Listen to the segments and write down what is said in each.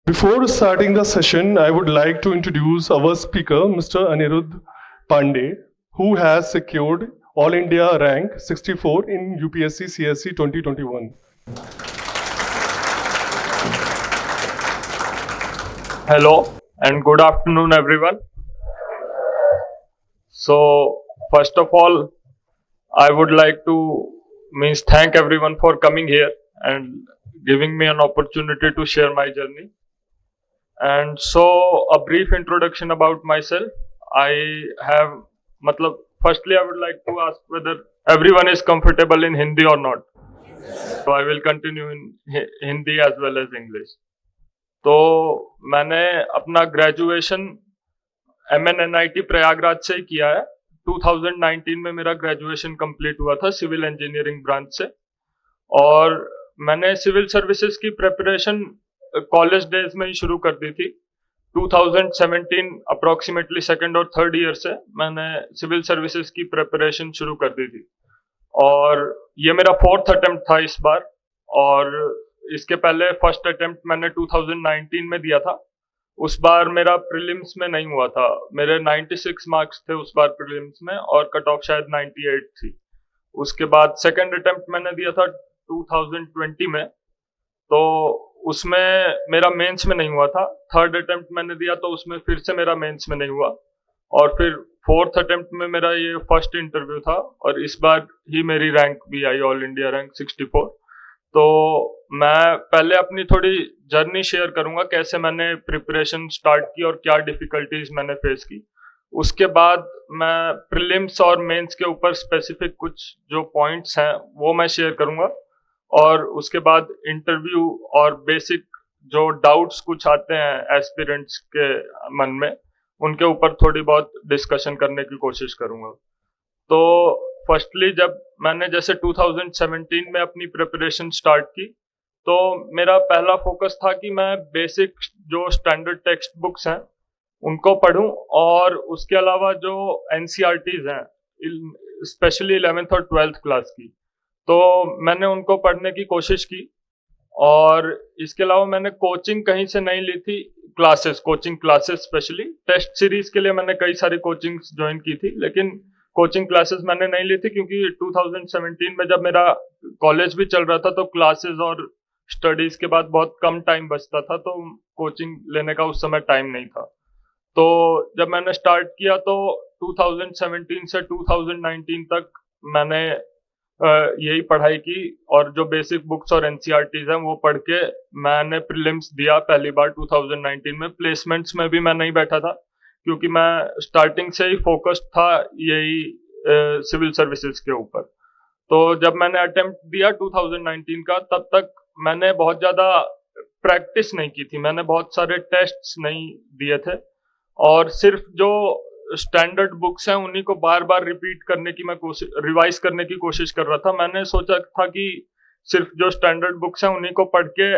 Before starting the session, I would like to introduce our speaker, Mr. Anirudh Pandey, who has secured All India rank 64 in UPSC CSC 2021. Hello and good afternoon, everyone. So, first of all, I would like to thank everyone for coming here and giving me an opportunity to share my journey. And so, a brief introduction about myself. I have, firstly, I would like to ask whether everyone is comfortable in Hindi or not. So, I will continue in Hindi as well as English. तो मैंने अपना graduation MNNIT Prayagraj से किया है। 2019 में मेरा graduation complete हुआ था सिविल इंजीनियरिंग ब्रांच से, और मैंने सिविल सर्विसेज की प्रिपरेशन कॉलेज डेज में ही शुरू कर दी थी। 2017 अप्रोक्सीमेटली सेकंड और थर्ड ईयर से मैंने सिविल सर्विसेज की प्रिपरेशन शुरू कर दी थी, और ये मेरा फोर्थ अटेम्प्ट था इस बार। और इसके पहले फर्स्ट अटेम्प्ट मैंने 2019 में दिया था। उस बार मेरा प्रीलिम्स में नहीं हुआ था, मेरे 96 मार्क्स थे उस बार प्रीलिम्स में, और कट ऑफ शायद 98 थी। उसके बाद सेकंड अटेम्प्ट मैंने दिया था 2020 में, तो उसमें मेरा मेंस में नहीं हुआ था। थर्ड अटेम्प्ट मैंने दिया तो उसमें फिर से मेरा मेंस में नहीं हुआ, और फिर फोर्थ अटेम्प्ट में मेरा ये फर्स्ट इंटरव्यू था, और इस बार ही मेरी रैंक भी आई, ऑल इंडिया रैंक 64। तो मैं पहले अपनी थोड़ी जर्नी शेयर करूंगा, कैसे मैंने प्रिपरेशन स्टार्ट की और क्या डिफिकल्टीज मैंने फेस की। उसके बाद मैं प्रीलिम्स और मेंस के ऊपर स्पेसिफिक कुछ जो पॉइंट्स हैं वो मैं शेयर करूंगा, और उसके बाद इंटरव्यू और बेसिक जो डाउट्स कुछ आते हैं एस्पिरेंट्स के मन में, उनके ऊपर थोड़ी बहुत डिस्कशन करने की कोशिश करूंगा। तो फर्स्टली जब मैंने जैसे 2017 में अपनी प्रिपरेशन स्टार्ट की, तो मेरा पहला फोकस था कि मैं बेसिक जो स्टैंडर्ड टेक्स्ट बुक्स हैं उनको पढूं, और उसके अलावा जो NCERTs हैं स्पेशली 11th और 12th क्लास की, तो मैंने उनको पढ़ने की कोशिश की। और इसके अलावा मैंने कोचिंग कहीं से नहीं ली थी, coaching classes specially test series के लिए मैंने कई सारी कोचिंग ज्वाइन की थी, लेकिन कोचिंग क्लासेस मैंने नहीं ली थी क्योंकि 2017 में जब मेरा कॉलेज भी चल रहा था तो क्लासेस और स्टडीज के बाद बहुत कम टाइम बचता था, तो कोचिंग लेने का उस समय टाइम नहीं था। तो जब मैंने स्टार्ट किया तो 2017 से 2019 तक मैंने यही पढ़ाई की, और जो बेसिक बुक्स और NCERTs हैं वो पढ़ के मैंने प्रीलिम्स दिया पहली बार 2019 में। प्लेसमेंट्स में भी मैं नहीं बैठा था क्योंकि मैं स्टार्टिंग से ही फोकस्ड था यही सिविल सर्विसेज के ऊपर। तो जब मैंने अटेम्प्ट दिया 2019 का, तब तक मैंने बहुत ज़्यादा प्रैक्टिस नहीं की थी, मैंने बहुत सारे टेस्ट्स नहीं दिए थे, और सिर्फ जो स्टैंडर्ड बुक्स हैं उन्हीं को बार बार रिपीट करने की मैं रिवाइज करने की कोशिश कर रहा था। मैंने सोचा था कि सिर्फ जो स्टैंडर्ड बुक्स हैं उन्हीं को पढ़ के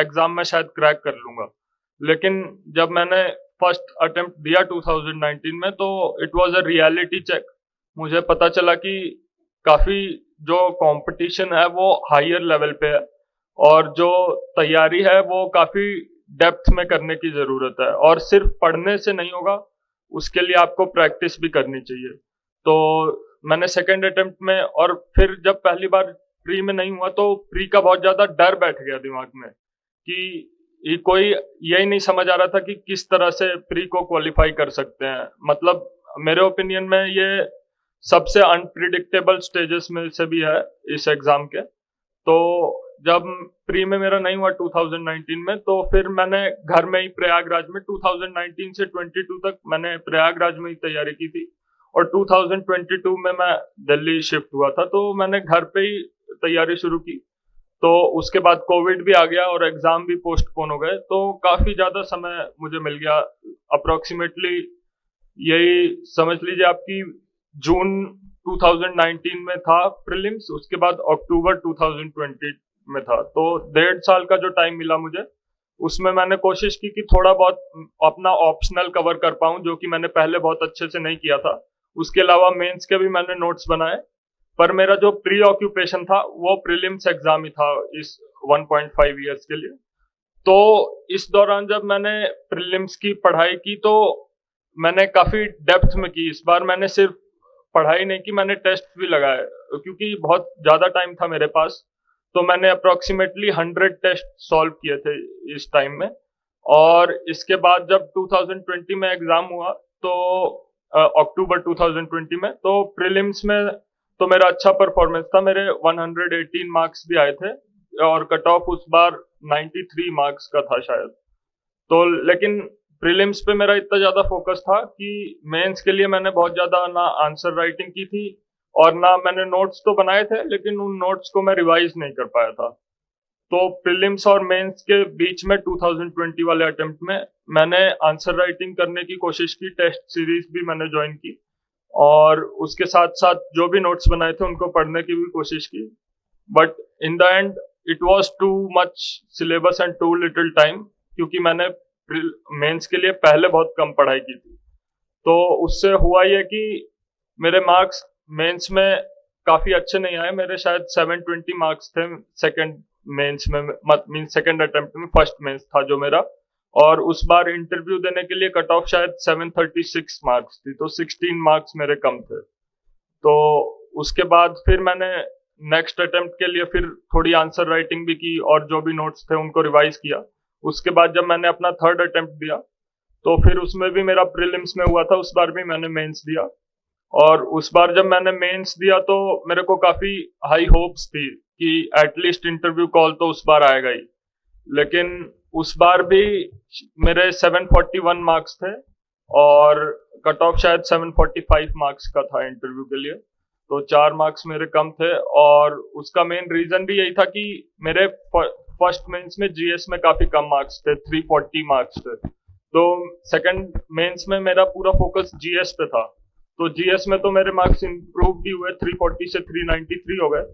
एग्जाम में शायद क्रैक कर लूंगा, लेकिन जब मैंने फर्स्ट अटेम्प्ट दिया 2019 में, तो it was a reality check. मुझे पता चला कि काफ़ी जो कंपटीशन है वो हायर लेवल पे है, और जो तैयारी है वो काफ़ी डेप्थ में करने की ज़रूरत है, और सिर्फ पढ़ने से नहीं होगा, उसके लिए आपको प्रैक्टिस भी करनी चाहिए। तो मैंने सेकंड अटेम्प्ट में, और फिर जब पहली बार प्री में नहीं हुआ तो प्री का बहुत ज़्यादा डर बैठ गया दिमाग में कि कोई यही नहीं समझ आ रहा था कि किस तरह से प्री को क्वालिफाई कर सकते हैं। मतलब मेरे ओपिनियन में ये सबसे अनप्रिडिक्टेबल स्टेजेस में से भी है इस एग्ज़ाम के। तो जब प्री में मेरा नहीं हुआ 2019 में, तो फिर मैंने घर में ही प्रयागराज में 2019 से 22 तक मैंने प्रयागराज में ही तैयारी की थी, और 2022 में मैं दिल्ली शिफ्ट हुआ था, तो मैंने घर पे ही तैयारी शुरू की। तो उसके बाद कोविड भी आ गया और एग्ज़ाम भी पोस्टपोन हो गए, तो काफ़ी ज़्यादा समय मुझे मिल गया। अप्रोक्सीमेटली यही समझ लीजिए आपकी जून 2019 में था प्रीलिम्स, उसके बाद अक्टूबर 2020 में था, तो 1.5 साल का जो टाइम मिला मुझे, उसमें मैंने कोशिश की कि थोड़ा बहुत अपना ऑप्शनल कवर कर पाऊँ, जो कि मैंने पहले बहुत अच्छे से नहीं किया था। उसके अलावा मेंस के भी मैंने नोट्स बनाए, पर मेरा जो प्री ऑक्यूपेशन था वो प्रीलिम्स एग्जाम ही था इस 1.5 ईयर्स के लिए। तो इस दौरान जब मैंने प्रीलिम्स की पढ़ाई की तो मैंने काफ़ी डेप्थ में की। इस बार मैंने सिर्फ पढ़ाई नहीं की, मैंने टेस्ट भी लगाए क्योंकि बहुत ज़्यादा टाइम था मेरे पास। तो मैंने अप्रॉक्सिमेटली 100 टेस्ट सॉल्व किए थे इस टाइम में। और इसके बाद जब 2020 में एग्ज़ाम हुआ तो अक्टूबर 2020 में, तो प्रीलिम्स में तो मेरा अच्छा परफॉर्मेंस था। मेरे 118 मार्क्स भी आए थे और कट ऑफ उस बार 93 मार्क्स का था शायद। तो लेकिन प्रीलिम्स पे मेरा इतना ज़्यादा फोकस था कि मेंस के लिए मैंने बहुत ज़्यादा ना आंसर राइटिंग की थी और ना मैंने नोट्स तो बनाए थे, लेकिन उन नोट्स को मैं रिवाइज नहीं कर पाया था। तो प्रीलिम्स और मेंस के बीच में 2020 वाले अटेम्प्ट में मैंने आंसर राइटिंग करने की कोशिश की, टेस्ट सीरीज भी मैंने ज्वाइन की और उसके साथ साथ जो भी नोट्स बनाए थे उनको पढ़ने की भी कोशिश की। But in the end it was too much syllabus and too little time, क्योंकि मैंने मेंस के लिए पहले बहुत कम पढ़ाई की थी। तो उससे हुआ ये कि मेरे मार्क्स मेंस में काफ़ी अच्छे नहीं आए। मेरे शायद 720 मार्क्स थे सेकंड मेंस में, मीन सेकंड अटेम्प्ट में। फर्स्ट मेंस था जो मेरा, और उस बार इंटरव्यू देने के लिए कट ऑफ शायद 736 मार्क्स थी, तो 16 मार्क्स मेरे कम थे। तो उसके बाद फिर मैंने नेक्स्ट अटेम्प्ट के लिए फिर थोड़ी आंसर राइटिंग भी की और जो भी नोट्स थे उनको रिवाइज किया। उसके बाद जब मैंने अपना थर्ड अटेम्प्ट दिया तो फिर उसमें भी मेरा प्रीलिम्स में हुआ था, उस बार भी मैंने मेंस दिया। और उस बार जब मैंने मेंस दिया तो मेरे को काफ़ी हाई होप्स थी कि एटलीस्ट इंटरव्यू कॉल तो उस बार आएगा ही। लेकिन उस बार भी मेरे 741 मार्क्स थे और कट ऑफ शायद 745 मार्क्स का था इंटरव्यू के लिए, तो 4 मार्क्स मेरे कम थे। और उसका मेन रीज़न भी यही था कि मेरे फर्स्ट मेंस में जीएस में काफ़ी कम मार्क्स थे, 340 मार्क्स थे। तो सेकंड मेंस में मेरा पूरा फोकस जीएस पे था, तो जीएस में तो मेरे मार्क्स इंप्रूव भी हुए, 340 से 393 हो गए।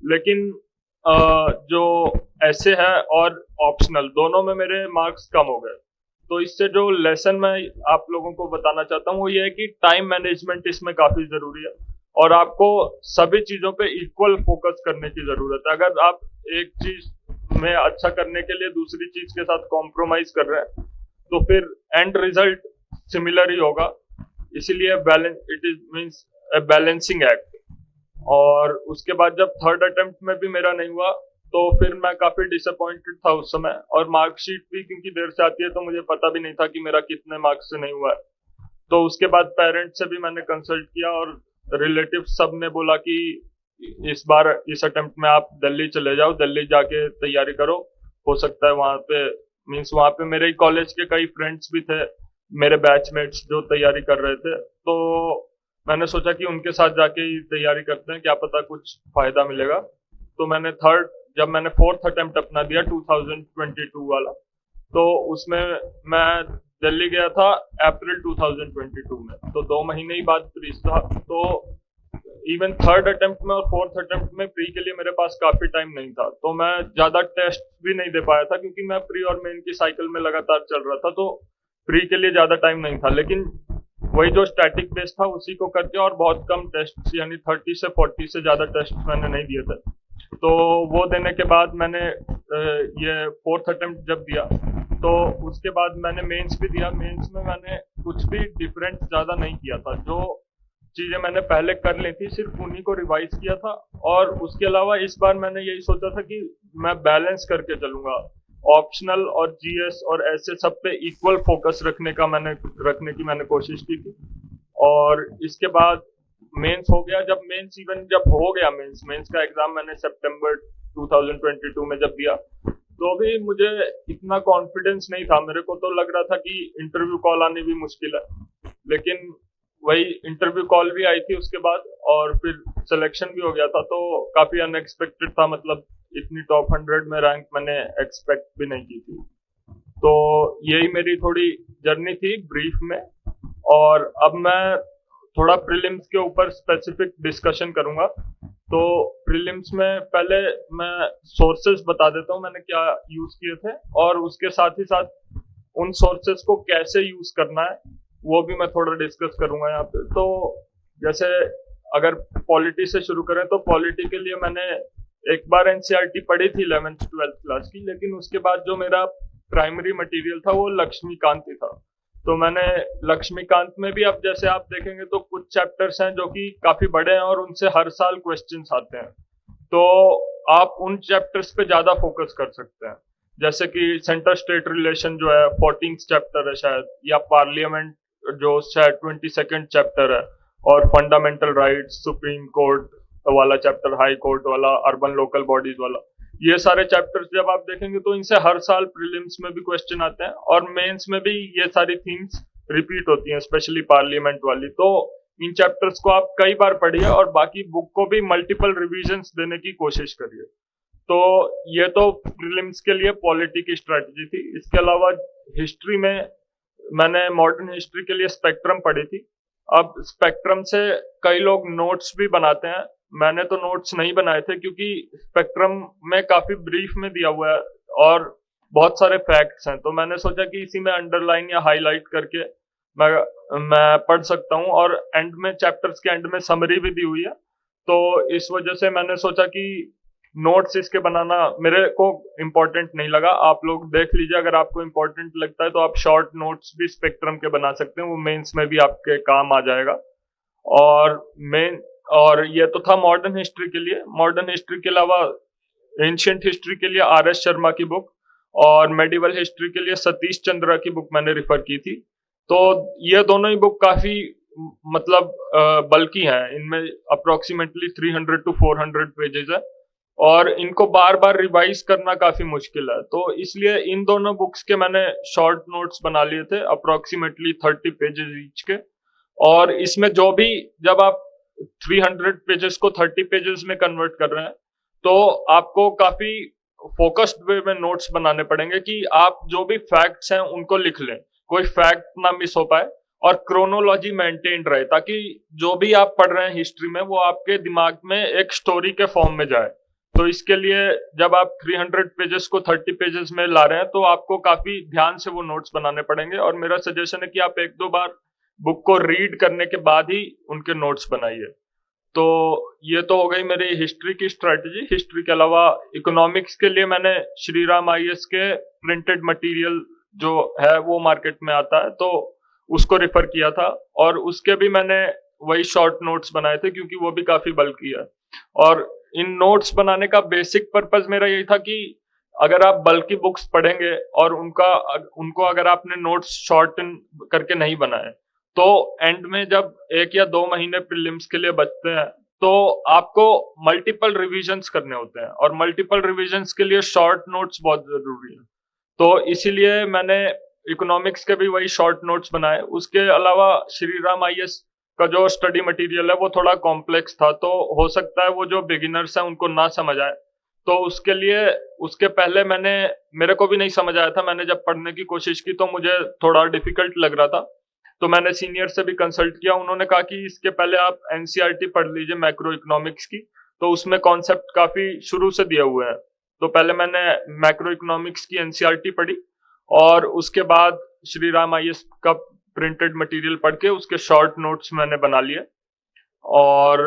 लेकिन जो ऐसे है और ऑप्शनल दोनों में मेरे मार्क्स कम हो गए। तो इससे जो लेसन मैं आप लोगों को बताना चाहता हूँ वो ये है कि टाइम मैनेजमेंट इसमें काफ़ी ज़रूरी है और आपको सभी चीज़ों पे इक्वल फोकस करने की ज़रूरत है। अगर आप एक चीज़ में अच्छा करने के लिए दूसरी चीज़ के साथ कॉम्प्रोमाइज़ कर रहे हैं तो फिर एंड रिजल्ट सिमिलर ही होगा। इसीलिए balance, it is means a balancing act. और उसके बाद जब थर्ड अटेम्प्ट में भी मेरा नहीं हुआ तो फिर मैं काफ़ी डिसअपॉइंटेड था उस समय, और मार्कशीट भी क्योंकि देर से आती है तो मुझे पता भी नहीं था कि मेरा कितने मार्क्स से नहीं हुआ है। तो उसके बाद पेरेंट्स से भी मैंने कंसल्ट किया और रिलेटिव सब ने बोला कि इस बार इस अटेम्प्ट में आप दिल्ली चले जाओ, दिल्ली जाके तैयारी करो, हो सकता है वहाँ पे, मीन्स वहाँ पे मेरे ही कॉलेज के कई फ्रेंड्स भी थे, मेरे बैचमेट्स जो तैयारी कर रहे थे। तो मैंने सोचा कि उनके साथ जाके ही तैयारी करते हैं, क्या पता कुछ फ़ायदा मिलेगा। तो मैंने जब मैंने फोर्थ अटेम्प्ट अपना दिया 2022 वाला, तो उसमें मैं दिल्ली गया था अप्रैल 2022 में, तो 2 महीने ही बाद प्री था। तो इवन थर्ड अटेम्प्ट में और फोर्थ अटेम्प्ट में प्री के लिए मेरे पास काफ़ी टाइम नहीं था, तो मैं ज़्यादा टेस्ट भी नहीं दे पाया था क्योंकि मैं प्री और मेन की साइकिल में लगातार चल रहा था, तो प्री के लिए ज़्यादा टाइम नहीं था। लेकिन वही जो स्टैटिक बेस था उसी को करके और बहुत कम टेस्ट, यानी 30 से 40 से ज़्यादा टेस्ट मैंने नहीं दिए थे। तो वो देने के बाद मैंने ये फोर्थ अटेम्प्ट जब दिया तो उसके बाद मैंने मेंस भी दिया। मेंस में मैंने कुछ भी डिफरेंट ज़्यादा नहीं किया था, जो चीज़ें मैंने पहले कर ली थी सिर्फ उन्हीं को रिवाइज किया था। और उसके अलावा इस बार मैंने यही सोचा था कि मैं बैलेंस करके चलूँगा, ऑप्शनल और जीएस और ऐसे सब पे इक्वल फोकस रखने की मैंने कोशिश की थी। और इसके बाद मेंस हो गया। जब हो गया मेंस का एग्ज़ाम मैंने सितंबर 2022 में जब दिया तो भी मुझे इतना कॉन्फिडेंस नहीं था। मेरे को तो लग रहा था कि इंटरव्यू कॉल आनी भी मुश्किल है, लेकिन वही इंटरव्यू कॉल भी आई थी उसके बाद और फिर सिलेक्शन भी हो गया था, तो काफ़ी अनएक्सपेक्टेड था। मतलब इतनी टॉप 100 में रैंक मैंने एक्सपेक्ट भी नहीं की थी। तो यही मेरी थोड़ी जर्नी थी ब्रीफ में। और अब मैं थोड़ा प्रीलिम्स के ऊपर स्पेसिफिक डिस्कशन करूंगा। तो प्रीलिम्स में पहले मैं सोर्सेज बता देता हूँ मैंने क्या यूज़ किए थे, और उसके साथ ही साथ उन सोर्सेज को कैसे यूज़ करना है वो भी मैं थोड़ा डिस्कस करूंगा यहाँ पे। तो जैसे अगर पॉलिटी से शुरू करें तो पॉलिटी के लिए मैंने एक बार एनसीईआरटी पढ़ी थी 11th 12th क्लास की, लेकिन उसके बाद जो मेरा प्राइमरी मटेरियल था वो लक्ष्मीकांत ही था। तो मैंने लक्ष्मीकांत में भी, अब जैसे आप देखेंगे तो कुछ चैप्टर्स हैं जो कि काफी बड़े हैं और उनसे हर साल क्वेश्चंस आते हैं, तो आप उन चैप्टर्स पे ज्यादा फोकस कर सकते हैं। जैसे कि सेंटर स्टेट रिलेशन जो है 14th चैप्टर है शायद, या पार्लियामेंट जो शायद 22nd चैप्टर है, और फंडामेंटल राइट्स, सुप्रीम कोर्ट वाला चैप्टर, हाई कोर्ट वाला, अर्बन लोकल बॉडीज वाला, ये सारे चैप्टर्स जब आप देखेंगे तो इनसे हर साल प्रीलिम्स में भी क्वेश्चन आते हैं और मेंस में भी ये सारी थीम्स रिपीट होती हैं, स्पेशली पार्लियामेंट वाली। तो इन चैप्टर्स को आप कई बार पढ़िए और बाकी बुक को भी मल्टीपल रिविजन्स देने की कोशिश करिए। तो ये तो प्रीलिम्स के लिए पॉलिटी की स्ट्रेटजी थी। इसके अलावा हिस्ट्री में मैंने मॉडर्न हिस्ट्री के लिए स्पेक्ट्रम पढ़ी थी। अब स्पेक्ट्रम से कई लोग नोट्स भी बनाते हैं, मैंने तो नोट्स नहीं बनाए थे क्योंकि स्पेक्ट्रम में काफी ब्रीफ में दिया हुआ है और बहुत सारे फैक्ट्स हैं, तो मैंने सोचा कि इसी में अंडरलाइन या हाईलाइट करके मैं पढ़ सकता हूँ, और एंड में, चैप्टर्स के एंड में समरी भी दी हुई है। तो इस वजह से मैंने सोचा कि नोट्स इसके बनाना मेरे को इम्पोर्टेंट नहीं लगा। आप लोग देख लीजिए, अगर आपको इम्पोर्टेंट लगता है तो आप शॉर्ट नोट्स भी स्पेक्ट्रम के बना सकते हैं, वो मेंस में भी आपके काम आ जाएगा। और मेन और ये तो था मॉडर्न हिस्ट्री के लिए। मॉडर्न हिस्ट्री के अलावा एंशियंट हिस्ट्री के लिए आर एस शर्मा की बुक और मेडिवल हिस्ट्री के लिए सतीश चंद्रा की बुक मैंने रिफर की थी। तो ये दोनों ही बुक काफी मतलब बल्कि हैं, इनमें अप्रोक्सीमेटली 300 to 400 पेजेस है और इनको बार बार रिवाइज करना काफी मुश्किल है, तो इसलिए इन दोनों बुक्स के मैंने शॉर्ट नोट्स बना लिए थे अप्रोक्सीमेटली 30 पेजेस ईच के। और इसमें जो भी, जब आप 300 पेजेस को 30 पेजेस में कन्वर्ट कर रहे हैं तो आपको काफी फोकस्ड वे में नोट्स बनाने पड़ेंगे कि आप जो भी फैक्ट्स हैं उनको लिख लें, कोई फैक्ट ना मिस हो पाए और क्रोनोलॉजी मेंटेन रहे, ताकि जो भी आप पढ़ रहे हैं हिस्ट्री में वो आपके दिमाग में एक स्टोरी के फॉर्म में जाए। तो इसके लिए जब आप 300 पेजेस को 30 पेजेस में ला रहे हैं तो आपको काफी ध्यान से वो नोट्स बनाने पड़ेंगे, और मेरा सजेशन है कि आप एक दो बार बुक को रीड करने के बाद ही उनके नोट्स बनाइए। तो ये तो हो गई मेरी हिस्ट्री की स्ट्रेटजी। हिस्ट्री के अलावा इकोनॉमिक्स के लिए मैंने श्री राम आईएएस के प्रिंटेड मटेरियल जो है वो मार्केट में आता है, तो उसको रिफर किया था, और उसके भी मैंने वही शॉर्ट नोट्स बनाए थे क्योंकि वो भी काफी बल्कि है। और इन नोट्स बनाने का बेसिक पर्पस मेरा यही था कि अगर आप बल्कि बुक्स पढ़ेंगे और उनको अगर आपने नोट्स शॉर्टन करके नहीं बनाए तो एंड में जब 1 या 2 महीने प्रीलिम्स के लिए बचते हैं तो आपको मल्टीपल रिविजन्स करने होते हैं, और मल्टीपल रिविजन्स के लिए शॉर्ट नोट्स बहुत जरूरी है। तो इसीलिए मैंने इकोनॉमिक्स के भी वही शॉर्ट नोट्स बनाए। उसके अलावा श्री राम आईएएस का जो स्टडी मटेरियल है वो थोड़ा कॉम्प्लेक्स था, तो हो सकता है वो जो बिगिनर्स हैं उनको ना समझ आए, तो उसके लिए उसके पहले मेरे को भी नहीं समझ आया था। मैंने जब पढ़ने की कोशिश की तो मुझे थोड़ा डिफिकल्ट लग रहा था, तो मैंने सीनियर से भी कंसल्ट किया। उन्होंने कहा कि इसके पहले आप एनसीईआरटी पढ़ लीजिए मैक्रो इकोनॉमिक्स की, तो उसमें कॉन्सेप्ट काफी शुरू से दिए हुए हैं। तो पहले मैंने मैक्रो इकोनॉमिक्स की एनसीईआरटी पढ़ी और उसके बाद श्री राम आईएएस का प्रिंटेड मटेरियल पढ़ के उसके शॉर्ट नोट्स मैंने बना लिए। और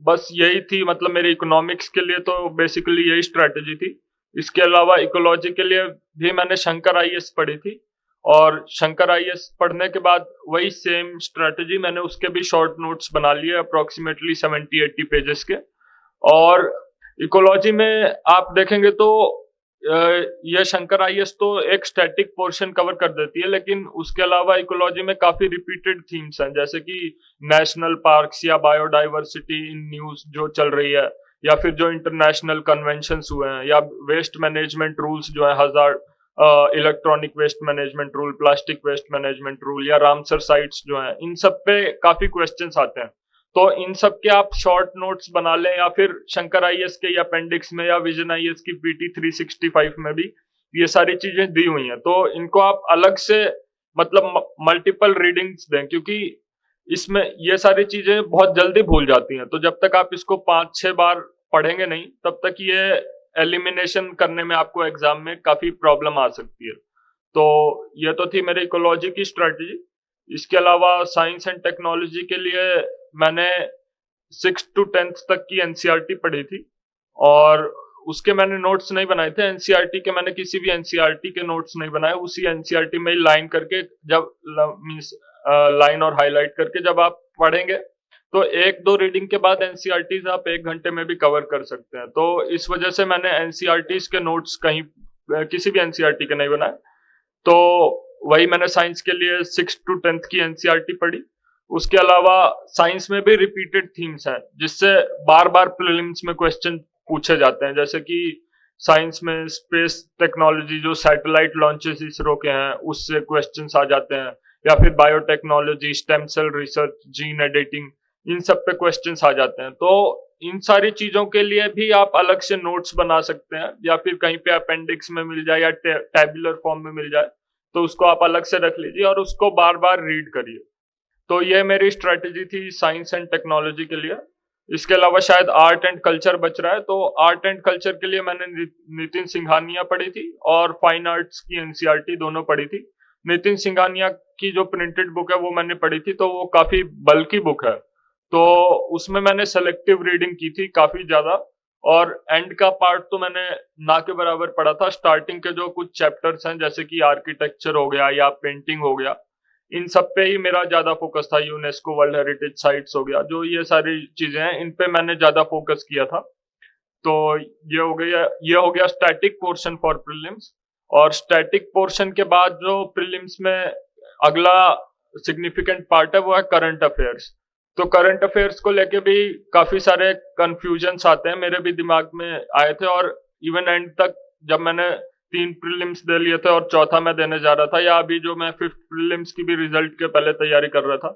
बस यही थी, मतलब मेरी इकोनॉमिक्स के लिए तो बेसिकली यही स्ट्रेटजी थी। इसके अलावा इकोलॉजी के लिए भी मैंने शंकर आईएएस पढ़ी थी, और शंकर आईएएस पढ़ने के बाद वही सेम स्ट्रेटजी मैंने उसके भी शॉर्ट नोट्स बना लिए अप्रोक्सीमेटली 70-80 पेजेस के। और इकोलॉजी में आप देखेंगे तो यह शंकर आईएएस तो एक स्टैटिक पोर्शन कवर कर देती है, लेकिन उसके अलावा इकोलॉजी में काफी रिपीटेड थीम्स हैं, जैसे कि नेशनल पार्क्स या बायोडाइवर्सिटी इन न्यूज जो चल रही है, या फिर जो इंटरनेशनल कन्वेंशंस हुए हैं, या वेस्ट मैनेजमेंट रूल्स जो है, hazard electronic waste management rule, plastic waste management rule, या रामसर साइट्स जो हैं, इन सब पे काफी क्वेश्चंस आते हैं। तो इन सब के आप शॉर्ट नोट्स बना लें, या फिर शंकर आईएएस के अपेंडिक्स में या विजन आईएएस की पीटी 365 में भी ये सारी चीजें दी हुई हैं, तो इनको आप अलग से मतलब मल्टीपल रीडिंग्स दें, क्योंकि इसमें ये सारी चीजें बहुत जल्दी भूल जाती हैं। तो जब तक आप इसको 5-6 बार पढ़ेंगे नहीं, तब तक ये एलिमिनेशन करने में आपको एग्जाम में काफी प्रॉब्लम आ सकती है। तो ये तो थी मेरी इकोलॉजी की स्ट्रेटजी। इसके अलावा साइंस एंड टेक्नोलॉजी के लिए मैंने 6th to 10th तक की एनसीईआरटी पढ़ी थी, और उसके मैंने नोट्स नहीं बनाए थे। एनसीईआरटी के मैंने किसी भी एनसीईआरटी के नोट्स नहीं बनाए, उसी एनसीईआरटी में ही लाइन करके जब मीन्स लाइन और हाईलाइट करके जब आप पढ़ेंगे तो एक दो रीडिंग के बाद एनसीईआरटीज आप 1 घंटे में भी कवर कर सकते हैं। तो इस वजह से मैंने एनसीईआरटीज के नोट्स कहीं किसी भी एनसीईआरटी के नहीं बनाए। तो वही मैंने साइंस के लिए 6th to 10th की एनसीईआरटी पढ़ी। उसके अलावा साइंस में भी रिपीटेड थीम्स हैं जिससे बार बार प्रीलिम्स में क्वेश्चन पूछे जाते हैं, जैसे कि साइंस में स्पेस टेक्नोलॉजी जो सैटेलाइट लॉन्चेस इसरो के हैं उससे क्वेश्चंस आ जाते हैं, या फिर biotechnology, stem cell research, gene editing, इन सब पे क्वेश्चंस आ जाते हैं। तो इन सारी चीजों के लिए भी आप अलग से नोट्स बना सकते हैं, या फिर कहीं पे अपेंडिक्स में मिल जाए या टैबुलर फॉर्म में मिल जाए तो उसको आप अलग से रख लीजिए और उसको बार बार रीड करिए। तो ये मेरी स्ट्रेटेजी थी साइंस एंड टेक्नोलॉजी के लिए। इसके अलावा शायद आर्ट एंड कल्चर बच रहा है, तो आर्ट एंड कल्चर के लिए मैंने नितिन सिंघानिया पढ़ी थी और फाइन आर्ट्स की एनसीईआरटी दोनों पढ़ी थी। नितिन सिंघानिया की जो प्रिंटेड बुक है वो मैंने पढ़ी थी, तो वो काफी बल्कि बुक है, तो उसमें मैंने सेलेक्टिव रीडिंग की थी काफी ज्यादा, और एंड का पार्ट तो मैंने ना के बराबर पढ़ा था। स्टार्टिंग के जो कुछ चैप्टर्स हैं जैसे कि आर्किटेक्चर हो गया या पेंटिंग हो गया, इन सब पे ही मेरा ज्यादा फोकस था। यूनेस्को वर्ल्ड हेरिटेज साइट्स हो गया, जो ये सारी चीजें हैं इन पे मैंने ज्यादा फोकस किया था। तो ये हो गया स्टैटिक पोर्शन फॉर प्रीलिम्स। और स्टैटिक पोर्शन के बाद जो प्रीलिम्स में अगला सिग्निफिकेंट पार्ट है वो है करंट अफेयर्स। तो करंट अफेयर्स को लेके भी काफी सारे कंफ्यूजन्स आते हैं, मेरे भी दिमाग में आए थे, और इवन एंड तक जब मैंने 3 प्रीलिम्स दे लिए थे और चौथा मैं देने जा रहा था, या अभी जो मैं 5th प्रीलिम्स की भी रिजल्ट के पहले तैयारी कर रहा था,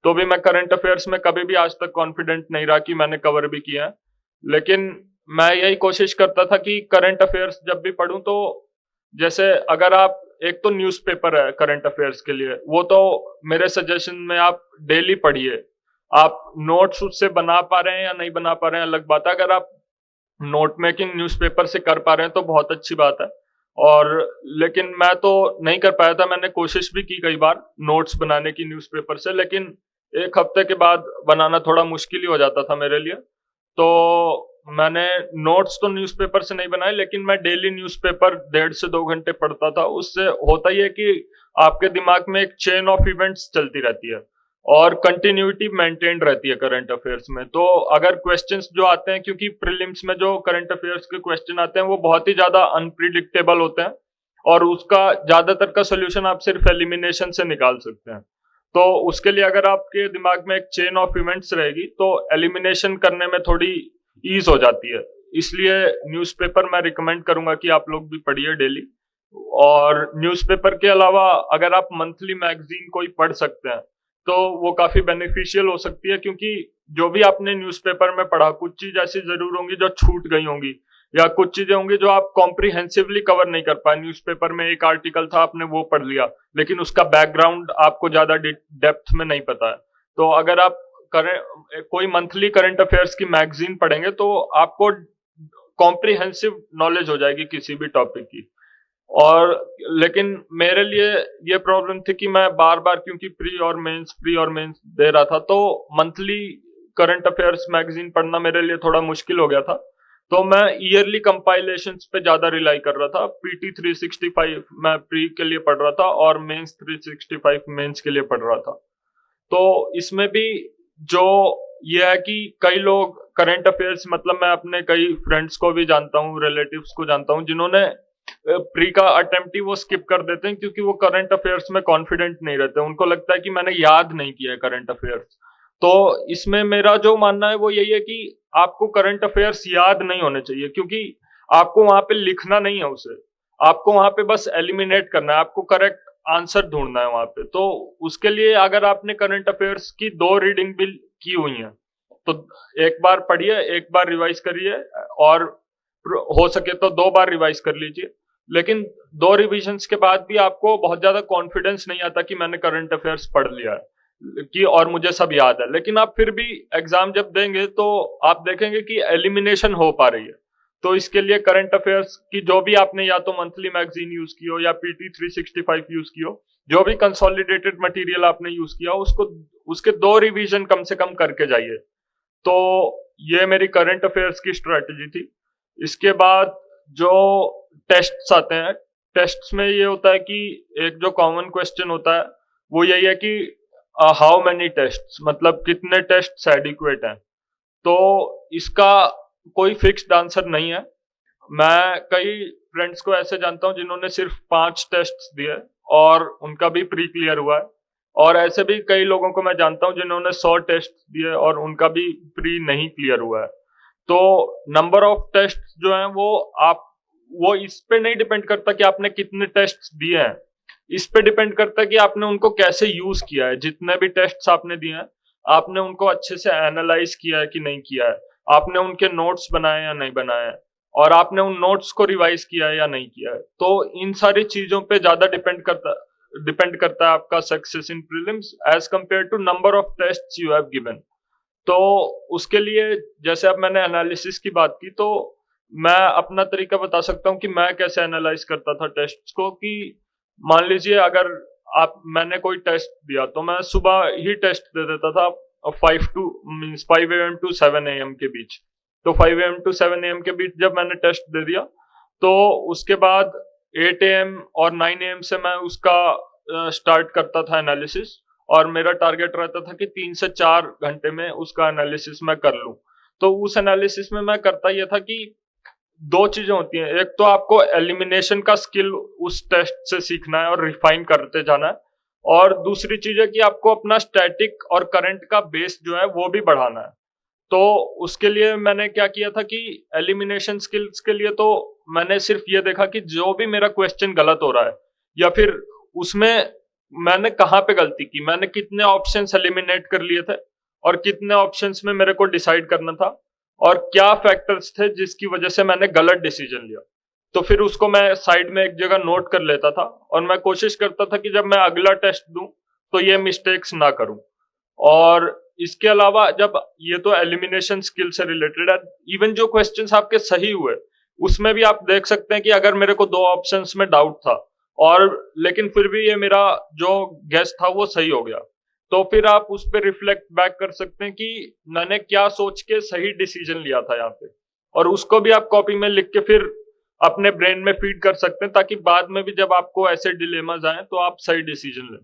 तो भी मैं करंट अफेयर्स में कभी भी आज तक कॉन्फिडेंट नहीं रहा कि मैंने कवर भी किया है। लेकिन मैं यही कोशिश करता था कि करंट अफेयर्स जब भी पढूं तो जैसे अगर आप एक तो न्यूज़पेपर है करंट अफेयर्स के लिए, वो तो मेरे सजेशन में आप डेली पढ़िए। आप नोट्स उससे बना पा रहे हैं या नहीं बना पा रहे हैं अलग बात है, अगर आप नोट मेकिंग न्यूज़पेपर से कर पा रहे हैं तो बहुत अच्छी बात है। और लेकिन मैं तो नहीं कर पाया था, मैंने कोशिश भी की कई बार नोट्स बनाने की न्यूज़पेपर से, लेकिन 1 हफ्ते के बाद बनाना थोड़ा मुश्किल ही हो जाता था मेरे लिए। तो मैंने नोट्स तो न्यूज़पेपर से नहीं बनाए, लेकिन मैं डेली न्यूज़पेपर 1.5 से 2 घंटे पढ़ता था। उससे होता ये है कि आपके दिमाग में एक चेन ऑफ इवेंट्स चलती रहती है और कंटिन्यूटी मेंटेन्ड रहती है करंट अफेयर्स में। तो अगर क्वेश्चंस जो आते हैं, क्योंकि प्रीलिम्स में जो करंट अफेयर्स के क्वेश्चन आते हैं वो बहुत ही ज्यादा अनप्रिडिक्टेबल होते हैं, और उसका ज्यादातर का सोल्यूशन आप सिर्फ एलिमिनेशन से निकाल सकते हैं। तो उसके लिए अगर आपके दिमाग में एक चेन ऑफ इवेंट्स रहेगी तो एलिमिनेशन करने में थोड़ी ईज हो जाती है। इसलिए न्यूज़पेपर मैं रिकमेंड करूंगा कि आप लोग भी पढ़िए डेली। और न्यूज़पेपर के अलावा अगर आप मंथली मैगजीन कोई पढ़ सकते हैं तो वो काफी बेनिफिशियल हो सकती है, क्योंकि जो भी आपने न्यूज़पेपर में पढ़ा कुछ चीज ऐसी जरूर होंगी जो छूट गई होंगी, या कुछ चीजें होंगी जो आप कॉम्प्रिहेंसिवली कवर नहीं कर पाए। न्यूज़पेपर में एक आर्टिकल था, आपने वो पढ़ लिया, लेकिन उसका बैकग्राउंड आपको ज्यादा डेप्थ में नहीं पता है। तो अगर आप कोई मंथली करंट अफेयर्स की मैगजीन पढ़ेंगे तो आपको कॉम्प्रिहेंसिव नॉलेज हो जाएगी किसी भी टॉपिक की। और लेकिन मेरे लिए ये प्रॉब्लम थी कि मैं बार बार, क्योंकि प्री और मेंस दे रहा था, तो मंथली करंट अफेयर्स मैगजीन पढ़ना मेरे लिए थोड़ा मुश्किल हो गया था। तो मैं ईयरली कंपाइलेशंस पे ज्यादा रिलाई कर रहा था। पीटी 365 मैं प्री के लिए पढ़ रहा था और मेंस 365 मेंस के लिए पढ़ रहा था। तो इसमें भी जो ये है कि कई लोग करंट अफेयर्स, मतलब मैं अपने कई फ्रेंड्स को भी जानता हूँ, रिलेटिव्स को जानता हूँ, जिन्होंने प्री का अटेम्प्ट ही वो स्किप कर देते हैं क्योंकि वो करंट अफेयर्स में कॉन्फिडेंट नहीं रहते। उनको लगता है कि मैंने याद नहीं किया है करंट अफेयर्स। तो इसमें मेरा जो मानना है वो यही है कि आपको करंट अफेयर्स याद नहीं होने चाहिए, क्योंकि आपको वहां पे लिखना नहीं है उसे, आपको वहां पे बस एलिमिनेट करना है, आपको करेक्ट आंसर ढूंढना है वहां पे। तो उसके लिए अगर आपने करंट अफेयर्स की 2 रीडिंग भी की हुई है तो एक बार पढ़िए, एक बार रिवाइज करिए, और हो सके तो 2 बार रिवाइज कर लीजिए। लेकिन 2 रिविजन्स के बाद भी आपको बहुत ज्यादा कॉन्फिडेंस नहीं आता कि मैंने करंट अफेयर्स पढ़ लिया है कि और मुझे सब याद है, लेकिन आप फिर भी एग्जाम जब देंगे तो आप देखेंगे कि एलिमिनेशन हो पा रही है। तो इसके लिए करंट अफेयर्स की जो भी आपने या तो मंथली मैगजीन यूज की हो या पीटी 365 यूज की हो, जो भी कंसोलिडेटेड मटेरियल आपने यूज किया हो, उसके 2 रिवीजन कम से कम करके जाइए। तो ये मेरी करंट अफेयर्स की स्ट्रेटेजी थी। इसके बाद जो टेस्ट्स आते हैं, टेस्ट्स में ये होता है कि एक जो कॉमन क्वेश्चन होता है वो यही है कि हाउ मेनी टेस्ट्स, मतलब कितने टेस्ट्स एडिक्वेट हैं। तो इसका कोई फिक्स्ड आंसर नहीं है। मैं कई फ्रेंड्स को ऐसे जानता हूँ जिन्होंने सिर्फ 5 टेस्ट्स दिए और उनका भी प्री क्लियर हुआ है, और ऐसे भी कई लोगों को मैं जानता हूँ जिन्होंने 100 टेस्ट दिए और उनका भी प्री नहीं क्लियर हुआ है। तो नंबर ऑफ टेस्ट जो है वो इस पे नहीं डिपेंड करता कि आपने कितने टेस्ट दिए हैं, इस पे डिपेंड करता है कि आपने उनको कैसे यूज किया है। जितने भी टेस्ट आपने दिए हैं, आपने उनको अच्छे से एनालाइज किया है कि नहीं किया है, आपने उनके नोट्स बनाए या नहीं बनाए हैं, और आपने उन नोट्स को रिवाइज किया है या नहीं किया है। तो इन सारी चीजों पे ज्यादा डिपेंड करता है आपका success in prelims as compare to number of test you have given. तो उसके लिए, जैसे अब मैंने एनालिसिस की बात की, तो मैं अपना तरीका बता सकता हूँ कि मैं कैसे एनालाइज करता था टेस्ट्स को। कि मान लीजिए अगर मैंने कोई टेस्ट दिया तो मैं सुबह ही टेस्ट दे देता था, 5 AM टू 7 AM के बीच। तो 5 AM टू 7 AM के बीच जब मैंने टेस्ट दे दिया, तो उसके बाद 8 AM और 9 AM से मैं उसका स्टार्ट करता था एनालिसिस, और मेरा टारगेट रहता था कि 3 से 4 घंटे में उसका एनालिसिस मैं कर लूं। तो उस एनालिसिस में मैं करता यह था कि दो चीजें होती हैं, एक तो आपको एलिमिनेशन का स्किल उस टेस्ट से सीखना है और रिफाइन करते जाना है, और दूसरी चीज है कि आपको अपना स्टैटिक और करंट का बेस जो है वो भी बढ़ाना है। तो उसके लिए मैंने क्या किया था कि एलिमिनेशन स्किल्स के लिए तो मैंने सिर्फ ये देखा कि जो भी मेरा क्वेश्चन गलत हो रहा है, या फिर उसमें मैंने कहाँ पे गलती की, मैंने कितने ऑप्शंस एलिमिनेट कर लिए थे और कितने ऑप्शंस में मेरे को डिसाइड करना था, और क्या फैक्टर्स थे जिसकी वजह से मैंने गलत डिसीजन लिया। तो फिर उसको मैं साइड में एक जगह नोट कर लेता था, और मैं कोशिश करता था कि जब मैं अगला टेस्ट दूं तो ये मिस्टेक्स ना करूं। और इसके अलावा जब, ये तो एलिमिनेशन स्किल से रिलेटेड है, इवन जो क्वेश्चंस आपके सही हुए उसमें भी आप देख सकते हैं कि अगर मेरे को 2 ऑप्शंस में डाउट था, और लेकिन फिर भी ये मेरा जो गेस था वो सही हो गया, तो फिर आप उस पर रिफ्लेक्ट बैक कर सकते हैं कि मैंने क्या सोच के सही डिसीजन लिया था यहाँ पे, और उसको भी आप कॉपी में लिख के फिर अपने ब्रेन में फीड कर सकते हैं, ताकि बाद में भी जब आपको ऐसे डिलेमास आए तो आप सही डिसीजन लें।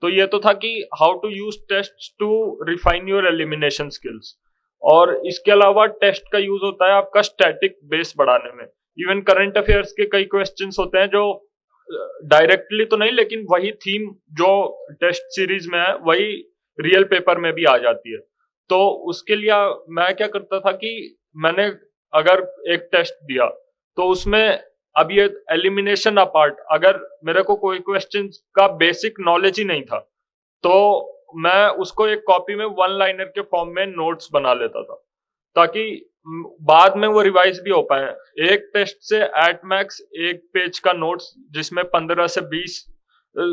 तो ये तो था कि how to use test to refine your elimination skills. और इसके अलावा टेस्ट का यूज होता है आपका स्टैटिक बेस बढ़ाने में। इवन करंट अफेयर्स के कई क्वेश्चंस होते हैं जो डायरेक्टली तो नहीं, लेकिन वही थीम जो टेस्ट सीरीज में है वही रियल पेपर में भी आ जाती है। तो उसके लिए मैं क्या करता था कि मैंने अगर एक टेस्ट दिया तो उसमें, अब ये एलिमिनेशन अपार्ट, अगर मेरे को कोई क्वेश्चन का बेसिक नॉलेज ही नहीं था, तो मैं उसको एक कॉपी में वन लाइनर के फॉर्म में नोट्स बना लेता था, ताकि बाद में वो रिवाइज भी हो पाए। एक टेस्ट से एट मैक्स एक पेज का नोट्स, जिसमें 15 से 20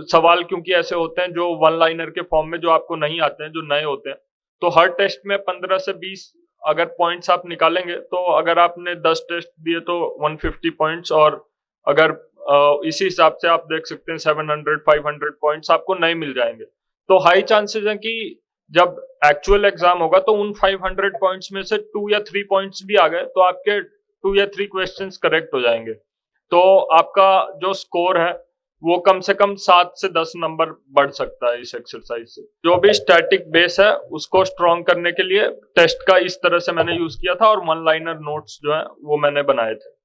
सवाल, क्योंकि ऐसे होते हैं जो वन लाइनर के फॉर्म में जो आपको नहीं आते हैं, जो नए होते हैं, तो हर टेस्ट में 15 से 20 अगर पॉइंट्स आप निकालेंगे, तो अगर आपने 10 टेस्ट दिए तो 150 पॉइंट्स, और अगर इसी हिसाब से आप देख सकते हैं 700 500 पॉइंट्स आपको नए मिल जाएंगे। तो हाई चांसेस है कि जब एक्चुअल एग्जाम होगा तो उन 500 पॉइंट्स में से 2 या 3 पॉइंट्स भी आ गए तो आपके 2 या 3 क्वेश्चंस करेक्ट हो जाएंगे। तो आपका जो स्कोर है वो कम से कम 7 से 10 नंबर बढ़ सकता है इस एक्सरसाइज से। जो भी स्टैटिक बेस है उसको स्ट्रॉन्ग करने के लिए टेस्ट का इस तरह से मैंने यूज किया था, और वन लाइनर नोट्स जो है वो मैंने बनाए थे।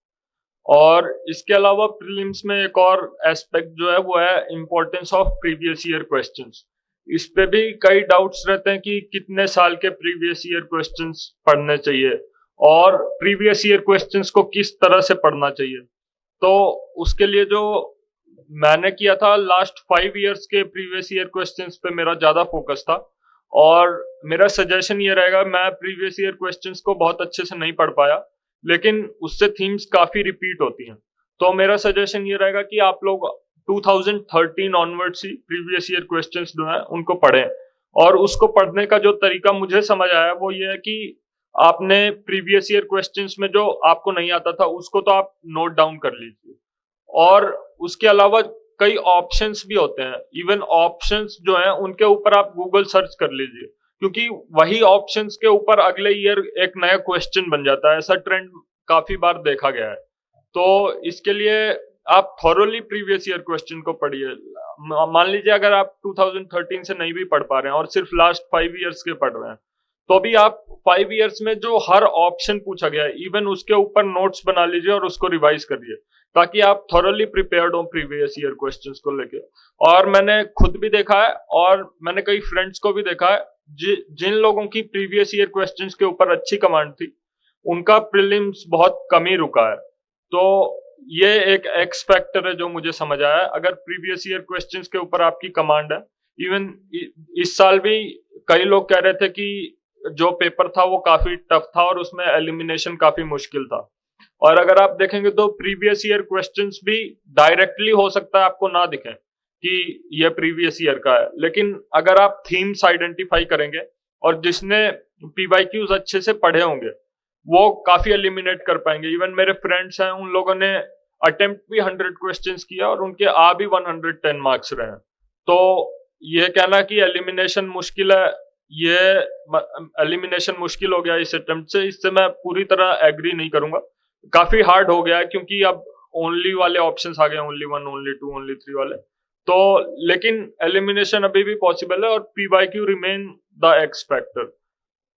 और इसके अलावा प्रीलिम्स में एक और एस्पेक्ट जो है वो है importance of previous year questions. इस पे भी कई डाउट्स रहते हैं कि कितने साल के प्रीवियस ईयर क्वेश्चंस पढ़ने चाहिए, और प्रीवियस ईयर क्वेश्चंस को किस तरह से पढ़ना चाहिए। तो उसके लिए जो मैंने किया था, लास्ट 5 इयर्स के प्रीवियस ईयर क्वेश्चंस पे मेरा ज्यादा फोकस था, और मेरा सजेशन ये रहेगा, मैं प्रीवियस ईयर क्वेश्चंस को बहुत अच्छे से नहीं पढ़ पाया, लेकिन उससे थीम्स काफी रिपीट होती हैं। तो मेरा सजेशन ये रहेगा कि आप लोग 2013 ऑनवर्ड्स ही प्रीवियस ईयर क्वेश्चंस जो है उनको पढ़ें। और उसको पढ़ने का जो तरीका मुझे समझ आया वो ये है कि आपने प्रीवियस ईयर क्वेश्चंस में जो आपको नहीं आता था उसको तो आप नोट डाउन कर लीजिए, और उसके अलावा कई ऑप्शंस भी होते हैं, इवन ऑप्शंस जो हैं उनके ऊपर आप गूगल सर्च कर लीजिए, क्योंकि वही ऑप्शंस के ऊपर अगले ईयर एक नया क्वेश्चन बन जाता है। ऐसा ट्रेंड काफी बार देखा गया है। तो इसके लिए आप थॉरोली प्रीवियस ईयर क्वेश्चन को पढ़िए। मान लीजिए अगर आप 2013 से नहीं भी पढ़ पा रहे हैं और सिर्फ लास्ट 5 इयर्स के पढ़ रहे हैं, तो भी आप 5 इयर्स में जो हर ऑप्शन पूछा गया है, इवन उसके ऊपर नोट्स बना लीजिए और उसको रिवाइज करिए, ताकि आप थॉरोली प्रिपेयर्ड हो प्रीवियस ईयर क्वेश्चंस को लेके। और मैंने खुद भी देखा है और मैंने कई फ्रेंड्स को भी देखा है, जिन लोगों की प्रीवियस ईयर क्वेश्चंस के ऊपर अच्छी कमांड थी, उनका प्रीलिम्स बहुत कम ही रुका है। तो ये एक एक्स फैक्टर है जो मुझे समझ आया है। अगर प्रीवियस ईयर क्वेश्चंस के ऊपर आपकी कमांड है, इवन इस साल भी कई लोग कह रहे थे कि जो पेपर था वो काफी टफ था और उसमें एलिमिनेशन काफी मुश्किल था। और अगर आप देखेंगे तो प्रीवियस ईयर क्वेश्चंस भी डायरेक्टली हो सकता है आपको ना दिखें कि ये प्रीवियस ईयर का है, लेकिन अगर आप थीम्स आइडेंटिफाई करेंगे और जिसने पीवाईक्यूज अच्छे से पढ़े होंगे, वो काफी एलिमिनेट कर पाएंगे। इवन मेरे फ्रेंड्स हैं, उन लोगों ने अटेम्प्ट भी 100 क्वेश्चंस किया और उनके आ भी 110 मार्क्स रहे हैं। तो ये कहना कि एलिमिनेशन मुश्किल है, ये एलिमिनेशन मुश्किल हो गया इस अटेम्प्ट से, इससे मैं पूरी तरह एग्री नहीं करूंगा। काफी हार्ड हो गया है क्योंकि अब ओनली वाले ऑप्शंस आ गए, ओनली 1, ओनली 2, ओनली 3 वाले। तो लेकिन एलिमिनेशन अभी भी पॉसिबल है और PYQ remain the x factor.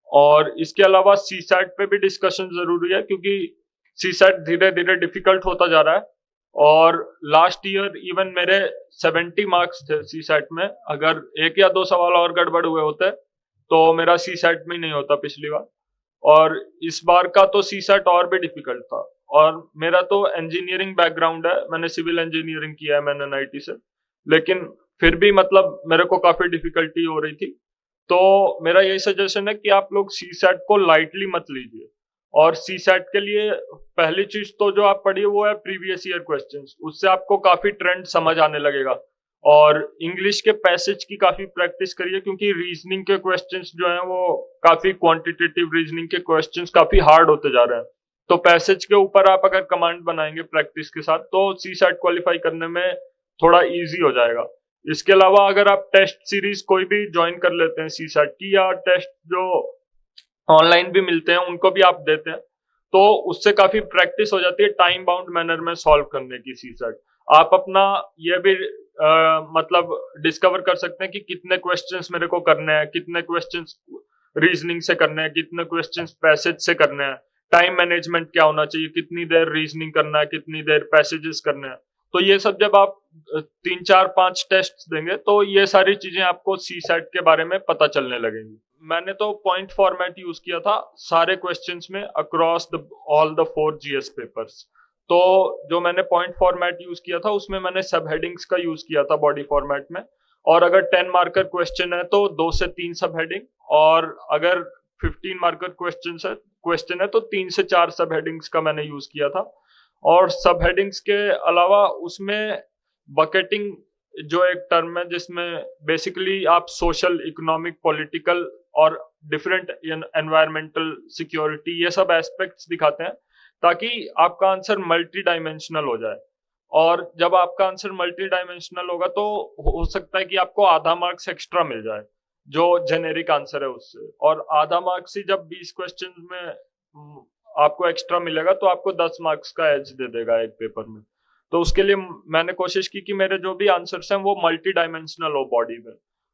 और इसके अलावा सीसैट पे भी डिस्कशन जरूरी है, क्योंकि सीसैट धीरे धीरे डिफिकल्ट होता जा रहा है। और लास्ट ईयर इवन मेरे 70 मार्क्स थे सीसैट में। अगर एक या दो सवाल और गड़बड़ हुए होते तो मेरा सीसैट में ही नहीं होता पिछली बार। और इस बार का तो सीसैट और भी डिफिकल्ट था। और मेरा तो इंजीनियरिंग बैकग्राउंड है, मैंने सिविल इंजीनियरिंग किया है मैंने एनआईटी से, लेकिन फिर भी मतलब मेरे को काफी डिफिकल्टी हो रही थी। तो मेरा यही सजेशन है कि आप लोग सीसैट को लाइटली मत लीजिए। और सीसैट के लिए पहली चीज तो जो आप पढ़िए वो है प्रीवियस ईयर क्वेश्चंस, उससे आपको काफी ट्रेंड समझ आने लगेगा। और इंग्लिश के पैसेज की काफी प्रैक्टिस करिए, क्योंकि रीजनिंग के क्वेश्चंस जो हैं वो काफी क्वांटिटेटिव रीजनिंग के क्वेश्चंस काफी हार्ड होते जा रहे हैं। तो पैसेज के ऊपर आप अगर कमांड बनाएंगे प्रैक्टिस के साथ, तो सीसैट क्वालिफाई करने में थोड़ा इजी हो जाएगा। इसके अलावा अगर आप टेस्ट सीरीज कोई भी ज्वाइन कर लेते हैं सीसैट की, या टेस्ट जो ऑनलाइन भी मिलते हैं उनको भी आप देते हैं, तो उससे काफी प्रैक्टिस हो जाती है टाइम बाउंड मैनर में सॉल्व करने की सीसैट। आप अपना ये भी मतलब डिस्कवर कर सकते हैं कि कितने क्वेश्चंस मेरे को करने हैं, कितने क्वेश्चंस रीजनिंग से करने हैं, कितने क्वेश्चंस पैसेज से करने हैं, टाइम मैनेजमेंट क्या होना चाहिए, कितनी देर रीजनिंग करना है, कितनी देर पैसेजेस करने हैं। तो ये सब जब आप 3, 4, 5 टेस्ट देंगे, तो ये सारी चीजें आपको सीसैट के बारे में पता चलने लगेंगी। मैंने तो पॉइंट फॉर्मेट यूज किया था सारे क्वेश्चंस में across the all the 4 GS papers. तो जो मैंने पॉइंट फॉर्मेट यूज किया था उसमें मैंने सब हेडिंग्स का यूज किया था बॉडी फॉर्मेट में। और अगर 10 मार्कर क्वेश्चन है तो 2 से 3 सब हेडिंग, और अगर 15 मार्कर क्वेश्चन है तो 3 से 4 सब हेडिंग्स का मैंने यूज किया था। और सब हेडिंग्स के अलावा उसमें बकेटिंग जो एक टर्म है, जिसमें बेसिकली आप सोशल, इकोनॉमिक, पॉलिटिकल और डिफरेंट एनवायरमेंटल सिक्योरिटी, ये सब एस्पेक्ट्स दिखाते हैं, ताकि आपका आंसर मल्टी डायमेंशनल हो जाए। और जब आपका आंसर मल्टी डायमेंशनल होगा तो हो सकता है कि आपको आधा मार्क्स एक्स्ट्रा मिल जाए जो जेनेरिक आंसर है उससे। और आधा मार्क्स ही जब 20 क्वेश्चन में आपको एक्स्ट्रा मिलेगा तो आपको 10 मार्क्स का एज दे देगा एक पेपर में। तो उसके लिए मैंने कोशिश की कि मेरे जो भी आंसर्स हैं वो मल्टी डायमेंशनल हो बॉडी में।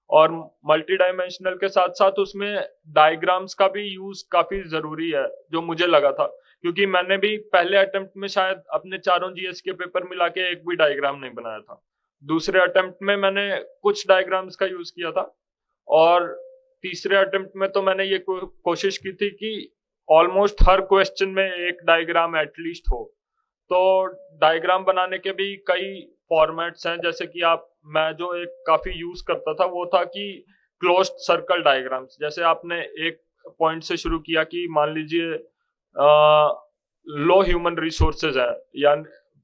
और मल्टी डायमेंशनल के साथ साथ उसमें डायग्राम्स का भी यूज काफी जरूरी है, जो मुझे लगा था, क्योंकि मैंने भी पहले अटेम्प्ट में शायद अपने चारों जीएस के पेपर मिला के एक भी डायग्राम नहीं बनाया था। दूसरे अटेम्प्ट में मैंने कुछ डायग्राम्स का यूज किया था, और तीसरे अटेम्प्ट में तो मैंने ये कोशिश की थी कि ऑलमोस्ट हर क्वेश्चन में एक डायग्राम एटलीस्ट हो। तो डायग्राम बनाने के भी कई फॉर्मेट्स हैं, जैसे कि मैं जो एक काफी यूज करता था वो था कि क्लोज्ड सर्कल डायग्राम्स। जैसे आपने एक पॉइंट से शुरू किया कि मान लीजिए लो ह्यूमन रिसोर्सेज है, या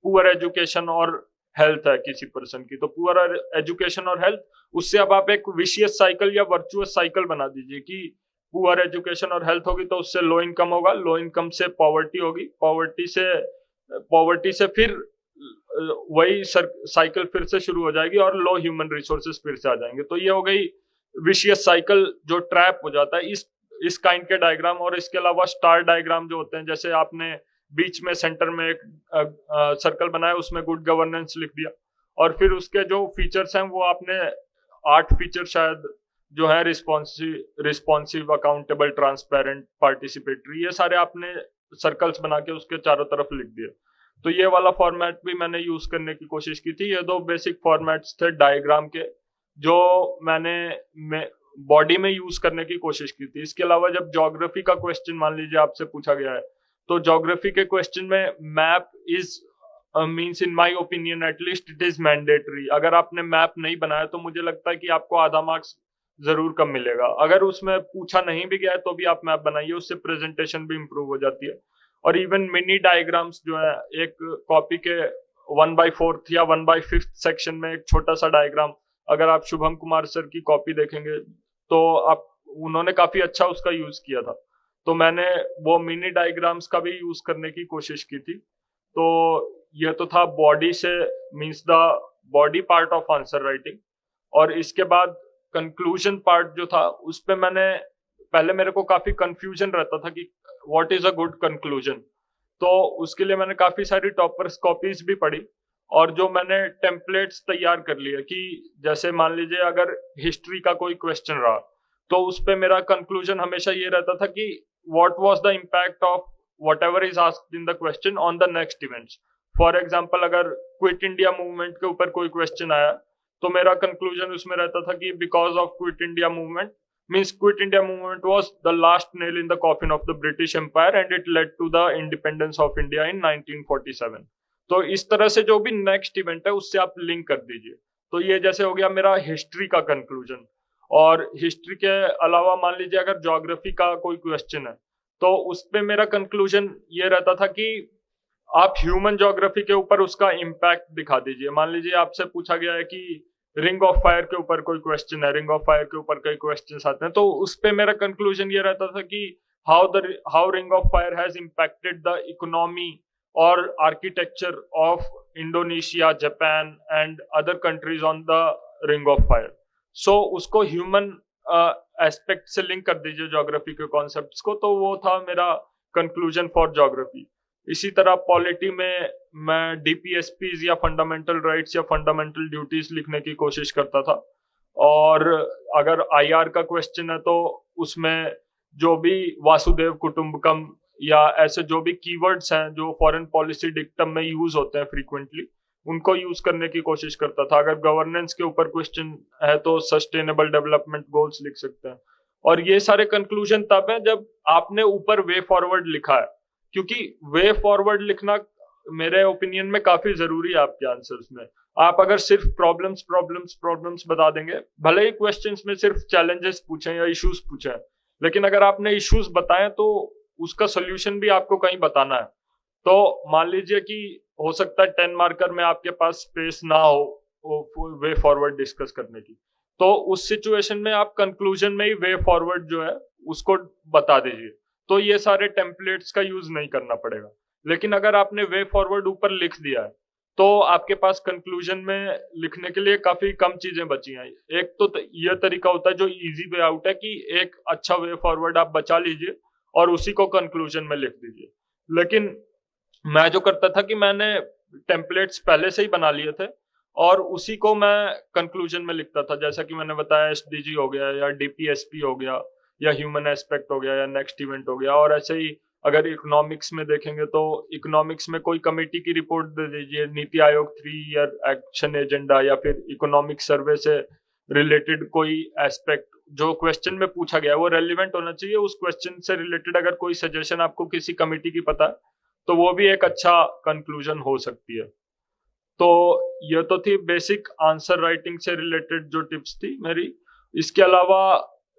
पुअर एजुकेशन और हेल्थ है किसी पर्सन की, तो पुअर एजुकेशन और हेल्थ, उससे अब आप एक विशियस साइकिल या वर्चुअस साइकिल बना दीजिए कि पुअर एजुकेशन और हेल्थ होगी तो उससे लो इनकम होगा, लो इनकम से पॉवर्टी होगी, पॉवर्टी से फिर वही साइकिल फिर से शुरू हो जाएगी और लो ह्यूमन रिसोर्सेज फिर से आ जाएंगे। तो ये हो गई विशियस साइकिल जो ट्रैप हो जाता है इस काइंड के डायग्राम। और इसके अलावा स्टार डायग्राम जो होते हैं, जैसे आपने बीच में सेंटर में एक सर्कल बनाया, उसमें गुड गवर्नेंस लिख दिया। और फिर उसके जो फीचर्स हैं वो आपने 8 फीचर शायद जो है, रिस्पॉन्सिव, अकाउंटेबल, ट्रांसपेरेंट, पार्टिसिपेटरी, ये सारे आपने सर्कल्स बना के उसके चारों तरफ लिख दिए। तो ये वाला फॉर्मेट भी मैंने यूज करने की कोशिश की थी। ये 2 बेसिक फॉर्मेट्स थे डायग्राम के, जो मैंने बॉडी में यूज करने की कोशिश की थी। इसके अलावा जब ज्योग्राफी का क्वेश्चन मान लीजिए आपसे पूछा गया है, तो ज्योग्राफी के क्वेश्चन में map is means, in my opinion at least, it is mandatory. अगर आपने मैप नहीं बनाया तो मुझे लगता है कि आपको आधा मार्क्स जरूर कम मिलेगा। अगर उसमें पूछा नहीं भी गया है तो भी आप मैप बनाइए, उससे प्रेजेंटेशन भी इंप्रूव हो जाती है। और इवन मिनी डायग्राम्स जो है, एक कॉपी के 1/4 या 1/5 सेक्शन में एक छोटा सा डायग्राम, अगर आप शुभम कुमार सर की कॉपी देखेंगे तो आप, उन्होंने काफी अच्छा उसका यूज किया था। तो मैंने वो मिनी डायग्राम्स का भी यूज करने की कोशिश की थी। तो यह तो था बॉडी से, means the body part of answer writing. और इसके बाद कंक्लूजन पार्ट जो था, उस पे मैंने, पहले मेरे को काफी कंफ्यूजन रहता था कि what is a good conclusion. तो उसके लिए मैंने काफी सारी टॉपर्स कॉपीज भी पढ़ी, और जो मैंने टेम्पलेट्स तैयार कर लिए कि जैसे मान लीजिए अगर हिस्ट्री का कोई क्वेश्चन रहा, तो उस पे मेरा कंक्लूजन हमेशा ये रहता था कि what was the impact of whatever is asked in the question on the next events। For example, अगर क्विट इंडिया मूवमेंट के ऊपर कोई क्वेश्चन आया, तो मेरा कंक्लूजन उसमें रहता था कि because of quit India movement, means quit India movement was the last nail in the coffin of the British empire and it led to the independence of India in 1947। तो इस तरह से जो भी नेक्स्ट इवेंट है उससे आप link कर दीजिए। तो ये जैसे हो गया मेरा हिस्ट्री का कंक्लूजन। और हिस्ट्री के अलावा मान लीजिए अगर ज्योग्राफी का कोई क्वेश्चन है, तो उस पे मेरा कंक्लूजन ये रहता था कि आप ह्यूमन ज्योग्राफी के ऊपर उसका इम्पैक्ट दिखा दीजिए। मान लीजिए आपसे पूछा गया है कि रिंग ऑफ फायर के ऊपर कोई क्वेश्चन है, रिंग ऑफ फायर के ऊपर कई क्वेश्चंस आते हैं, तो उस पे मेरा कंक्लूजन ये रहता था कि how ring of fire has impacted the economy और architecture of Indonesia, Japan and other countries on the ring of fire. So उसको ह्यूमन एस्पेक्ट से लिंक कर दीजिए ज्योग्राफी के कॉन्सेप्ट्स को। तो वो था मेरा कंक्लूजन फॉर ज्योग्राफी। इसी तरह पॉलिटी में मैं डीपीएसपीज या फंडामेंटल राइट्स या फंडामेंटल ड्यूटीज लिखने की कोशिश करता था। और अगर आईआर का क्वेश्चन है तो उसमें जो भी वासुदेव कुटुंबकम या ऐसे जो भी कीवर्ड्स हैं जो फॉरेन पॉलिसी डिक्टम में यूज होते हैं फ्रीक्वेंटली, उनको यूज करने की कोशिश करता था। अगर गवर्नेंस के ऊपर क्वेश्चन है तो सस्टेनेबल डेवलपमेंट गोल्स लिख सकते हैं। और ये सारे कंक्लूजन तब है जब आपने ऊपर वे फॉरवर्ड लिखा है, क्योंकि वे फॉरवर्ड लिखना मेरे ओपिनियन में काफी जरूरी है आपके आंसर्स में। आप अगर सिर्फ प्रॉब्लम्स प्रॉब्लम्स प्रॉब्लम्स बता देंगे, भले ही क्वेश्चंस में सिर्फ चैलेंजेस पूछें या इश्यूज पूछें, लेकिन अगर आपने इश्यूज बताएं तो उसका सोल्यूशन भी आपको कहीं बताना है। तो मान लीजिए कि हो सकता है 10 मार्कर में आपके पास स्पेस ना हो वे फॉरवर्ड डिस्कस करने की, तो उस सिचुएशन में आप कंक्लूजन में ही वे फॉरवर्ड जो है उसको बता दीजिए। तो ये सारे टेम्पलेट्स का यूज नहीं करना पड़ेगा। लेकिन अगर आपने वे फॉरवर्ड ऊपर लिख दिया है, तो आपके पास कंक्लूजन में लिखने के लिए काफी कम चीजें बची हैं। एक तो यह तरीका होता है जो इजी वे आउट है कि एक अच्छा वे फॉरवर्ड आप बचा लीजिए और उसी को कंक्लूजन में लिख दीजिए। लेकिन मैं जो करता था कि मैंने टेम्पलेट्स पहले से ही बना लिए थे और उसी को मैं कंक्लूजन में लिखता था। जैसा कि मैंने बताया, एसडीजी हो गया या डीपीएसपी हो गया या ह्यूमन एस्पेक्ट हो गया या नेक्स्ट इवेंट हो गया। और ऐसे ही अगर इकोनॉमिक्स में देखेंगे तो इकोनॉमिक्स में कोई कमेटी की रिपोर्ट दे दीजिए, NITI Aayog 3 year action agenda या फिर इकोनॉमिक सर्वे से रिलेटेड कोई एस्पेक्ट जो क्वेश्चन में पूछा गया है वो रेलिवेंट होना चाहिए। उस क्वेश्चन से रिलेटेड अगर कोई सजेशन आपको किसी कमेटी की पता है तो वो भी एक अच्छा कंक्लूजन हो सकती है। तो ये तो थी बेसिक आंसर राइटिंग से रिलेटेड जो टिप्स थी मेरी। इसके अलावा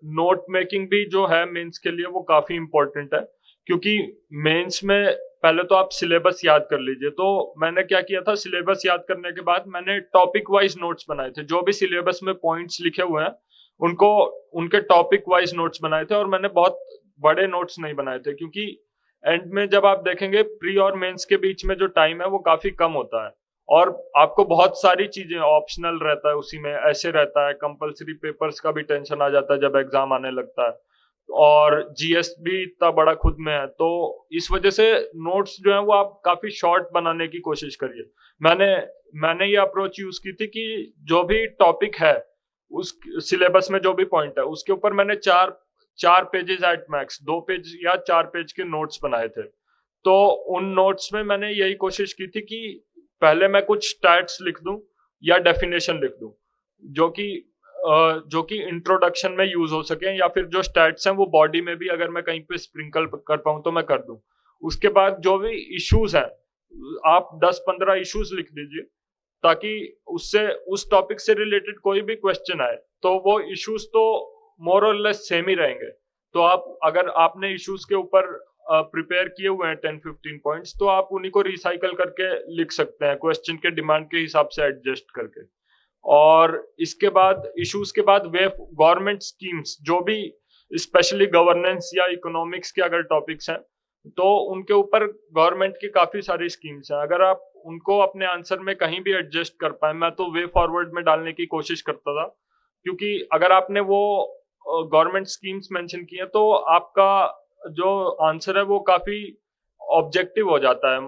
नोट मेकिंग भी जो है मेंस के लिए वो काफी इंपॉर्टेंट है, क्योंकि मेंस में पहले तो आप सिलेबस याद कर लीजिए। तो मैंने क्या किया था, सिलेबस याद करने के बाद मैंने टॉपिक वाइज नोट्स बनाए थे। जो भी सिलेबस में पॉइंट्स लिखे हुए हैं उनको उनके टॉपिक वाइज नोट्स बनाए थे। और मैंने बहुत बड़े नोट्स नहीं बनाए थे, क्योंकि एंड में जब आप देखेंगे प्री और मेंस के बीच में जो टाइम है वो काफी कम होता है और आपको बहुत सारी चीजें ऑप्शनल रहता है, उसी में ऐसे रहता है, कंपलसरी पेपर्स का भी टेंशन आ जाता है जब एग्जाम आने लगता है। और जीएस भी इतना बड़ा खुद में है, तो इस वजह से नोट्स जो है वो आप काफी शॉर्ट बनाने की कोशिश करिए। मैंने मैंने ये अप्रोच यूज की थी कि जो भी टॉपिक है उस सिलेबस में जो भी पॉइंट है उसके ऊपर मैंने चार चार पेजेस एट मैक्स, 2 पेज या 4 पेज के नोट्स बनाए थे। तो उन नोट्स में मैंने यही कोशिश की थी कि पहले मैं कुछ स्टैट्स लिख दूं या डेफिनेशन लिख दूं जो कि जो कि इंट्रोडक्शन में यूज हो सके, या फिर जो स्टैट्स हैं वो बॉडी में भी अगर मैं कहीं पे स्प्रिंकल कर पाऊं तो मैं कर दूं। उसके बाद जो भी इश्यूज हैं आप 10-15 इश्यूज लिख दीजिए, ताकि उससे उस टॉपिक से रिलेटेड कोई भी क्वेश्चन आए तो वो इश्यूज तो मोर और लेस सेम ही रहेंगे। तो आप अगर आपने इश्यूज के ऊपर प्रिपेयर किए हुए हैं 10-15 पॉइंट्स, तो आप उन्हीं को रिसाइकल करके लिख सकते हैं क्वेश्चन के डिमांड के हिसाब से एडजस्ट करके। और इसके बाद इश्यूज के बाद वे गवर्नमेंट स्कीम्स जो भी स्पेशली गवर्नेंस या इकोनॉमिक्स के अगर टॉपिक्स हैं तो उनके ऊपर गवर्नमेंट की काफी सारी स्कीम्स हैं। अगर आप उनको अपने आंसर में कहीं भी एडजस्ट कर पाए, मैं तो वे फॉरवर्ड में डालने की कोशिश करता था, क्योंकि अगर आपने वो गवर्नमेंट स्कीम्स मेंशन की है तो आपका जो आंसर है वो काफी ऑब्जेक्टिव हो जाता है,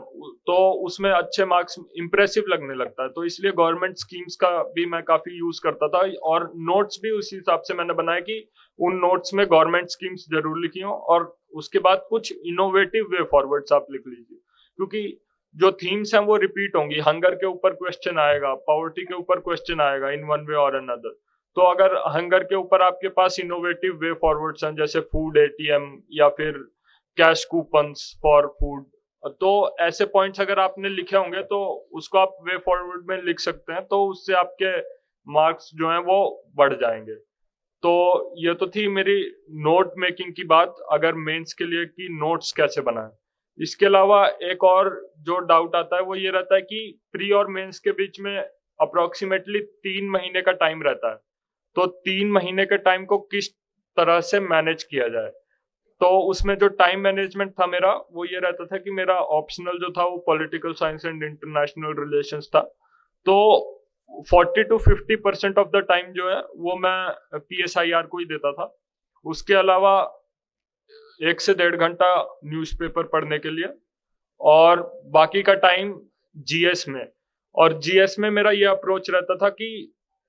तो उसमें अच्छे मार्क्स इंप्रेसिव लगने लगता है। तो इसलिए गवर्नमेंट स्कीम्स का भी मैं काफी यूज करता था, और नोट्स भी उसी हिसाब से मैंने बनाया कि उन नोट्स में गवर्नमेंट स्कीम्स जरूर लिखी हो, और उसके बाद कुछ इनोवेटिव वे फॉरवर्ड्स आप लिख लीजिए, क्योंकि जो थीम्स हैं वो रिपीट होंगी। हंगर के ऊपर क्वेश्चन आएगा, पॉवर्टी के ऊपर क्वेश्चन आएगा इन वन वे और अनदर। तो अगर हंगर के ऊपर आपके पास इनोवेटिव वे फॉरवर्ड्स हैं जैसे फूड एटीएम या फिर कैश कूपन्स फॉर फूड, तो ऐसे पॉइंट्स अगर आपने लिखे होंगे तो उसको आप वे फॉरवर्ड में लिख सकते हैं, तो उससे आपके मार्क्स जो हैं वो बढ़ जाएंगे। तो ये तो थी मेरी नोट मेकिंग की बात, अगर मेंस के लिए कि नोट्स कैसे बनाएं। इसके अलावा एक और जो डाउट आता है वो ये रहता है कि प्री और मेंस के बीच में अप्रोक्सीमेटली 3 महीने का टाइम रहता है, तो 3 महीने के टाइम को किस तरह से मैनेज किया जाए। तो उसमें जो टाइम मैनेजमेंट था मेरा वो ये रहता था कि मेरा ऑप्शनल जो था वो political science and international relations था, तो 40 to 50% ऑफ द टाइम जो है वो मैं PSIR को ही देता था। उसके अलावा 1 से 1.5 घंटा न्यूज़पेपर पढ़ने के लिए, और बाकी का टाइम जीएस में। और जीएस में मेरा ये अप्रोच रहता था कि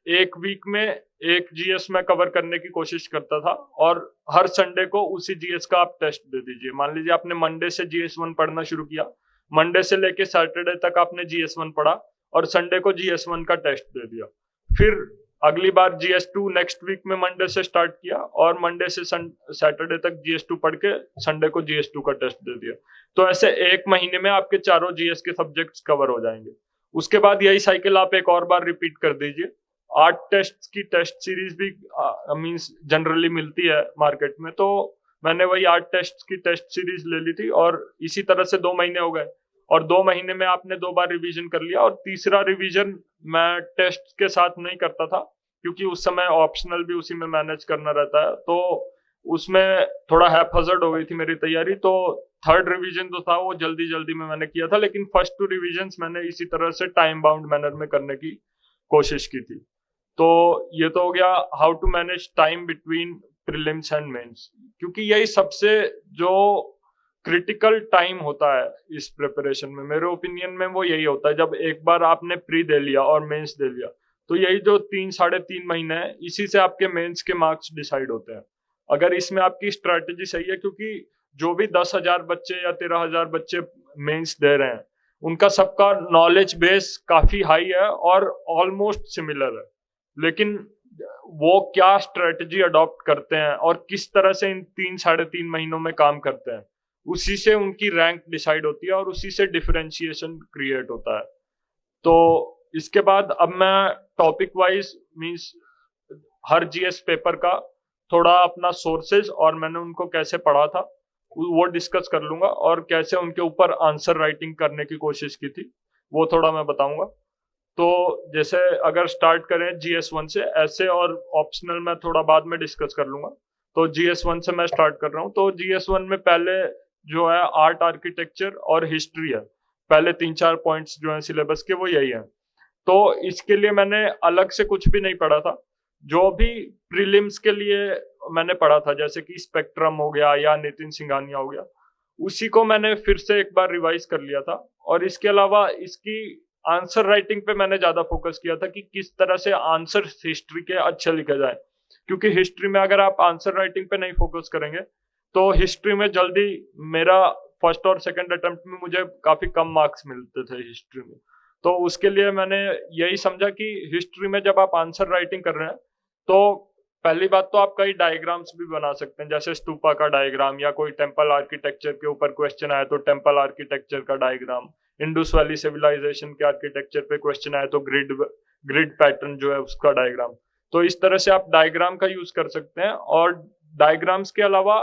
एक वीक में एक जीएस मैं कवर करने की कोशिश करता था, और हर संडे को उसी जीएस का आप टेस्ट दे दीजिए। मान लीजिए आपने मंडे से GS1 पढ़ना शुरू किया, मंडे से लेके सैटरडे तक आपने GS1 पढ़ा और संडे को GS1 का टेस्ट दे दिया। फिर अगली बार GS2 नेक्स्ट वीक में मंडे से स्टार्ट किया, और मंडे से सैटरडे तक GS2 पढ़ के संडे को GS2 का टेस्ट दे दिया। तो ऐसे 1 महीने में आपके चारों जीएस के सब्जेक्ट्स कवर हो जाएंगे। उसके बाद यही साइकिल आप एक और बार रिपीट कर दीजिए। 8 टेस्ट की टेस्ट सीरीज भी मींस जनरली मिलती है मार्केट में, तो मैंने वही 8 टेस्ट की टेस्ट सीरीज ले ली थी, और इसी तरह से 2 महीने हो गए, और 2 महीने में आपने 2 बार रिवीजन कर लिया। और तीसरा रिवीजन मैं टेस्ट के साथ नहीं करता था, क्योंकि उस समय ऑप्शनल भी उसी में मैनेज करना रहता है, तो उसमें थोड़ा हैphazard हो गई थी मेरी तैयारी। तो थर्ड रिवीजन जो था वो जल्दी जल्दी में मैंने किया था, लेकिन फर्स्ट 2 रिवीजन्स मैंने इसी तरह से टाइम बाउंड मैनर में करने की कोशिश की थी। तो ये तो हो गया how to manage time between prelims and mains, क्योंकि यही सबसे जो क्रिटिकल टाइम होता है इस प्रिपरेशन में, मेरे ओपिनियन में वो यही होता है। जब एक बार आपने प्री दे लिया और मेंस दे लिया, तो यही जो 3-3.5 महीने है, इसी से आपके मेंस के मार्क्स डिसाइड होते हैं। अगर इसमें आपकी स्ट्रैटेजी सही है, क्योंकि जो भी 10,000 बच्चे या 13,000 बच्चे मेंस दे रहे हैं, उनका सबका नॉलेज बेस काफी हाई है और ऑलमोस्ट सिमिलर है, लेकिन वो क्या स्ट्रेटजी अडॉप्ट करते हैं और किस तरह से इन 3-3.5 महीनों में काम करते हैं, उसी से उनकी रैंक डिसाइड होती है और उसी से डिफरेंशिएशन क्रिएट होता है। तो इसके बाद अब मैं टॉपिक वाइज मींस हर जीएस पेपर का थोड़ा अपना सोर्सेज और मैंने उनको कैसे पढ़ा था वो डिस्कस कर लूंगा, और कैसे उनके ऊपर आंसर राइटिंग करने की कोशिश की थी वो थोड़ा मैं बताऊंगा। तो जैसे अगर स्टार्ट करें GS1 से, ऐसे और ऑप्शनल मैं थोड़ा बाद में डिस्कस कर लूंगा। तो GS1 से मैं स्टार्ट कर रहा हूँ। तो GS1 में पहले जो है आर्ट आर्किटेक्चर और हिस्ट्री है, पहले 3-4 पॉइंट्स जो है सिलेबस के वो यही है। तो इसके लिए मैंने अलग से कुछ भी नहीं पढ़ा था। जो भी प्रीलिम्स के लिए मैंने पढ़ा था, जैसे कि स्पेक्ट्रम हो गया या नितिन सिंघानिया हो गया, उसी को मैंने फिर से एक बार रिवाइज कर लिया था। और इसके अलावा इसकी आंसर राइटिंग पे मैंने ज्यादा फोकस किया था कि किस तरह से आंसर हिस्ट्री के अच्छे लिखे जाए, क्योंकि हिस्ट्री में अगर आप आंसर राइटिंग पे नहीं फोकस करेंगे तो हिस्ट्री में जल्दी, मेरा फर्स्ट और सेकंड अटेम्प्ट में मुझे काफी कम मार्क्स मिलते थे हिस्ट्री में। तो उसके लिए मैंने यही समझा कि हिस्ट्री में जब आप आंसर राइटिंग कर रहे हैं तो पहली बात तो आप कई डायग्राम्स भी बना सकते हैं, जैसे स्तूपा का डायग्राम, या कोई टेम्पल आर्किटेक्चर के ऊपर क्वेश्चन आया तो टेम्पल आर्किटेक्चर का डायग्राम, इंडस वैली सिविलाइजेशन के आर्किटेक्चर पे क्वेश्चन आया तो ग्रिड ग्रिड पैटर्न जो है उसका डायग्राम। तो इस तरह से आप डायग्राम का यूज कर सकते हैं। और डायग्राम्स के अलावा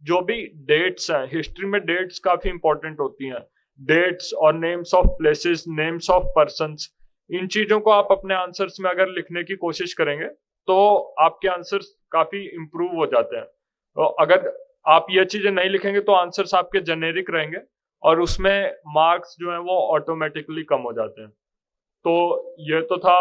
जो भी डेट्स हैं, हिस्ट्री में डेट्स काफी इंपॉर्टेंट होती हैं, डेट्स और names of places, names of persons, इन चीजों को आप अपने आंसर्स में अगर लिखने की कोशिश करेंगे तो आपके आंसर्स काफी इंप्रूव हो जाते हैं। तो अगर आप ये चीजें नहीं लिखेंगे तो आंसर्स आपके जेनेरिक रहेंगे और उसमें मार्क्स जो है वो ऑटोमेटिकली कम हो जाते हैं। तो ये तो था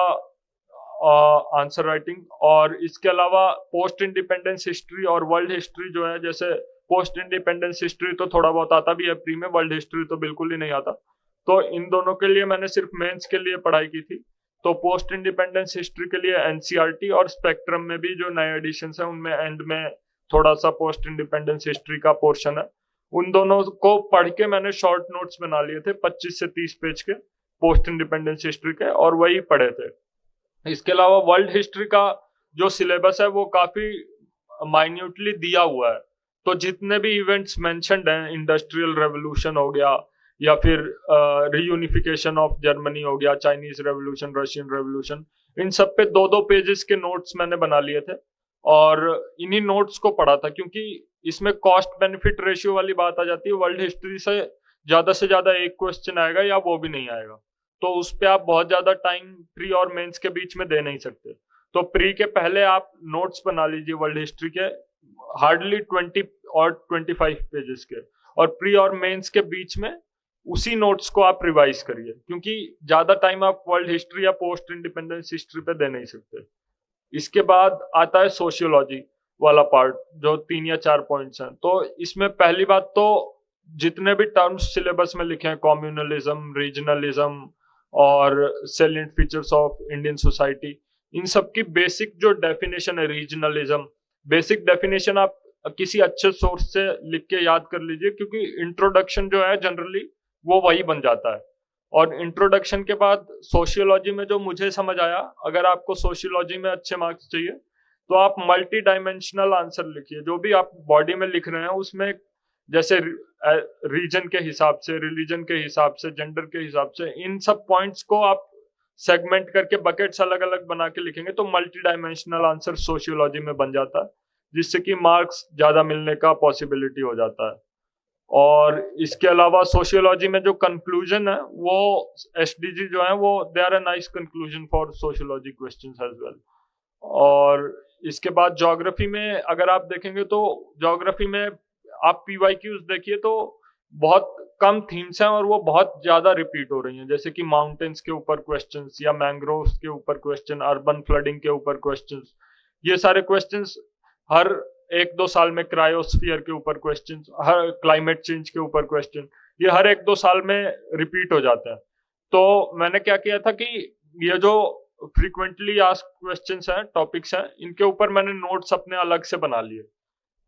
आंसर राइटिंग। और इसके अलावा पोस्ट इंडिपेंडेंस हिस्ट्री और वर्ल्ड हिस्ट्री जो है, जैसे पोस्ट इंडिपेंडेंस हिस्ट्री तो थोड़ा बहुत आता भी है प्री में, वर्ल्ड हिस्ट्री तो बिल्कुल ही नहीं आता। तो इन दोनों के लिए मैंने सिर्फ मेंस के लिए पढ़ाई की थी। तो पोस्ट इंडिपेंडेंस हिस्ट्री के लिए एनसीईआरटी और स्पेक्ट्रम में भी जो नए एडिशन है उनमें एंड में थोड़ा सा पोस्ट इंडिपेंडेंस हिस्ट्री का पोर्शन है। उन दोनों को पढ़ के मैंने शॉर्ट नोट्स बना लिए थे 25 से 30 पेज के पोस्ट इंडिपेंडेंस हिस्ट्री के, और वही पढ़े थे। इसके अलावा वर्ल्ड हिस्ट्री का जो सिलेबस है वो काफी माइन्यूटली दिया हुआ है। तो जितने भी इवेंट्स मेंशन्ड हैं, इंडस्ट्रियल रेवोल्यूशन हो गया, या फिर रीयूनिफिकेशन ऑफ जर्मनी हो गया, चाइनीज रेवोल्यूशन, रशियन रेवोल्यूशन, इन सब पे 2-2 पेजेस के नोट्स मैंने बना लिए थे और इन्हीं नोट्स को पढ़ा था। क्योंकि इसमें कॉस्ट बेनिफिट रेशियो वाली बात आ जाती है, वर्ल्ड हिस्ट्री से ज्यादा एक क्वेश्चन आएगा या वो भी नहीं आएगा, तो उस पे आप बहुत ज्यादा टाइम प्री और मेंस के बीच में दे नहीं सकते। तो प्री के पहले आप नोट्स बना लीजिए वर्ल्ड हिस्ट्री के, हार्डली 20 और 25 पेजेस के, और प्री और मेंस के बीच में उसी नोट्स को आप रिवाइज करिए, क्योंकि ज्यादा टाइम आप वर्ल्ड हिस्ट्री या पोस्ट इंडिपेंडेंस हिस्ट्री पे दे नहीं सकते। इसके बाद आता है सोशियोलॉजी वाला पार्ट, जो 3 या 4 पॉइंट्स हैं। तो इसमें पहली बात तो जितने भी टर्म्स सिलेबस में लिखे हैं, कम्युनलिज्म, रीजनलिज्म और salient features of Indian society, इन सब की बेसिक जो डेफिनेशन है, रीजनलिज्म बेसिक डेफिनेशन आप किसी अच्छे सोर्स से लिख के याद कर लीजिए, क्योंकि इंट्रोडक्शन जो है जनरली वो वही बन जाता है। और इंट्रोडक्शन के बाद सोशियोलॉजी में जो मुझे समझ आया, अगर आपको सोशियोलॉजी में अच्छे मार्क्स चाहिए तो आप मल्टी डायमेंशनल आंसर लिखिए। जो भी आप बॉडी में लिख रहे हैं उसमें, जैसे रीजन के हिसाब से, रिलीजन के हिसाब से, जेंडर के हिसाब से, इन सब पॉइंट्स को आप सेगमेंट करके बकेट्स अलग अलग बना के लिखेंगे तो मल्टी डायमेंशनल आंसर सोशियोलॉजी में बन जाता है, जिससे कि मार्क्स ज्यादा मिलने का पॉसिबिलिटी हो जाता है। और इसके अलावा सोशियोलॉजी में जो कंक्लूजन है वो एसडीजी जो है वो they are a nice conclusion for sociology questions as well. और इसके बाद ज्योग्राफी में अगर आप देखेंगे तो ज्योग्राफी में आप पीवाईक्यूज देखिए तो बहुत कम थीम्स हैं और वो बहुत ज्यादा रिपीट हो रही हैं, जैसे कि माउंटेन्स के ऊपर क्वेश्चंस, या मैंग्रोव्स के ऊपर क्वेश्चन, अर्बन फ्लडिंग के ऊपर क्वेश्चंस। ये सारे क्वेश्चंस हर 1-2 साल में, क्रायोस्फीयर के ऊपर क्वेश्चन, हर क्लाइमेट चेंज के ऊपर क्वेश्चन, ये हर 1-2 साल में रिपीट हो जाता है। तो मैंने क्या किया था कि ये जो फ्रीक्वेंटली आस्क्ड क्वेश्चंस हैं, टॉपिक्स हैं, इनके ऊपर मैंने नोट्स अपने अलग से बना लिए,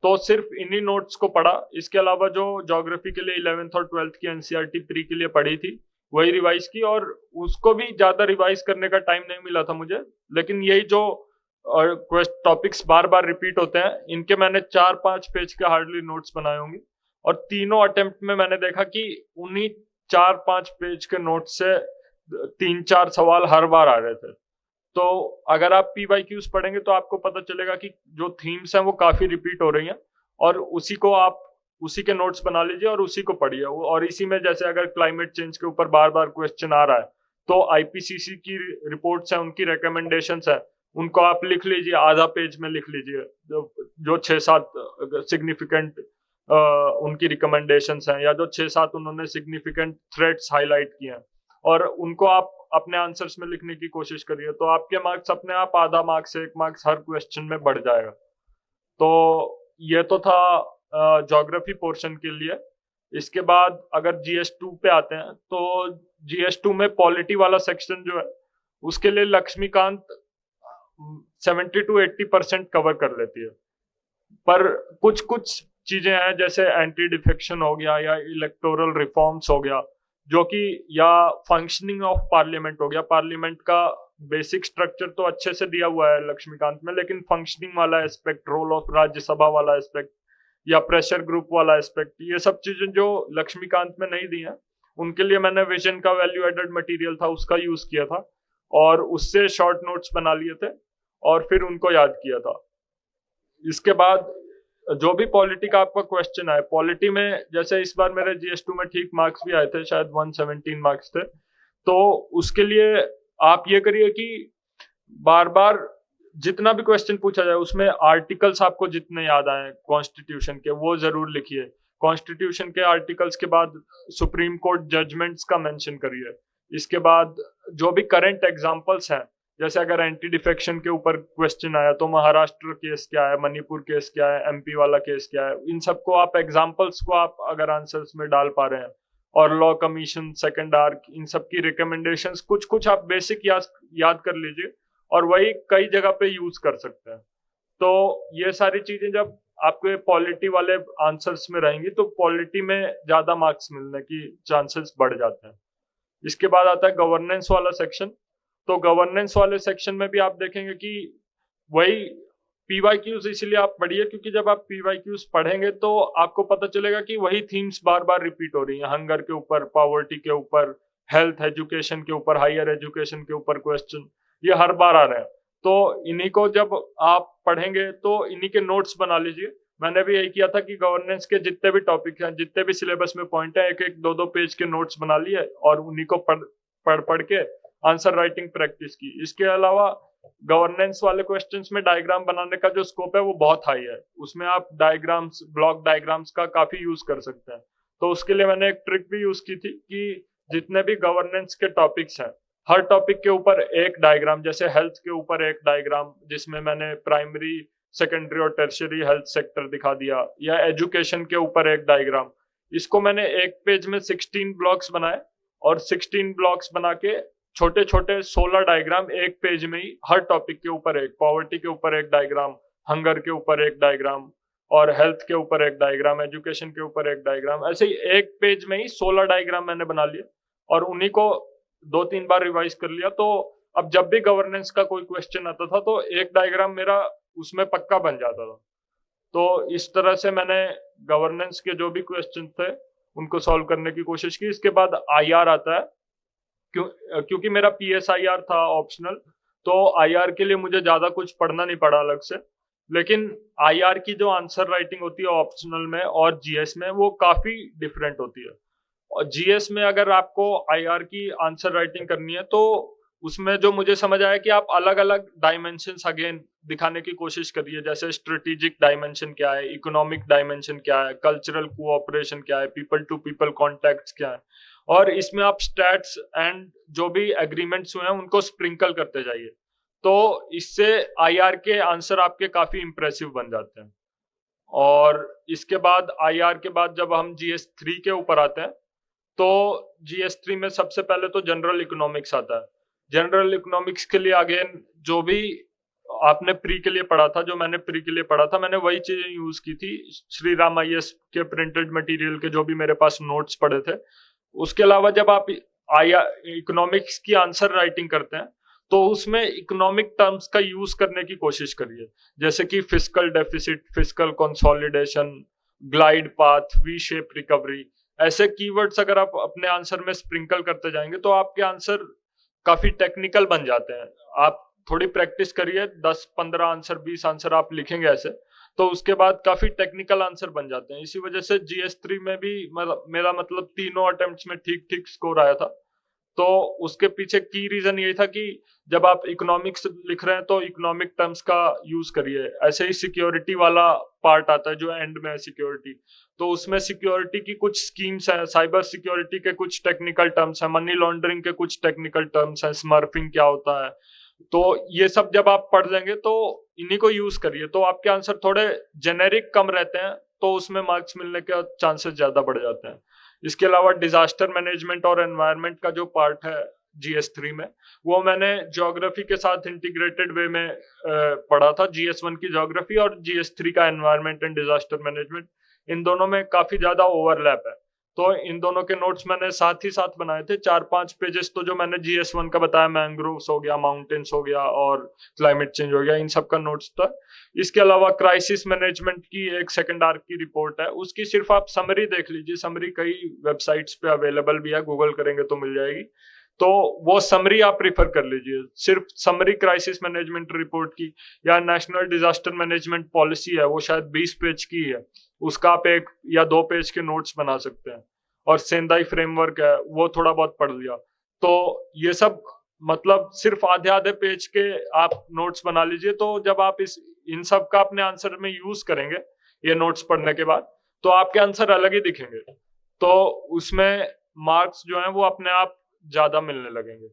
तो सिर्फ इन्हीं नोट्स को पढ़ा। इसके अलावा जो ज्योग्राफी के लिए 11th और 12th की एनसीईआरटी प्री के लिए पढ़ी थी वही रिवाइज की, और उसको भी ज्यादा रिवाइज करने का टाइम नहीं मिला था मुझे, लेकिन यही जो टॉपिक्स बार बार रिपीट होते हैं, इनके मैंने 4-5 पेज के हार्डली नोट्स बनाए होंगे। और तीनों अटेम्प्ट में मैंने देखा कि उन्हीं 4-5 पेज के नोट्स से 3-4 सवाल हर बार आ रहे थे। तो अगर आप पीवाईक्यूज पढ़ेंगे तो आपको पता चलेगा कि जो थीम्स हैं वो काफी रिपीट हो रही हैं, और उसी को आप उसी के नोट्स बना लीजिए और उसी को पढ़िए। और इसी में जैसे अगर क्लाइमेट चेंज के ऊपर बार बार क्वेश्चन आ रहा है तो आईपीसीसी की रिपोर्ट्स हैं, उनकी रिकमेंडेशंस है, उनको आप लिख लीजिए, आधा पेज में लिख लीजिए, जो 6-7 सिग्निफिकेंट उनकी रिकमेंडेशंस हैं, या जो 6-7 उन्होंने सिग्निफिकेंट थ्रेट्स हाईलाइट किए हैं, और उनको आप अपने आंसर्स में लिखने की कोशिश करिए, तो आपके मार्क्स अपने आप आधा मार्क्स से 1 मार्क्स हर क्वेश्चन में बढ़ जाएगा। तो ये तो था ज्योग्राफी पोर्शन के लिए। इसके बाद अगर GS2 पे आते हैं तो GS2 में पॉलिटी वाला सेक्शन जो है उसके लिए लक्ष्मीकांत 70 to 80% कवर कर लेती है। पर कुछ कुछ चीजें हैं जैसे एंटी डिफेक्शन हो गया या इलेक्टोरल रिफॉर्म्स हो गया, जो कि या फंक्शनिंग ऑफ पार्लियामेंट हो गया। पार्लियामेंट का बेसिक स्ट्रक्चर तो अच्छे से दिया हुआ है लक्ष्मीकांत में, लेकिन फंक्शनिंग वाला एस्पेक्ट, रोल ऑफ राज्यसभा वाला एस्पेक्ट या प्रेशर ग्रुप वाला एस्पेक्ट, ये सब चीजें जो लक्ष्मीकांत में नहीं दी हैं, उनके लिए मैंने विजन का वैल्यू एडेड मटेरियल था उसका यूज किया था और उससे शॉर्ट नोट्स बना लिए थे और फिर उनको याद किया था। इसके बाद जो भी पॉलिटी का आपका क्वेश्चन आए, पॉलिटी में जैसे इस बार मेरे GS2 में ठीक मार्क्स भी आए थे, शायद 117 मार्क्स थे। तो उसके लिए आप ये करिए कि बार बार जितना भी क्वेश्चन पूछा जाए उसमें आर्टिकल्स आपको जितने याद आए कॉन्स्टिट्यूशन के वो जरूर लिखिए। कॉन्स्टिट्यूशन के आर्टिकल्स के बाद सुप्रीम कोर्ट जजमेंट्स का मेंशन करिए। इसके बाद जो भी करंट एग्जांपल्स हैं, जैसे अगर एंटी डिफेक्शन के ऊपर क्वेश्चन आया तो महाराष्ट्र केस क्या है, मणिपुर केस क्या है, MP वाला केस क्या है, इन सबको आप एग्जांपल्स को आप अगर आंसर्स में डाल पा रहे हैं, और लॉ कमीशन, सेकंड आर्क, इन सब की रिकमेंडेशंस कुछ कुछ आप बेसिक याद कर लीजिए और वही कई जगह पे यूज कर सकते हैं। तो ये सारी चीजें जब आपके पॉलिटी वाले आंसर्स में रहेंगी तो पॉलिटी में ज्यादा मार्क्स मिलने की चांसेस बढ़ जाते हैं। इसके बाद आता है गवर्नेंस वाला सेक्शन। तो गवर्नेंस वाले सेक्शन में भी आप देखेंगे कि वही PYQs इसलिए आप पढ़िए क्योंकि जब आप PYQs पढ़ेंगे तो आपको पता चलेगा कि वही थीम्स बार बार रिपीट हो रही हैं। हंगर के ऊपर, पॉवर्टी के ऊपर, हेल्थ एजुकेशन के ऊपर, हायर एजुकेशन के ऊपर क्वेश्चन ये हर बार आ रहे हैं। तो इन्हीं को जब आप पढ़ेंगे तो इन्हीं के नोट्स बना लीजिए। मैंने भी यही किया था कि गवर्नेंस के जितने भी टॉपिक हैं, जितने भी सिलेबस में पॉइंट है, एक एक दो दो पेज के नोट्स बना लिए और उन्हीं को पढ़ के आंसर राइटिंग प्रैक्टिस की। इसके अलावा गवर्नेंस वाले क्वेश्चंस में डायग्राम बनाने का जो स्कोप है वो बहुत हाई है। उसमें आप डायग्राम्स, ब्लॉक डायग्राम्स का काफी यूज कर सकते हैं। तो उसके लिए मैंने एक ट्रिक भी यूज की थी कि जितने भी गवर्नेंस के टॉपिक्स हैं, हर टॉपिक के ऊपर एक डायग्राम, जैसे हेल्थ के ऊपर एक डायग्राम जिसमें मैंने प्राइमरी, सेकेंडरी और टर्शियरी हेल्थ सेक्टर दिखा दिया, या एजुकेशन के ऊपर एक डायग्राम। इसको मैंने एक पेज में 16 ब्लॉक्स बनाए और 16 ब्लॉक्स बना के छोटे छोटे 16 डायग्राम एक पेज में ही हर टॉपिक के ऊपर एक, पॉवर्टी के ऊपर एक डायग्राम, हंगर के ऊपर एक डायग्राम और हेल्थ के ऊपर एक डायग्राम, एजुकेशन के ऊपर एक डायग्राम, ऐसे ही एक पेज में ही 16 डायग्राम मैंने बना लिए और उन्हीं को 2-3 बार रिवाइज कर लिया। तो अब जब भी गवर्नेंस का कोई क्वेश्चन आता था तो एक डायग्राम मेरा उसमें पक्का बन जाता था। तो इस तरह से मैंने गवर्नेंस के जो भी क्वेश्चन थे उनको सॉल्व करने की कोशिश की। इसके बाद IR आता है। क्योंकि मेरा PSIR था ऑप्शनल, तो IR के लिए मुझे ज्यादा कुछ पढ़ना नहीं पड़ा अलग से। लेकिन IR की जो आंसर राइटिंग होती है ऑप्शनल में और GS में वो काफी डिफरेंट होती है। और GS में अगर आपको IR की आंसर राइटिंग करनी है तो उसमें जो मुझे समझ आया कि आप अलग अलग डायमेंशंस अगेन दिखाने की कोशिश करिए, जैसे स्ट्रेटेजिक डायमेंशन क्या है, इकोनॉमिक डायमेंशन क्या है, कल्चरल कोऑपरेशन क्या है, पीपल टू पीपल कॉन्टैक्ट्स क्या है, और इसमें आप स्टैट्स एंड जो भी एग्रीमेंट्स हुए हैं उनको स्प्रिंकल करते जाइए। तो इससे IR के आंसर आपके काफी इंप्रेसिव बन जाते हैं। और इसके बाद IR के बाद जब हम GS3 के ऊपर आते हैं तो GS3 में सबसे पहले तो जनरल इकोनॉमिक्स आता है। जनरल इकोनॉमिक्स के लिए अगेन जो भी आपने प्री के लिए पढ़ा था, जो मैंने प्री के लिए पढ़ा था, मैंने वही चीजें यूज की थी। श्री राम IAS के प्रिंटेड मटेरियल के जो भी मेरे पास नोट्स पड़े थे। उसके अलावा जब आप इकोनॉमिक्स की आंसर राइटिंग करते हैं तो उसमें इकोनॉमिक टर्म्स का यूज करने की कोशिश करिए, जैसे कि fiscal deficit, fiscal consolidation, glide path, V shape recovery. ऐसे कीवर्ड्स अगर आप अपने आंसर में स्प्रिंकल करते जाएंगे तो आपके आंसर काफी टेक्निकल बन जाते हैं। आप थोड़ी प्रैक्टिस करिए, 10-15 आंसर, 20 आंसर आप लिखेंगे ऐसे, तो उसके बाद काफी टेक्निकल आंसर बन जाते हैं। इसी वजह से GS3 में भी मेरा मतलब तीनों अटेम्प्ट्स में ठीक ठीक स्कोर आया था। तो उसके पीछे की रीजन यही था कि जब आप इकोनॉमिक्स लिख रहे हैं तो इकोनॉमिक टर्म्स का यूज करिए। ऐसे ही सिक्योरिटी वाला पार्ट आता है जो एंड में है, सिक्योरिटी, तो उसमें सिक्योरिटी की कुछ स्कीम्स हैं, साइबर सिक्योरिटी के कुछ टेक्निकल टर्म्स हैं, मनी लॉन्ड्रिंग के कुछ टेक्निकल टर्म्स हैं, स्मर्फिंग क्या होता है, तो ये सब जब आप पढ़ लेंगे तो इन्हीं को यूज करिए, तो आपके आंसर थोड़े जेनेरिक कम रहते हैं, तो उसमें मार्क्स मिलने के चांसेस ज्यादा बढ़ जाते हैं। इसके अलावा डिजास्टर मैनेजमेंट और एनवायरनमेंट का जो पार्ट है GS3 में, वो मैंने ज्योग्राफी के साथ इंटीग्रेटेड वे में पढ़ा था। GS1 की ज्योग्राफी और GS3 का एनवायरनमेंट एंड डिजास्टर मैनेजमेंट, इन दोनों में काफी ज्यादा ओवरलैप है। तो इन दोनों के नोट्स मैंने साथ ही साथ बनाए थे, 4-5 पेजेस तो जो मैंने GS1 का बताया, मैंग्रोव्स हो गया, माउंटेन्स हो गया और क्लाइमेट चेंज हो गया, इन सब का नोट्स था। इसके अलावा क्राइसिस मैनेजमेंट की एक सेकंड आर्क की रिपोर्ट है, उसकी सिर्फ आप समरी देख लीजिए। समरी कई वेबसाइट्स पे अवेलेबल भी है, गूगल करेंगे तो मिल जाएगी। तो वो समरी आप प्रिफर कर लीजिए, सिर्फ समरी क्राइसिस मैनेजमेंट रिपोर्ट की। या नेशनल डिजास्टर मैनेजमेंट पॉलिसी है, वो शायद 20 पेज की है, उसका आप 1 या 2 पेज के नोट्स बना सकते हैं। और सेंदाई फ्रेमवर्क है, वो थोड़ा बहुत पढ़ लिया। तो ये सब मतलब सिर्फ आधे आधे पेज के आप नोट्स बना लीजिए। तो जब आप इन सब का अपने आंसर में यूज करेंगे ये नोट्स पढ़ने के बाद, तो आपके आंसर अलग ही दिखेंगे। तो उसमें मार्क्स जो हैं वो अपने आप ज्यादा मिलने लगेंगे।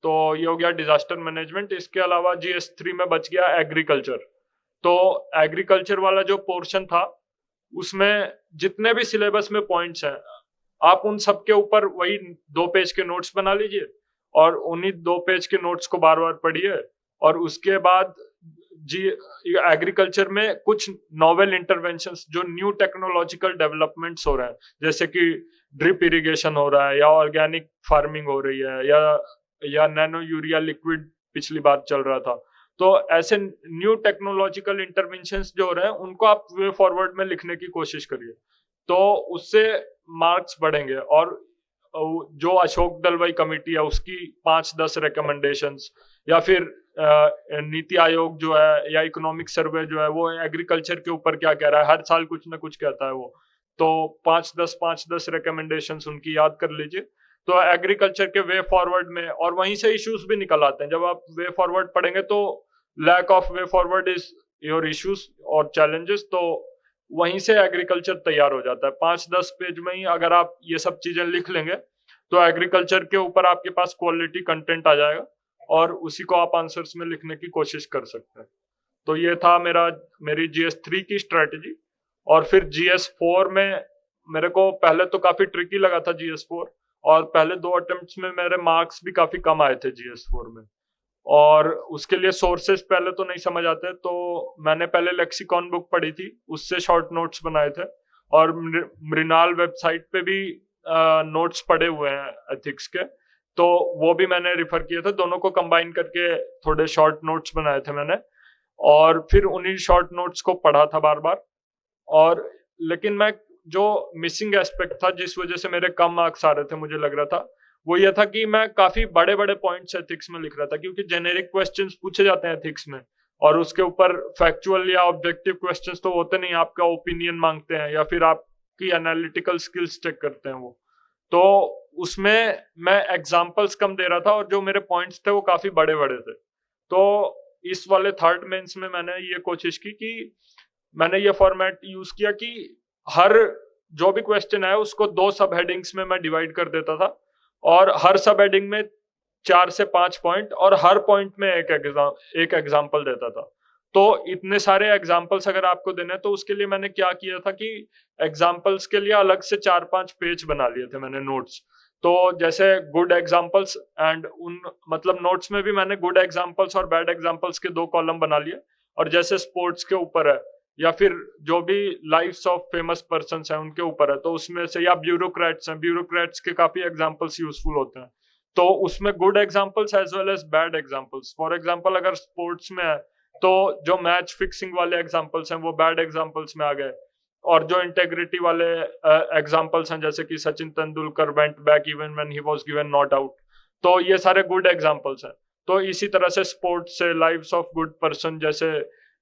तो ये हो गया डिजास्टर मैनेजमेंट। इसके अलावा GS3 में बच गया एग्रीकल्चर। तो एग्रीकल्चर वाला जो पोर्शन था, उसमें जितने भी सिलेबस में पॉइंट्स हैं, आप उन सब के ऊपर वही 2 पेज के नोट्स बना लीजिए और उन्हीं 2 पेज के नोट्स को बार बार पढ़िए। और उसके बाद जी एग्रीकल्चर में कुछ नॉवेल इंटरवेंशंस, जो न्यू टेक्नोलॉजिकल डेवलपमेंट्स हो रहे हैं, जैसे कि ड्रिप इरिगेशन हो रहा है, या ऑर्गेनिक फार्मिंग हो रही है, या नैनो यूरिया लिक्विड पिछली बार चल रहा था। तो ऐसे न्यू टेक्नोलॉजिकल इंटरवेंशंस जो हो रहे हैं, उनको आप वे फॉरवर्ड में लिखने की कोशिश करिए, तो उससे मार्क्स बढ़ेंगे। और जो अशोक दलवाई कमेटी है, उसकी 5-10 रिकमेंडेशंस, या फिर नीति आयोग जो है, या इकोनॉमिक सर्वे जो है, वो एग्रीकल्चर के ऊपर क्या कह रहा है, हर साल कुछ ना कुछ कहता है वो। तो 5-10 रिकमेंडेशंस उनकी याद कर लीजिए। तो एग्रीकल्चर के वे फॉरवर्ड में, और वहीं से इश्यूज भी निकल आते हैं। जब आप वे फॉरवर्ड पढ़ेंगे तो lack of way forward is your issues और चैलेंजेस, तो वहीं से एग्रीकल्चर तैयार हो जाता है। 5-10 पेज में ही अगर आप ये सब चीजें लिख लेंगे, तो एग्रीकल्चर के ऊपर आपके पास क्वालिटी कंटेंट आ जाएगा, और उसी को आप आंसर्स में लिखने की कोशिश कर सकते हैं। तो ये था मेरी GS3 की स्ट्रेटेजी। और फिर GS4 में मेरे को पहले तो काफी ट्रिकी लगा था GS4, और पहले 2 अटेम्प्ट्स में मेरे मार्क्स भी काफी कम आए थे GS4 में। और उसके लिए सोर्सेस पहले तो नहीं समझ आते, तो मैंने पहले लेक्सिकॉन बुक पढ़ी थी, उससे शॉर्ट नोट्स बनाए थे। और मृणाल वेबसाइट पे भी नोट्स पड़े हुए हैं एथिक्स के, तो वो भी मैंने रिफर किए थे। दोनों को कंबाइन करके थोड़े शॉर्ट नोट्स बनाए थे मैंने, और फिर उन्हीं शॉर्ट नोट्स को पढ़ा था बार बार। और लेकिन मैं जो मिसिंग एस्पेक्ट था, जिस वजह से मेरे कम मार्क्स आ रहे थे, मुझे लग रहा था, वो ये था कि मैं काफी बड़े बड़े पॉइंट्स एथिक्स में लिख रहा था, क्योंकि जेनेरिक क्वेश्चंस पूछे जाते हैं एथिक्स में, और उसके ऊपर फैक्चुअल या ऑब्जेक्टिव क्वेश्चंस तो होते नहीं, आपका ओपिनियन मांगते हैं, या फिर आपकी एनालिटिकल स्किल्स चेक करते हैं वो। तो उसमें मैं एग्जाम्पल्स कम दे रहा था, और जो मेरे पॉइंट्स थे वो काफी बड़े बड़े थे। तो इस वाले थर्ड मेंस में मैंने ये कोशिश की कि मैंने ये फॉर्मेट यूज किया कि हर जो भी क्वेश्चन है उसको 2 सब हेडिंग्स में मैं डिवाइड कर देता था, और हर सब हेडिंग में 4 से 5 पॉइंट, और हर पॉइंट में एक एग्जाम्पल देता था। तो इतने सारे एग्जाम्पल्स अगर आपको देने, तो उसके लिए मैंने क्या किया था कि एग्जाम्पल्स के लिए अलग से 4-5 पेज बना लिए थे मैंने नोट्स। तो जैसे गुड एग्जाम्पल्स एंड उन मतलब नोट्स में भी मैंने गुड एग्जाम्पल्स और बैड एग्जाम्पल्स के 2 कॉलम बना लिए। और जैसे स्पोर्ट्स के ऊपर है, या फिर जो भी लाइफ्स ऑफ फेमस पर्सन्स हैं उनके ऊपर है, तो उसमें से, या ब्यूरोक्रेट्स हैं, ब्यूरोक्रेट्स के काफी एग्जाम्पल्स यूजफुल होते हैं, तो उसमें good examples as well as bad examples. For example अगर स्पोर्ट्स में है, तो जो मैच फिक्सिंग वाले एग्जाम्पल्स हैं वो बैड एग्जाम्पल्स में आ गए, और जो इंटेग्रिटी वाले एग्जाम्पल्स हैं, जैसे कि Sachin Tendulkar went back even when he was given not out, तो ये सारे गुड एग्जाम्पल्स हैं। तो इसी तरह से स्पोर्ट्स से लाइव्स ऑफ गुड पर्सन, जैसे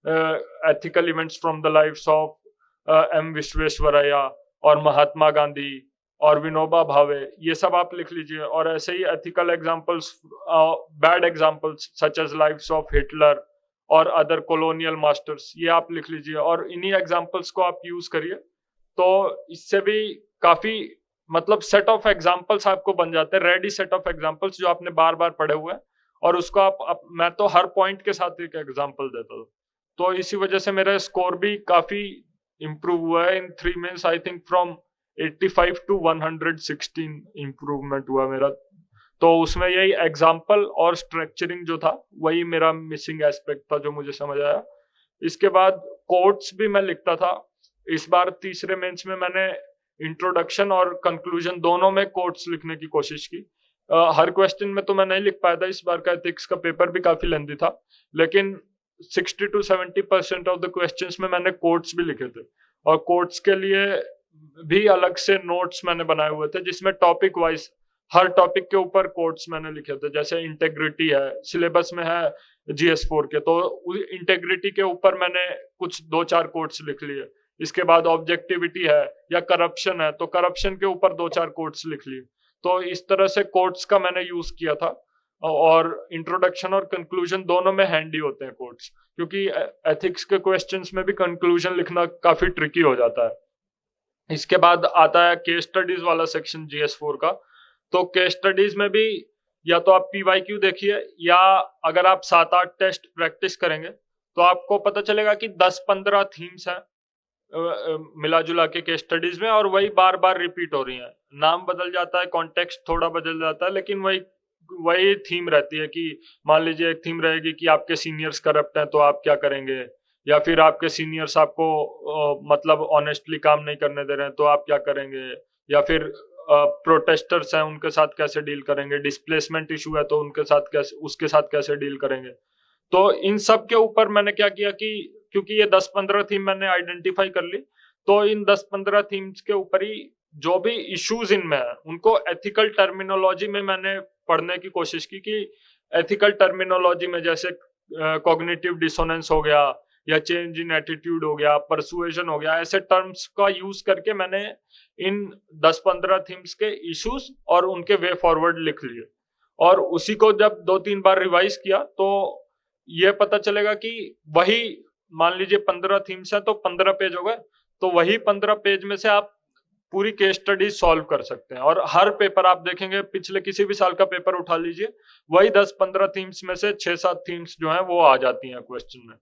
ethical events from the lives of M Visvesvaraya और महात्मा गांधी और विनोबा भावे, ये सब आप लिख लीजिए। और ऐसे ही ethical examples, bad examples such as lives of Hitler और अदर कॉलोनियल मास्टर्स, ये आप लिख लीजिए, और इन्हीं एग्जाम्पल्स को आप यूज करिए। तो इससे भी काफी मतलब सेट ऑफ एग्जाम्पल्स आपको बन जाते हैं, रेडी सेट ऑफ एग्जाम्पल्स जो आपने बार बार पढ़े हुए हैं, और उसको मैं तो हर पॉइंट के साथ एक एग्जांपल देता था, तो इसी वजह से मेरा स्कोर भी काफी इम्प्रूव हुआ है in 3 months. I think from 85 to 116 improvement हुआ मेरा। तो उसमें यही एग्जाम्पल और स्ट्रक्चरिंग जो था वही मेरा मिसिंग एस्पेक्ट था जो मुझे समझ आया। इसके बाद कोट्स भी मैं लिखता था। इस बार तीसरे मेंस में मैंने इंट्रोडक्शन और कंक्लूजन दोनों में कोट्स लिखने की कोशिश की। हर क्वेश्चन में तो मैं नहीं लिख पाया था, इस बार का एथिक्स का पेपर भी काफी लेंथी था, लेकिन 60 to 70% ऑफ द क्वेश्चंस में मैंने कोट्स भी लिखे थे। और कोट्स के लिए भी अलग से नोट्स मैंने बनाए हुए थे, जिसमें टॉपिक वाइज हर टॉपिक के ऊपर कोट्स मैंने लिखे थे। जैसे इंटेग्रिटी है, सिलेबस में है GS4 के, तो इंटेग्रिटी के ऊपर मैंने कुछ 2-4 कोट्स लिख लिए। इसके बाद ऑब्जेक्टिविटी है या करप्शन है, तो करप्शन के ऊपर 2-4 कोट्स लिख लिए। तो इस तरह से कोट्स का मैंने यूज किया था। और इंट्रोडक्शन और कंक्लूजन दोनों में हैंडी होते हैं कोट्स, क्योंकि एथिक्स के क्वेश्चंस में भी कंक्लूजन लिखना काफी ट्रिकी हो जाता है। इसके बाद आता है केस स्टडीज वाला सेक्शन GS4 का। तो केस स्टडीज में भी या तो आप PYQ देखिए, या अगर आप 7-8 टेस्ट प्रैक्टिस करेंगे तो आपको पता चलेगा कि 10-15 थीम्स हैं मिला जुला के केस स्टडीज में, और वही बार बार रिपीट हो रही हैं। नाम बदल जाता है, कॉन्टेक्स्ट थोड़ा बदल जाता है, लेकिन वही वही थीम रहती है कि मान लीजिए एक थीम रहेगी कि आपके सीनियर्स करप्ट हैं तो आप क्या करेंगे, या फिर आपके सीनियर्स आपको मतलब ऑनेस्टली काम नहीं करने दे रहे हैं तो आप क्या करेंगे, या फिर प्रोटेस्टर्स हैं उनके साथ कैसे डील करेंगे, डिस्प्लेसमेंट इशू है तो उनके साथ कैसे उसके साथ कैसे डील करेंगे। तो इन सब के ऊपर मैंने क्या किया कि क्योंकि ये 10-15 थीम मैंने आइडेंटिफाई कर ली, तो इन 10-15 थीम्स के ऊपर ही जो भी इश्यूज इनमें है उनको एथिकल टर्मिनोलॉजी में मैंने पढ़ने की कोशिश की कि एथिकल टर्मिनोलॉजी में जैसे कॉग्निटिव डिसोनेंस हो गया, या चेंज इन एटीट्यूड हो गया, परसुएशन हो गया, ऐसे टर्म्स का यूज करके मैंने इन 10-15 थीम्स के इश्यूज और उनके वे फॉरवर्ड लिख लिए। और उसी को जब 2-3 बार रिवाइज किया तो ये पता चलेगा कि वही मान लीजिए 15 थीम्स है तो 15 पेज हो गए, तो वही 15 पेज में से आप पूरी केस स्टडी सॉल्व कर सकते हैं। और हर पेपर आप देखेंगे, पिछले किसी भी साल का पेपर उठा लीजिए, वही 10-15 थीम्स में से 6-7 थीम्स जो हैं वो आ जाती हैं क्वेश्चन में।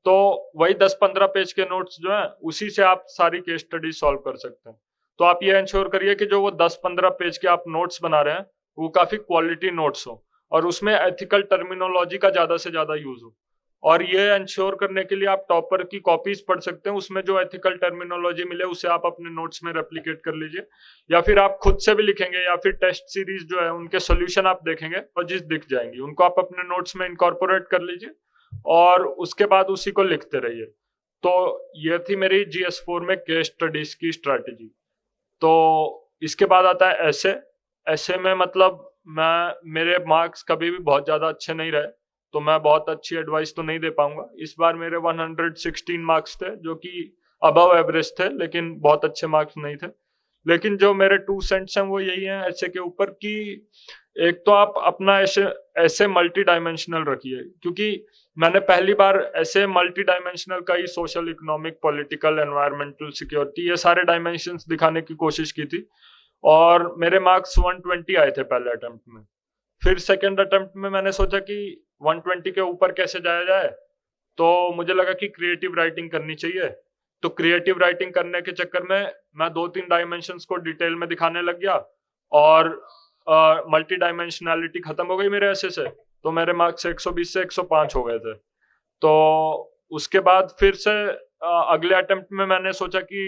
तो वही 10-15 पेज के नोट्स जो हैं उसी से आप सारी केस स्टडी सॉल्व कर सकते हैं। तो आप ये इंश्योर करिए कि जो वो 10-15 पेज के आप नोट्स बना रहे हैं वो काफी क्वालिटी नोट्स हो, और उसमें एथिकल टर्मिनोलॉजी का ज्यादा से ज्यादा यूज हो। और ये इंश्योर करने के लिए आप टॉपर की कॉपीज पढ़ सकते हैं, उसमें जो एथिकल टर्मिनोलॉजी मिले उसे आप अपने नोट्स में रेप्लिकेट कर लीजिए, या फिर आप खुद से भी लिखेंगे, या फिर टेस्ट सीरीज जो है उनके सॉल्यूशन आप देखेंगे और जिस दिख जाएंगी उनको आप अपने नोट्स में इनकॉर्पोरेट कर लीजिए, और उसके बाद उसी को लिखते रहिए। तो ये थी मेरी GS4 में केस स्टडीज की स्ट्रैटेजी। तो इसके बाद आता है ऐसे में मतलब मेरे मार्क्स कभी भी बहुत ज्यादा अच्छे नहीं रहे, तो मैं बहुत अच्छी एडवाइस तो नहीं दे पाऊंगा। इस बार मेरे 116 मार्क्स थे जो कि अबव एवरेज थे, लेकिन बहुत अच्छे मार्क्स नहीं थे। लेकिन जो मेरे 2 सेंट्स हैं वो यही हैं ऐसे के ऊपर कि एक तो आप अपना ऐसे मल्टी डायमेंशनल रखिए, क्योंकि मैंने पहली बार ऐसे मल्टी डायमेंशनल का ही social, economic, political, environmental, security, ये सारे डायमेंशंस दिखाने की कोशिश की थी, और मेरे मार्क्स 120 आए थे पहले अटेम्प्ट में। फिर सेकंड अटेम्प्ट में मैंने सोचा कि 120 के ऊपर कैसे जाया जाए, तो मुझे लगा कि क्रिएटिव राइटिंग करनी चाहिए। तो क्रिएटिव राइटिंग करने के चक्कर में मैं 2-3 डायमेंशंस को डिटेल में दिखाने लग गया, और मल्टी डायमेंशनैलिटी खत्म हो गई मेरे ऐसे से, तो मेरे मार्क्स 120 से 105 हो गए थे। तो उसके बाद फिर से अगले अटेम्प्ट में मैंने सोचा कि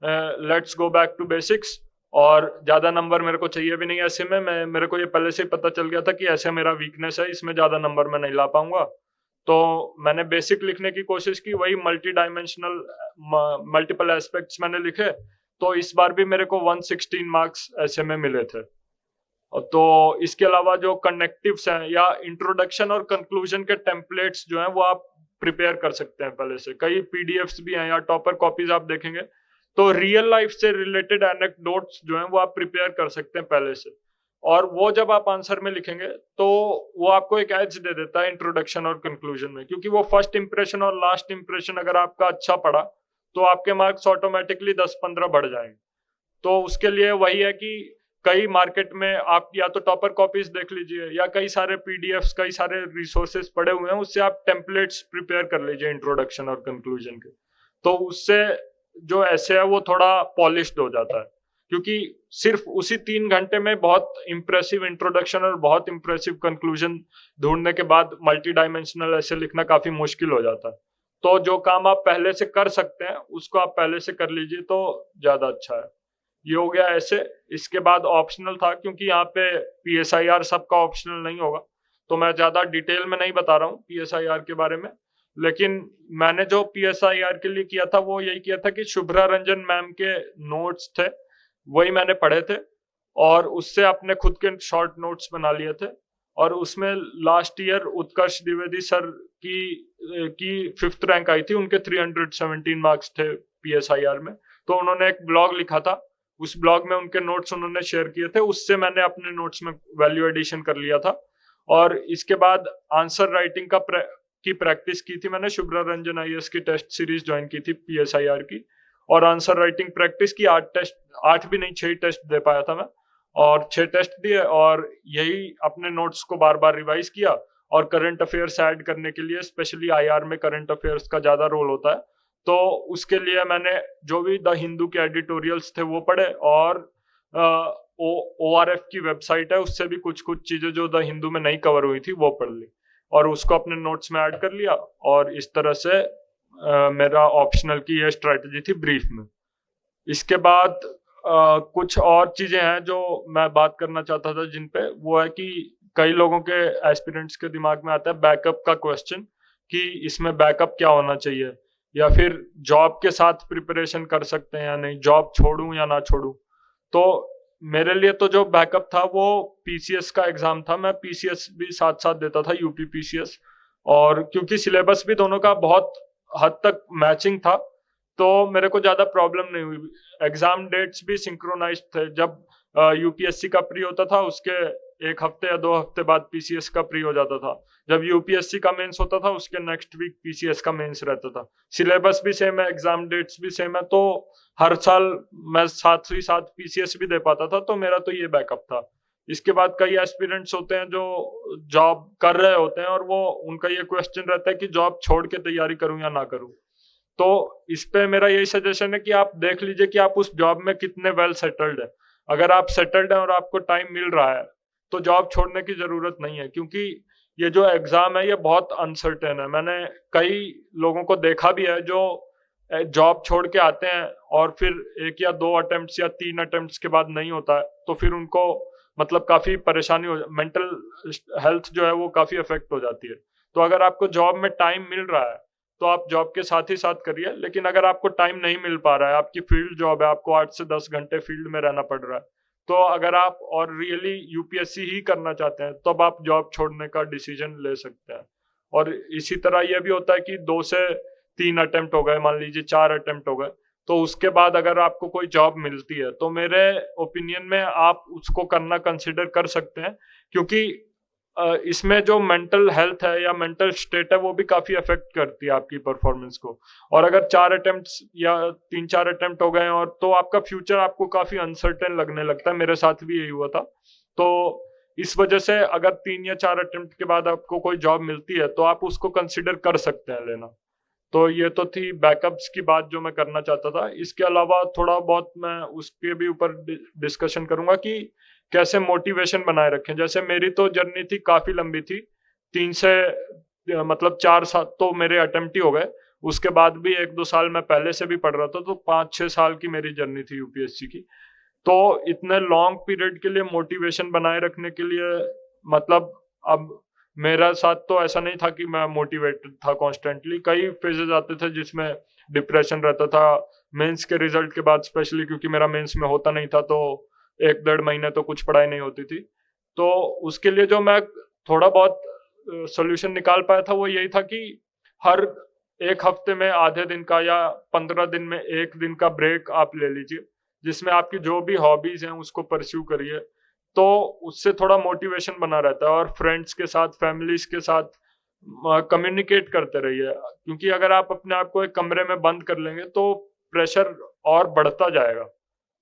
let's go back to basics, और ज्यादा नंबर मेरे को चाहिए भी नहीं ऐसे में। मेरे को ये पहले से ही पता चल गया था कि ऐसे मेरा वीकनेस है, इसमें ज्यादा नंबर मैं नहीं ला पाऊंगा। तो मैंने बेसिक लिखने की कोशिश की, वही मल्टी डायमेंशनल मल्टीपल एस्पेक्ट्स मैंने लिखे। तो इस बार भी मेरे को 116 मार्क्स ऐसे में मिले थे। तो इसके अलावा जो कनेक्टिव्स हैं या इंट्रोडक्शन और कंक्लूजन के टेम्पलेट्स जो हैं वो आप प्रिपेयर कर सकते हैं पहले से। कई PDFs भी हैं या टॉपर कॉपीज आप देखेंगे, तो रियल लाइफ से रिलेटेड एनेक्डोट्स जो हैं वो आप प्रिपेयर कर सकते हैं पहले से, और वो जब आप आंसर में लिखेंगे तो वो आपको एक एज दे देता है इंट्रोडक्शन और कंक्लूजन में, क्योंकि वो फर्स्ट इंप्रेशन और लास्ट इंप्रेशन अगर आपका अच्छा पड़ा तो आपके मार्क्स ऑटोमेटिकली 10-15 बढ़ जाएंगे। तो उसके लिए वही है कि कई मार्केट में आप या तो टॉपर कॉपीज देख लीजिए या कई सारे पीडीएफ्स, कई सारे रिसोर्सेज पड़े हुए हैं, उससे आप टेम्पलेट्स प्रिपेयर कर लीजिए इंट्रोडक्शन और कंक्लूजन के। तो उससे जो ऐसे है वो थोड़ा पॉलिश्ड हो जाता है, क्योंकि सिर्फ उसी 3 घंटे में बहुत इंप्रेसिव इंट्रोडक्शन और बहुत इंप्रेसिव कंक्लूजन ढूंढने के बाद मल्टी डायमेंशनल ऐसे लिखना काफी मुश्किल हो जाता है। तो जो काम आप पहले से कर सकते हैं उसको आप पहले से कर लीजिए तो ज्यादा अच्छा है। ये हो गया ऐसे। इसके बाद ऑप्शनल था, क्योंकि यहाँ पे पीएसआईआर सबका ऑप्शनल नहीं होगा, तो मैं ज्यादा डिटेल में नहीं बता रहा हूँ पीएसआईआर के बारे में। लेकिन मैंने जो पीएसआईआर के लिए किया था वो यही किया था कि शुभ्रा रंजन मैम के नोट्स थे वही मैंने पढ़े थे, और उससे अपने खुद के शॉर्ट नोट्स बना लिए थे। और उसमें लास्ट ईयर उत्कर्ष द्विवेदी सर की 5th रैंक आई थी, उनके 317 मार्क्स थे पीएसआईआर में। तो उन्होंने एक ब्लॉग लिखा था, उस ब्लॉग में उनके नोट्स उन्होंने शेयर किए थे, उससे मैंने अपने नोट्स में वैल्यू एडिशन कर लिया था। और इसके बाद आंसर राइटिंग की प्रैक्टिस की थी मैंने। शुभ्रा रंजन आईएएस की टेस्ट सीरीज ज्वाइन की थी पीएसआईआर की, और आंसर राइटिंग प्रैक्टिस की 8 भी नहीं 6 टेस्ट दे पाया था मैं, और 6 टेस्ट दिए, और यही अपने नोट्स को बार बार रिवाइज किया। और करंट अफेयर्स ऐड करने के लिए, स्पेशली आईआर में करंट अफेयर्स का ज्यादा रोल होता है, तो उसके लिए मैंने जो भी द हिंदू के एडिटोरियल्स थे वो पढ़े, और ओआरएफ की वेबसाइट है उससे भी कुछ कुछ चीजें जो द हिंदू में नहीं कवर हुई थी वो पढ़ ली, और उसको अपने नोट्स में ऐड कर लिया। और इस तरह से मेरा ऑप्शनल की ये स्ट्रेटजी थी ब्रीफ में। इसके बाद कुछ और चीजें हैं जो मैं बात करना चाहता था जिन पे, वो है कि कई लोगों के एस्पिरेंट्स के दिमाग में आता है बैकअप का क्वेश्चन, कि इसमें बैकअप क्या होना चाहिए, या फिर जॉब के साथ प्रिपरेशन कर सकते हैं या नहीं, जॉब छोड़ूं या ना छोड़ूं। तो मेरे लिए तो जो बैकअप था वो पीसीएस का एग्जाम था। मैं पीसीएस भी साथ साथ देता था, यूपी पीसीएस, और क्योंकि सिलेबस भी दोनों का बहुत हद तक मैचिंग था तो मेरे को ज्यादा प्रॉब्लम नहीं हुई। एग्जाम डेट्स भी सिंक्रोनाइज थे। जब यूपीएससी का प्री होता था उसके 1 हफ्ते या 2 हफ्ते बाद पीसीएस का प्री हो जाता था। जब यूपीएससी का मेंस होता था उसके नेक्स्ट वीक पीसीएस का मेंस रहता था। सिलेबस भी सेम है, एग्जाम डेट्स भी सेम है, तो हर साल मैं साथ ही साथ पीसीएस भी दे पाता था, तो मेरा तो ये बैकअप था। इसके बाद कई एस्पिरेंट्स होते हैं जो जॉब कर रहे होते हैं, और वो उनका ये क्वेश्चन रहता है कि जॉब छोड़ के तैयारी करूं या ना करूं। तो इस पे मेरा यही सजेशन है कि आप देख लीजिए कि आप उस जॉब में कितने वेल सेटल्ड है। अगर आप सेटल्ड हैं और आपको टाइम मिल रहा है तो जॉब छोड़ने की जरूरत नहीं है, क्योंकि ये जो एग्जाम है ये बहुत अनसर्टेन है। मैंने कई लोगों को देखा भी है जो जॉब छोड़ के आते हैं और फिर 1 या 2 अटेम्प्ट्स या 3 अटेम्प्ट्स के बाद नहीं होता है, तो फिर उनको मतलब काफी परेशानी हो, मेंटल हेल्थ जो है वो काफी अफेक्ट हो जाती है। तो अगर आपको जॉब में टाइम मिल रहा है तो आप जॉब के साथ ही साथ करिए, लेकिन अगर आपको टाइम नहीं मिल पा रहा है, आपकी फील्ड जॉब है, आपको 8 से 10 घंटे फील्ड में रहना पड़ रहा है, तो अगर आप और रियली यूपीएससी ही करना चाहते हैं तब आप जॉब छोड़ने का डिसीजन ले सकते हैं। और इसी तरह यह भी होता है कि 2 से 3 अटेम्प्ट हो गए, मान लीजिए 4 अटेम्प्ट हो गए, तो उसके बाद अगर आपको कोई जॉब मिलती है तो मेरे ओपिनियन में आप उसको करना कंसिडर कर सकते हैं, क्योंकि इसमें जो मेंटल हेल्थ है या मेंटल स्टेट है वो भी काफी अफेक्ट करती है आपकी परफॉर्मेंस को। और अगर 4 अटेम्प्ट्स या 3-4 अटेम्प्ट हो गए और तो आपका फ्यूचर आपको काफी अनसर्टेन लगने लगता है। मेरे साथ भी यही हुआ था। तो इस वजह से अगर 3 या 4 अटेम्प्ट के बाद आपको कोई जॉब मिलती है तो आप उसको कंसिडर कर सकते हैं लेना। तो ये तो थी बैकअप्स की बात जो मैं करना चाहता था। इसके अलावा थोड़ा बहुत मैं उसके भी ऊपर डिस्कशन करूंगा कि कैसे मोटिवेशन बनाए रखें। जैसे मेरी तो जर्नी थी काफी लंबी थी, 3 से मतलब 4 साल तो मेरे अटेम्प्ट ही हो गए। उसके बाद भी 1-2 साल मैं पहले से भी पढ़ रहा था, तो 5-6 साल की मेरी जर्नी थी यूपीएससी की। तो इतने लॉन्ग पीरियड के लिए मोटिवेशन बनाए रखने के लिए मतलब अब मेरा साथ तो ऐसा नहीं था कि मैं मोटिवेटेड था कॉन्स्टेंटली। कई फेजेस आते थे जिसमें डिप्रेशन रहता था। मेंस के रिजल्ट के बाद स्पेशली, क्योंकि मेरा मेंस में होता नहीं था, तो 1-1.5 महीने तो कुछ पढ़ाई नहीं होती थी। तो उसके लिए जो मैं थोड़ा बहुत सोल्यूशन निकाल पाया था वो यही था कि हर 1 हफ्ते में आधे दिन का या 15 दिन में 1 दिन का ब्रेक आप ले लीजिए, जिसमें आपकी जो भी हॉबीज हैं उसको परस्यू करिए। तो उससे थोड़ा मोटिवेशन बना रहता है। और फ्रेंड्स के साथ, फैमिलीज के साथ कम्युनिकेट करते रहिए, क्योंकि अगर आप अपने आप को एक कमरे में बंद कर लेंगे तो प्रेशर और बढ़ता जाएगा।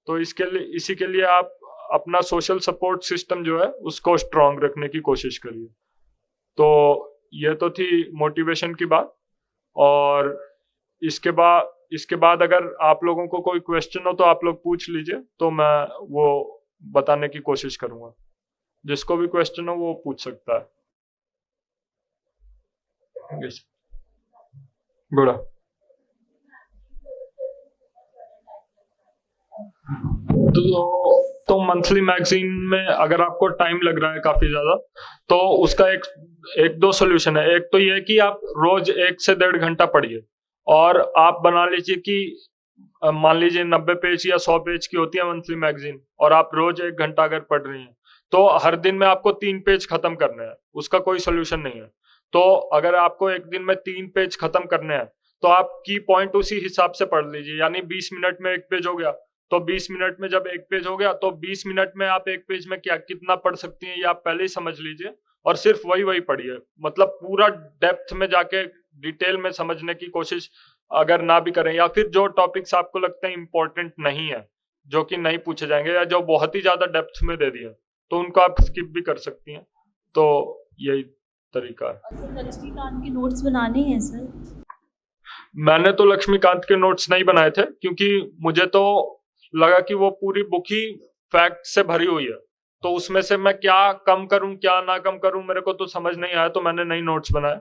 तो इसके लिए, इसी के लिए आप अपना सोशल सपोर्ट सिस्टम जो है उसको स्ट्रांग रखने की कोशिश करिए। तो ये तो थी मोटिवेशन की बात। और इसके बाद अगर आप लोगों को कोई क्वेश्चन हो तो आप लोग पूछ लीजिए, तो मैं वो बताने की कोशिश करूंगा। जिसको भी क्वेश्चन हो वो पूछ सकता है। Yes. गुड़ा तो मंथली मैगजीन में अगर आपको टाइम लग रहा है काफी ज्यादा, तो उसका एक दो सोल्यूशन है। एक तो ये है कि आप रोज 1 से 1.5 घंटा पढ़िए, और आप बना लीजिए कि मान लीजिए 90 पेज या 100 पेज की होती है मंथली मैगजीन, और आप रोज 1 घंटा अगर पढ़ रही हैं, तो हर दिन में आपको 3 पेज खत्म करने हैं। उसका कोई सोल्यूशन नहीं है। तो अगर आपको एक दिन में 3 पेज खत्म करने हैं, तो आप की पॉइंट उसी हिसाब से पढ़ लीजिए। यानी 20 मिनट में 1 पेज हो गया, तो 20 मिनट में जब 1 पेज हो गया, तो 20 मिनट में आप 1 पेज में क्या कितना पढ़ सकती हैं ये आप पहले ही समझ लीजिए, और सिर्फ वही पढ़िए। मतलब पूरा डेप्थ में जाके डिटेल में समझने की कोशिश अगर ना भी करें, या फिर जो टॉपिक्स आपको लगते हैं इंपॉर्टेंट नहीं है, जो कि नहीं पूछे जाएंगे, या जो बहुत ही ज्यादा डेप्थ में दे दिए, तो उनको आप स्किप भी कर सकती हैं। तो यही तरीका है। सर लक्ष्मीकांत के नोट्स बनाने हैं सर? मैंने तो लक्ष्मीकांत के नोट्स नहीं बनाए थे, क्योंकि मुझे तो लगा कि वो पूरी बुक ही फैक्ट से भरी हुई है, तो उसमें से मैं क्या कम करूं क्या ना कम करूं मेरे को तो समझ नहीं आया, तो मैंने नहीं नोट्स बनाए।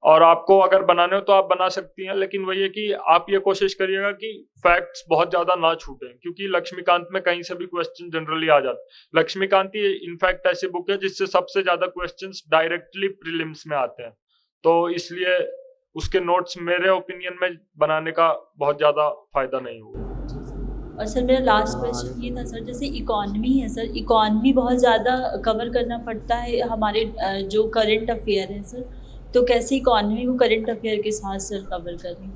और आपको अगर बनाने हो तो आप बना सकती हैं, लेकिन वही है कि आप ये कोशिश करिएगा कि फैक्ट्स बहुत ज्यादा ना छूटें, क्योंकि लक्ष्मीकांत में कहीं से भी क्वेश्चन जनरली आ जाते हैं। लक्ष्मीकांत ही इनफैक्ट ऐसी बुक है जिससे सबसे ज्यादा क्वेश्चंस डायरेक्टली प्रीलिम्स में आते हैं, तो इसलिए उसके नोट्स मेरे ओपिनियन में बनाने का बहुत ज्यादा फायदा नहीं होगा। और सर मेरा लास्ट क्वेश्चन ये था सर, जैसे इकॉनमी है सर, इकॉनमी बहुत ज़्यादा कवर करना पड़ता है हमारे जो करंट अफेयर है सर, तो कैसे इकॉनमी को करंट अफेयर के साथ सर कवर करें?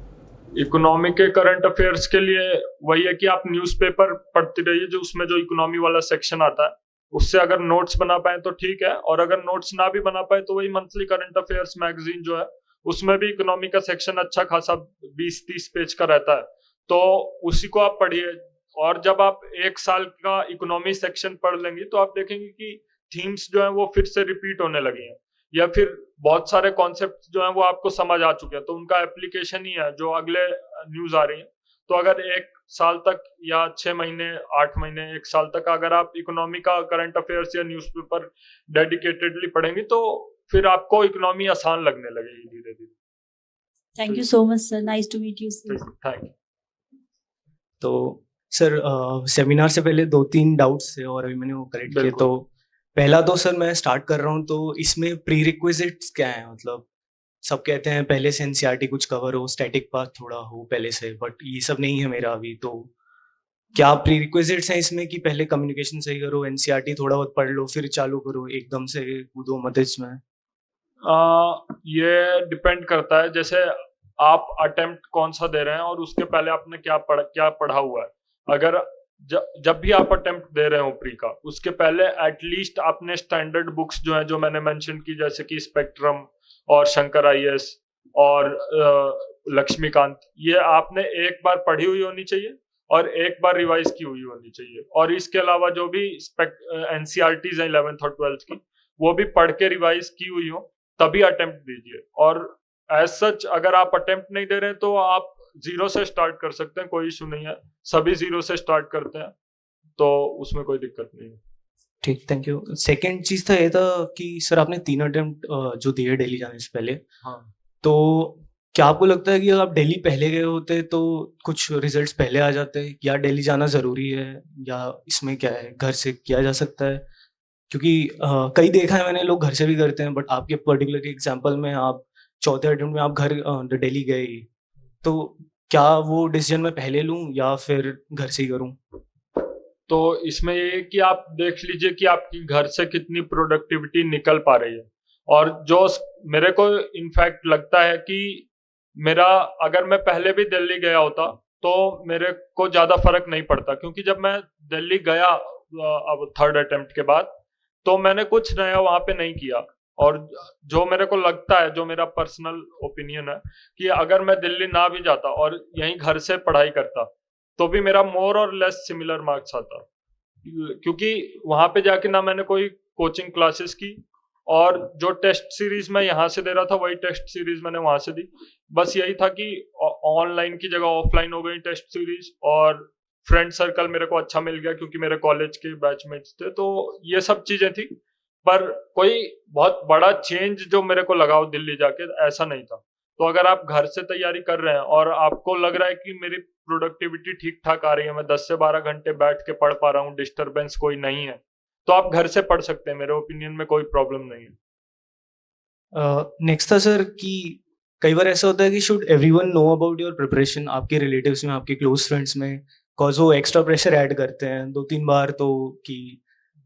इकोनॉमी के करंट अफेयर्स के लिए वही है कि आप न्यूज़पेपर पढ़ते रहिए, जो उसमें जो इकोनॉमी वाला सेक्शन आता है उससे अगर नोट्स बना पाए तो ठीक है, और अगर नोट्स ना भी बना पाए तो वही मंथली करंट अफेयर्स मैगजीन जो है उसमें भी इकोनॉमी का सेक्शन अच्छा खासा 20-30 पेज का रहता है, तो उसी को आप पढ़िए। और जब आप 1 साल का इकोनॉमी सेक्शन पढ़ लेंगे तो आप देखेंगे कि थीम्स जो है वो फिर से रिपीट होने लगी हैं, या फिर बहुत सारे कॉन्सेप्ट जो हैं वो आपको समझ आ चुके हैं, तो उनका एप्लीकेशन ही है जो अगले न्यूज आ रही है। तो अगर 1 साल तक या 6 महीने 8 महीने 1 साल तक अगर आप इकोनॉमी का करंट अफेयर्स या न्यूज़पेपर डेडिकेटेडली पढ़ेंगे, तो फिर आपको इकोनॉमी आसान लगने लगेगी धीरे धीरे। Thank you so much sir, nice to meet you sir. Thank you. तो सर सेमिनार से पहले 2-3 डाउट्स थे और अभी मैंने वो करेक्ट किए। बिल्कुल। तो पहला तो सर मैं स्टार्ट कर रहा हूँ, तो इसमें प्री रिक्विजिट्स क्या है? मतलब सब कहते हैं पहले से एनसीईआरटी कुछ कवर हो, स्टैटिक पाथ थोड़ा हो पहले से, बट ये सब नहीं है मेरा अभी। तो क्या प्री रिक्विजिट्स हैं इसमें कि पहले कम्युनिकेशन सही करो, एनसीईआरटी थोड़ा बहुत पढ़ लो फिर चालू करो, एकदम से कूदो मत इसमें? ये डिपेंड करता है, जैसे आप अटेम्प्ट कौन सा दे रहे हैं और उसके पहले आपने क्या पढ़ा हुआ है। अगर जब भी आप अटेम्प्ट दे रहे हो प्री का, उसके पहले एटलीस्ट आपने स्टैंडर्ड बुक्स जो है जो मैंने मेंशन की, जैसे कि स्पेक्ट्रम और शंकर आईएएस और लक्ष्मीकांत, ये आपने एक बार पढ़ी हुई होनी चाहिए और एक बार रिवाइज की हुई होनी चाहिए। और इसके अलावा जो भी एनसीईआरटीज हैं 11th और 12th की, वो भी पढ़ के रिवाइज की हुई हो, तभी अटेम्प्ट दीजिए। और एज सच अगर आप अटेम्प्ट नहीं दे रहे हैं तो आप 0 से स्टार्ट कर सकते हैं, कोई इशू नहीं है। सभी 0 से स्टार्ट करते हैं, तो उसमें कोई दिक्कत नहीं है। ठीक, थैंक यू। सेकंड चीज था ये था कि सर आपने 3 अटेम्प्ट जो दिए दिल्ली जाने से पहले, हाँ। तो क्या आपको लगता है कि अगर आप दिल्ली पहले गए होते तो कुछ रिजल्ट्स पहले आ जाते, या दिल्ली जाना जरूरी है, या इसमें क्या है घर से किया जा सकता है? क्योंकि कई देखा है मैंने, लोग घर से भी करते हैं, बट आपके पर्टिकुलर एग्जांपल में आप चौथे अटेम्प्ट में आप घर दिल्ली गए ही, तो क्या वो डिसीजन मैं पहले लूं या फिर घर से ही करूं? तो इसमें ये है कि आप देख लीजिए कि आपकी घर से कितनी प्रोडक्टिविटी निकल पा रही है। और जो मेरे को इनफैक्ट लगता है कि मेरा अगर मैं पहले भी दिल्ली गया होता तो मेरे को ज्यादा फर्क नहीं पड़ता, क्योंकि जब मैं दिल्ली गया अब 3rd अटेम्प्ट के बाद, तो मैंने कुछ नया वहां पे नहीं किया। और जो मेरे को लगता है, जो मेरा पर्सनल ओपिनियन है, कि अगर मैं दिल्ली ना भी जाता और यहीं घर से पढ़ाई करता, तो भी मेरा मोर और लेस सिमिलर मार्क्स आता। क्योंकि वहां पे जाके ना मैंने कोई कोचिंग क्लासेस की, और जो टेस्ट सीरीज मैं यहाँ से दे रहा था वही टेस्ट सीरीज मैंने वहां से दी। बस यही था कि ऑनलाइन की जगह ऑफलाइन हो गई टेस्ट सीरीज, और फ्रेंड सर्कल मेरे को अच्छा मिल गया क्योंकि मेरे कॉलेज के बैचमेट्स थे, तो ये सब चीजें थी। पर कोई बहुत बड़ा चेंज जो मेरे को लगा वो दिल्ली जाके ऐसा नहीं था। तो अगर आप घर से तैयारी कर रहे हैं और आपको लग रहा है कि मेरी प्रोडक्टिविटी ठीक ठाक आ रही है, मैं 10 से 12 घंटे बैठ के पढ़ पा रहा हूँ, डिस्टरबेंस कोई नहीं है, तो आप घर से पढ़ सकते हैं। मेरे ओपिनियन में कोई प्रॉब्लम नहीं है। नेक्स्ट था सर कि कई बार ऐसा होता है कि should everyone know about your preparation, आपके रिलेटिव्स में, आपके क्लोज फ्रेंड्स में, कॉज वो एक्स्ट्रा प्रेशर ऐड करते हैं 2-3 बार, तो कि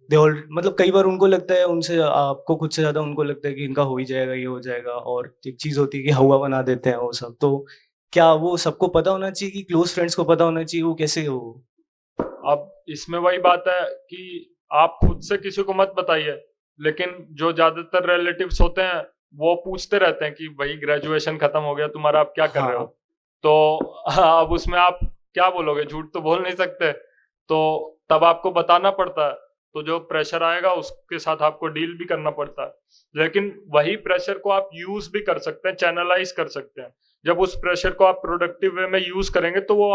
दे ऑल मतलब कई बार उनको लगता है, उनसे आपको खुद से ज़्यादा उनको लगता है कि इनका हो ही जाएगा, ये हो जाएगा, और एक चीज़ होती है कि हवा बना देते हैं वो सब। तो क्या वो सबको पता होना चाहिए कि क्लोज फ्रेंड्स को पता होना चाहिए वो कैसे हो? अब इसमें वही बात है कि आप खुद से किसी को मत बताइए, लेकिन जो ज्यादातर रिलेटिव्स होते हैं वो पूछते रहते हैं कि भाई ग्रेजुएशन खत्म हो गया तुम्हारा, आप क्या कर रहे हो? हाँ। तो अब उसमें आप क्या बोलोगे, झूठ तो बोल नहीं सकते, तो तब आपको बताना पड़ता है। तो जो प्रेशर आएगा उसके साथ आपको डील भी करना पड़ता है, लेकिन वही प्रेशर को आप यूज भी कर सकते हैं, चैनलाइज कर सकते हैं। जब उस प्रेशर को आप प्रोडक्टिव वे में यूज करेंगे तो वो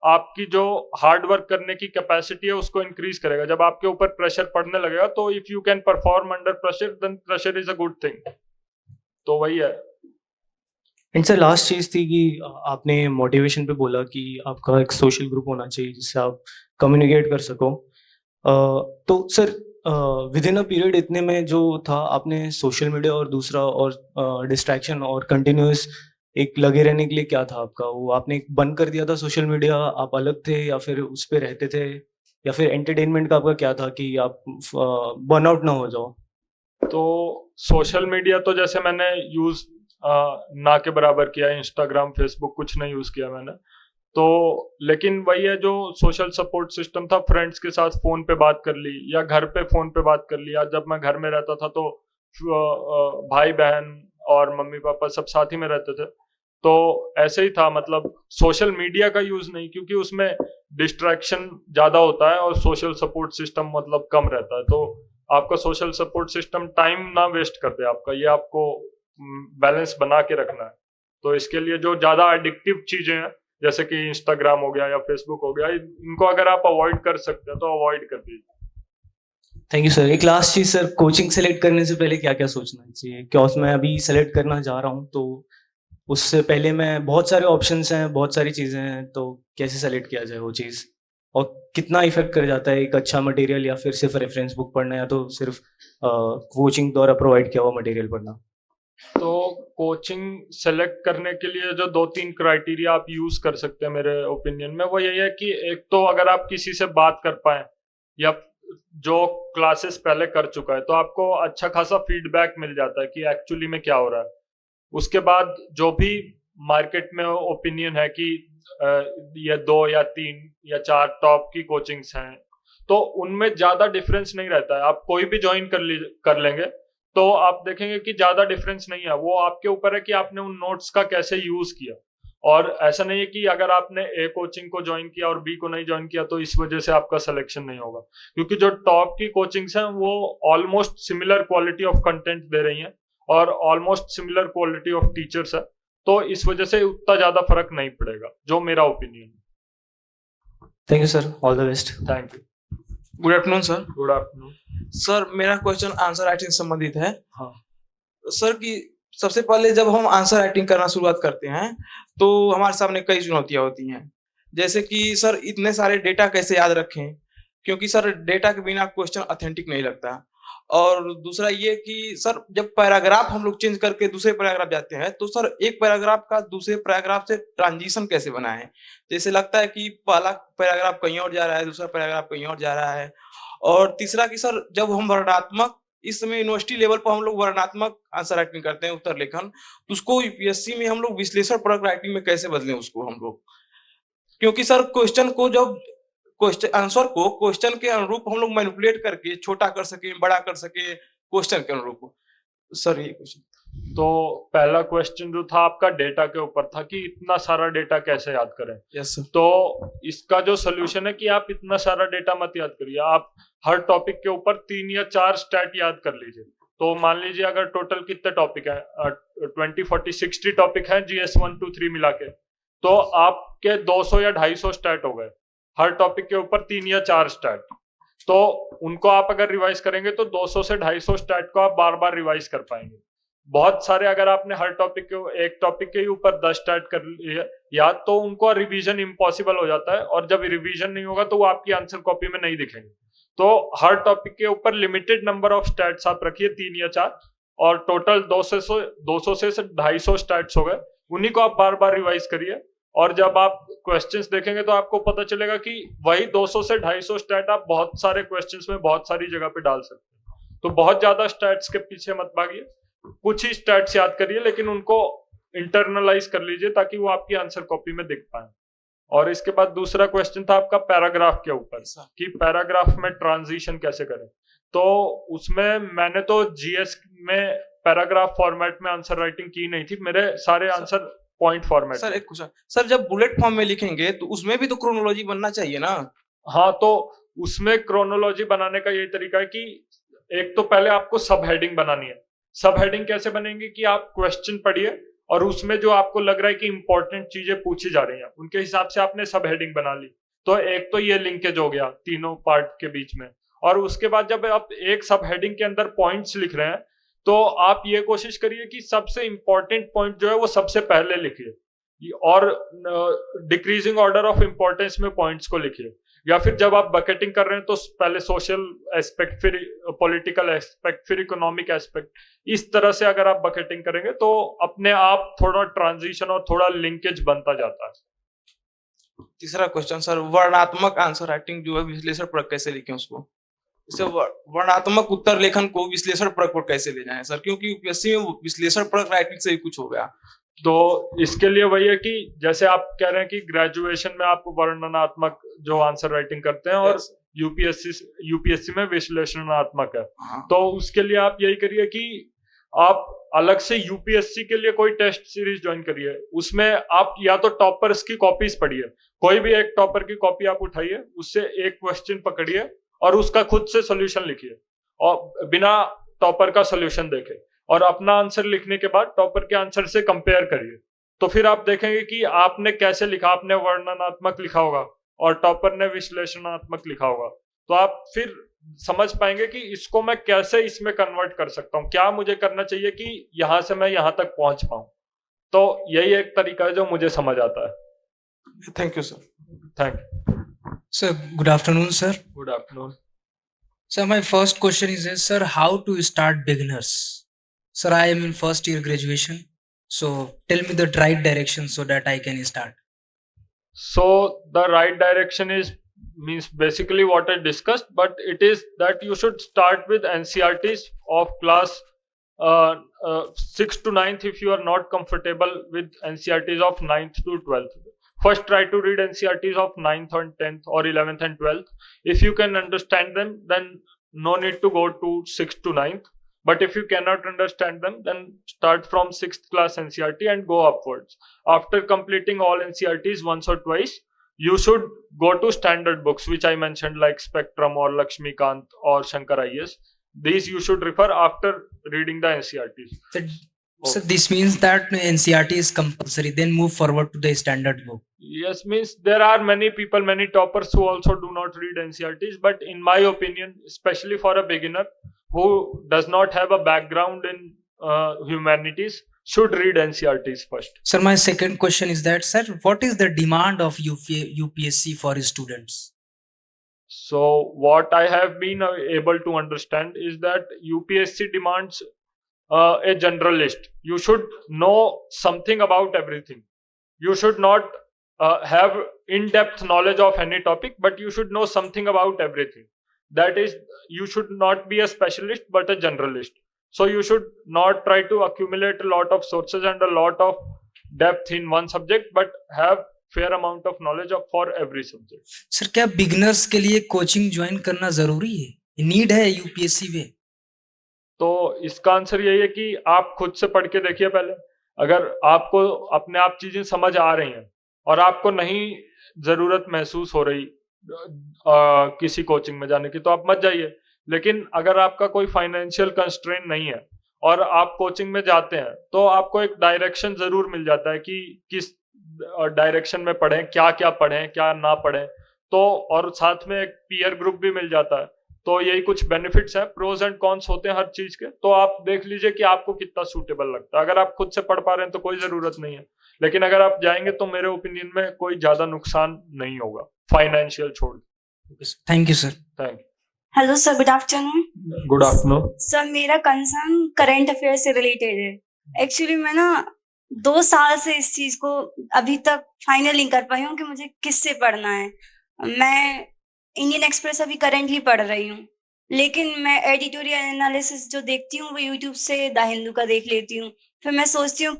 आपकी जो हार्ड वर्क करने की कैपेसिटी है उसको इंक्रीज करेगा। जब आपके ऊपर प्रेशर पड़ने लगेगा तो if you can perform under pressure then pressure is a good thing. तो वही है। एंड सर लास्ट चीज़ थी कि आपने मोटिवेशन पे बोला कि आपका एक सोशल ग्रुप होना चाहिए जिससे आप कम्युनिकेट कर सको। तो sir with in a period इतने में जो था, आपने सोशल मीडिया और दूसरा और डिस्ट्रैक्शन और कंटिन्यूअस एक लगे रहने के लिए क्या था आपका? वो आपने बंद कर दिया था सोशल मीडिया, आप अलग थे, या फिर उस पे रहते थे, या फिर एंटरटेनमेंट का आपका क्या था कि आप बर्नआउट ना हो जाओ? तो सोशल मीडिया तो जैसे मैंने यूज ना के बराबर किया, इंस्टाग्राम फेसबुक कुछ नहीं यूज किया मैंने। तो लेकिन वही है, जो सोशल सपोर्ट सिस्टम था, फ्रेंड्स के साथ फोन पे बात कर ली या घर पे फोन पे बात कर लिया। जब मैं घर में रहता था तो भाई बहन और मम्मी पापा सब साथ ही में रहते थे, तो ऐसे ही था। मतलब सोशल मीडिया का यूज नहीं, क्योंकि उसमें डिस्ट्रैक्शन ज्यादा होता है और सोशल सपोर्ट सिस्टम मतलब कम रहता है। तो आपका सोशल सपोर्ट सिस्टम टाइम ना वेस्ट कर दे आपका, ये आपको बैलेंस बना के रखना है। तो इसके लिए जो ज्यादा एडिक्टिव चीजें हैं जैसे कि इंस्टाग्राम हो गया या फेसबुक हो गया, इनको अगर आप अवॉइड कर सकते हैं तो अवॉइड कर दीजिए। Thank you sir. एक लास्ट चीज सर, कोचिंग सेलेक्ट करने से पहले क्या क्या सोचना चाहिए? क्योंकि मैं अभी सेलेक्ट करना जा रहा हूँ, तो उससे पहले मैं बहुत सारे ऑप्शंस हैं, बहुत सारी चीज़ें हैं, तो कैसे सेलेक्ट किया जाए वो चीज़, और कितना इफेक्ट कर जाता है एक अच्छा मटेरियल, या फिर सिर्फ रेफरेंस बुक पढ़ना, या तो सिर्फ कोचिंग द्वारा प्रोवाइड किया हुआ मटेरियल पढ़ना? तो कोचिंग सेलेक्ट करने के लिए जो 2-3 क्राइटेरिया आप यूज कर सकते हैं मेरे ओपिनियन में, वो यही है कि एक तो अगर आप किसी से बात कर पाए या जो क्लासेस पहले कर चुका है, तो आपको अच्छा खासा फीडबैक मिल जाता है कि एक्चुअली में क्या हो रहा है। उसके बाद जो भी मार्केट में ओपिनियन है कि ये 2 या 3 या 4 टॉप की कोचिंग्स हैं, तो उनमें ज्यादा डिफरेंस नहीं रहता है। आप कोई भी ज्वाइन कर लेंगे तो आप देखेंगे कि ज्यादा डिफरेंस नहीं है। वो आपके ऊपर है कि आपने उन नोट्स का कैसे यूज किया। और ऐसा नहीं है कि अगर आपने ए कोचिंग को ज्वाइन किया और बी को नहीं ज्वाइन किया तो इस वजह से आपका सिलेक्शन नहीं होगा, क्योंकि जो टॉप की कोचिंग्स हैं वो almost similar quality of content दे रही हैं और almost similar quality of teachers है। तो इस वजह से उतना ज्यादा फर्क नहीं पड़ेगा, जो मेरा ओपिनियन है। Thank you sir, all the best. Thank you. Good afternoon sir. Good afternoon. Sir मेरा क्वेश्चन आंसर राइटिंग से संबंधित है। हाँ। सर कि सबसे पहले जब हम आंसर राइटिंग करना शुरुआत करते हैं तो हमारे सामने कई चुनौतियां होती हैं, जैसे कि सर इतने सारे डेटा कैसे याद रखें, क्योंकि सर डेटा के बिना क्वेश्चन ऑथेंटिक नहीं लगता। और दूसरा ये कि सर जब पैराग्राफ हम लोग चेंज करके दूसरे पैराग्राफ जाते हैं तो सर एक पैराग्राफ का दूसरे पैराग्राफ से ट्रांजिशन कैसे बनाएं, जैसे लगता है कि पहला पैराग्राफ कहीं और जा रहा है, दूसरा पैराग्राफ कहीं और जा रहा है। और तीसरा कि सर जब हम वर्णनात्मक, इस समय यूनिवर्सिटी लेवल पर हम लोग वर्णनात्मक आंसर राइटिंग करते हैं, उत्तर लेखन, तो उसको यूपीएससी में हम लोग विश्लेषण परक राइटिंग में कैसे बदलें उसको हम लोग, क्योंकि सर क्वेश्चन को जब क्वेश्चन आंसर को क्वेश्चन के अनुरूप हम लोग मैनिपुलेट करके छोटा कर सके, बड़ा कर सके क्वेश्चन के अनुरूप। सर ये क्वेश्चन। तो पहला क्वेश्चन जो था आपका डेटा के ऊपर था कि इतना सारा डेटा कैसे याद करें। Yes sir. तो इसका जो सोल्यूशन है कि आप इतना सारा डेटा मत याद करिए, आप हर टॉपिक के ऊपर 3 या 4 स्टैट याद कर लीजिए। तो मान लीजिए अगर टोटल कितने टॉपिक है, 20, 40, 60 टॉपिक है GS 1, 2, 3 मिला के, तो आपके 200 या 250 स्टैट हो गए। हर टॉपिक के ऊपर 3 या 4 स्टैट, तो उनको आप अगर रिवाइज करेंगे तो 200 से 250 स्टैट को आप बार बार रिवाइज कर पाएंगे। बहुत सारे अगर आपने हर टॉपिक के एक टॉपिक के ऊपर 10 स्टैट कर लिया याद, तो उनको रिवीजन इम्पॉसिबल हो जाता है, और जब रिवीजन नहीं होगा तो वो आपकी आंसर कॉपी में नहीं दिखेंगे। तो हर टॉपिक के ऊपर लिमिटेड नंबर ऑफ स्टैट्स आप रखिए, 3 या 4, और टोटल 200 से 250 स्टैट्स हो गए। उन्हीं को आप बार बार रिवाइज करिए, और जब आप क्वेश्चंस देखेंगे तो आपको पता चलेगा कि वही 200 से 250 स्टैट आप बहुत सारे क्वेश्चंस में बहुत सारी जगह पे डाल सकते हैं। तो बहुत ज्यादा स्टैट्स के पीछे मत भागिए, कुछ ही स्टैट्स याद करिए, लेकिन उनको इंटरनलाइज कर लीजिए ताकि वो आपकी आंसर कॉपी में दिख पाए। और इसके बाद दूसरा क्वेश्चन था आपका पैराग्राफ के ऊपर कि पैराग्राफ में ट्रांजिशन कैसे करें। तो उसमें मैंने तो जीएस में पैराग्राफ फॉर्मेट में आंसर राइटिंग की नहीं थी, मेरे सारे आंसर पॉइंट फॉर्मेट। सर एक क्वेश्चन, सर जब बुलेट फॉर्म में लिखेंगे तो उसमें भी तो क्रोनोलॉजी बनना चाहिए ना? हाँ, तो उसमें क्रोनोलॉजी बनाने का यही तरीका है कि एक तो पहले आपको सब हेडिंग बनानी है। सब हेडिंग कैसे बनेंगी कि आप क्वेश्चन पढ़िए और उसमें जो आपको लग रहा है कि इंपॉर्टेंट चीजें पूछी जा रही हैं उनके हिसाब से आपने सब हेडिंग बना ली। तो एक तो ये लिंकेज हो गया तीनों पार्ट के बीच में। और उसके बाद जब आप एक सब हेडिंग के अंदर पॉइंट्स लिख रहे हैं तो आप ये कोशिश करिए कि सबसे इंपॉर्टेंट पॉइंट जो है वो सबसे पहले लिखिए, और डिक्रीजिंग ऑर्डर ऑफ इंपॉर्टेंस में पॉइंट्स को लिखिए। या फिर जब आप बकेटिंग कर रहे हैं तो पहले सोशल एस्पेक्ट, फिर पॉलिटिकल एस्पेक्ट, फिर इकोनॉमिक एस्पेक्ट, इस तरह से अगर आप बकेटिंग करेंगे तो अपने आप थोड़ा ट्रांजिशन और थोड़ा लिंकेज बनता जाता है। तीसरा क्वेश्चन सर, वर्णात्मक आंसर राइटिंग जो है विश्लेषण परक कैसे लिखें उसको? इसे वर्णात्मक उत्तर लेखन को विश्लेषण परक पर कैसे ले जाएं सर, क्योंकि यूपीएससी में विश्लेषण परक राइटिंग से ही कुछ हो गया। तो इसके लिए वही है कि जैसे आप कह रहे हैं कि ग्रेजुएशन में आप वर्णनात्मक जो आंसर राइटिंग करते हैं और यूपीएससी में विश्लेषणात्मक है। तो उसके लिए आप यही करिए कि आप अलग से यूपीएससी के लिए कोई टेस्ट सीरीज ज्वाइन करिए। उसमें आप या तो टॉपर्स की कॉपीज पढ़िए, कोई भी एक टॉपर की कॉपी आप उठाइए, उससे एक क्वेश्चन पकड़िए और उसका खुद से सोल्यूशन लिखिए और बिना टॉपर का सोल्यूशन देखे, और अपना आंसर लिखने के बाद टॉपर के आंसर से कंपेयर करिए। तो फिर आप देखेंगे कि आपने कैसे लिखा, आपने वर्णनात्मक लिखा होगा और टॉपर ने विश्लेषणात्मक लिखा होगा। तो आप फिर समझ पाएंगे कि इसको मैं कैसे इसमें कन्वर्ट कर सकता हूँ, क्या मुझे करना चाहिए कि यहां से मैं यहां तक पहुंच पाऊं। तो यही एक तरीका है जो मुझे समझ आता है। Thank you sir. Thank you Sir, good afternoon, sir. Good afternoon. Sir, my first question is this, sir, how to start beginners? Sir, I am in first year graduation, so tell me the right direction so that I can start. So the right direction means basically what I discussed, but it is that you should start with NCERTs of class 6 to 9th if you are not comfortable with NCERTs of 9th to 12th. First try to read NCERTs of 9th and 10th or 11th and 12th. If you can understand them, then no need to go to 6th to 9th. But if you cannot understand them, then start from 6th class NCERT and go upwards. After completing all NCERTs once or twice, you should go to standard books, which I mentioned, like Spectrum or Lakshmikant or Shankar IAS. These you should refer after reading the NCERTs. So this means that NCERT is compulsory, then move forward to the standard book. Yes, means there are many people, many toppers who also do not read NCERTs, but in my opinion, especially for a beginner who does not have a background in humanities, should read NCERTs first. Sir, my second question is that, sir, what is the demand of UPSC for students? So what I have been able to understand is that UPSC demands a generalist. You should know something about everything. You should not have in-depth knowledge of any topic, but you should know something about everything. That is, you should not be a specialist but a generalist. So you should not try to accumulate a lot of sources and a lot of depth in one subject, but have fair amount of knowledge for every subject. Sir, क्या beginners के लिए coaching join करना जरूरी है? Need है UPSC में? तो इसका आंसर यही है कि आप खुद से पढ़ के देखिए पहले। अगर आपको अपने आप चीजें समझ आ रही हैं और आपको नहीं जरूरत महसूस हो रही किसी कोचिंग में जाने की, तो आप मत जाइए। लेकिन अगर आपका कोई फाइनेंशियल कंस्ट्रेंट नहीं है और आप कोचिंग में जाते हैं, तो आपको एक डायरेक्शन जरूर मिल जाता है कि किस डायरेक्शन में पढ़ें, क्या क्या पढ़ें, क्या ना पढ़ें। तो और साथ में एक पीयर ग्रुप भी मिल जाता है। तो यही कुछ बेनिफिट्स हैं, प्रोज एंड कॉन्स होते हैं हर चीज के। तो आप देख लीजिए कि आपको कितना सूटेबल लगता है। अगर आप खुद से पढ़ पा रहे हैं तो कोई जरूरत नहीं है, लेकिन अगर आप जाएंगे तो मेरे ओपिनियन में कोई ज्यादा नुकसान नहीं होगा, फाइनेंशियल छोड़। Thank you, sir. Thank hello sir, good afternoon. You. Good afternoon. Sir, मेरा कंसर्न करंट अफेयर से रिलेटेड है। एक्चुअली मैं ना 2 साल से इस चीज को अभी तक फाइनल नहीं कर पाई हूँ कि मुझे किससे पढ़ना है। मैं इंडियन एक्सप्रेस अभी करंटली पढ़ रही हूँ, लेकिन मैं एडिटोरियल एनालिसिस जो देखती हूँ वो यूट्यूब से द हिंदू का देख लेती हूँ। फिर मैं सोचती हूँ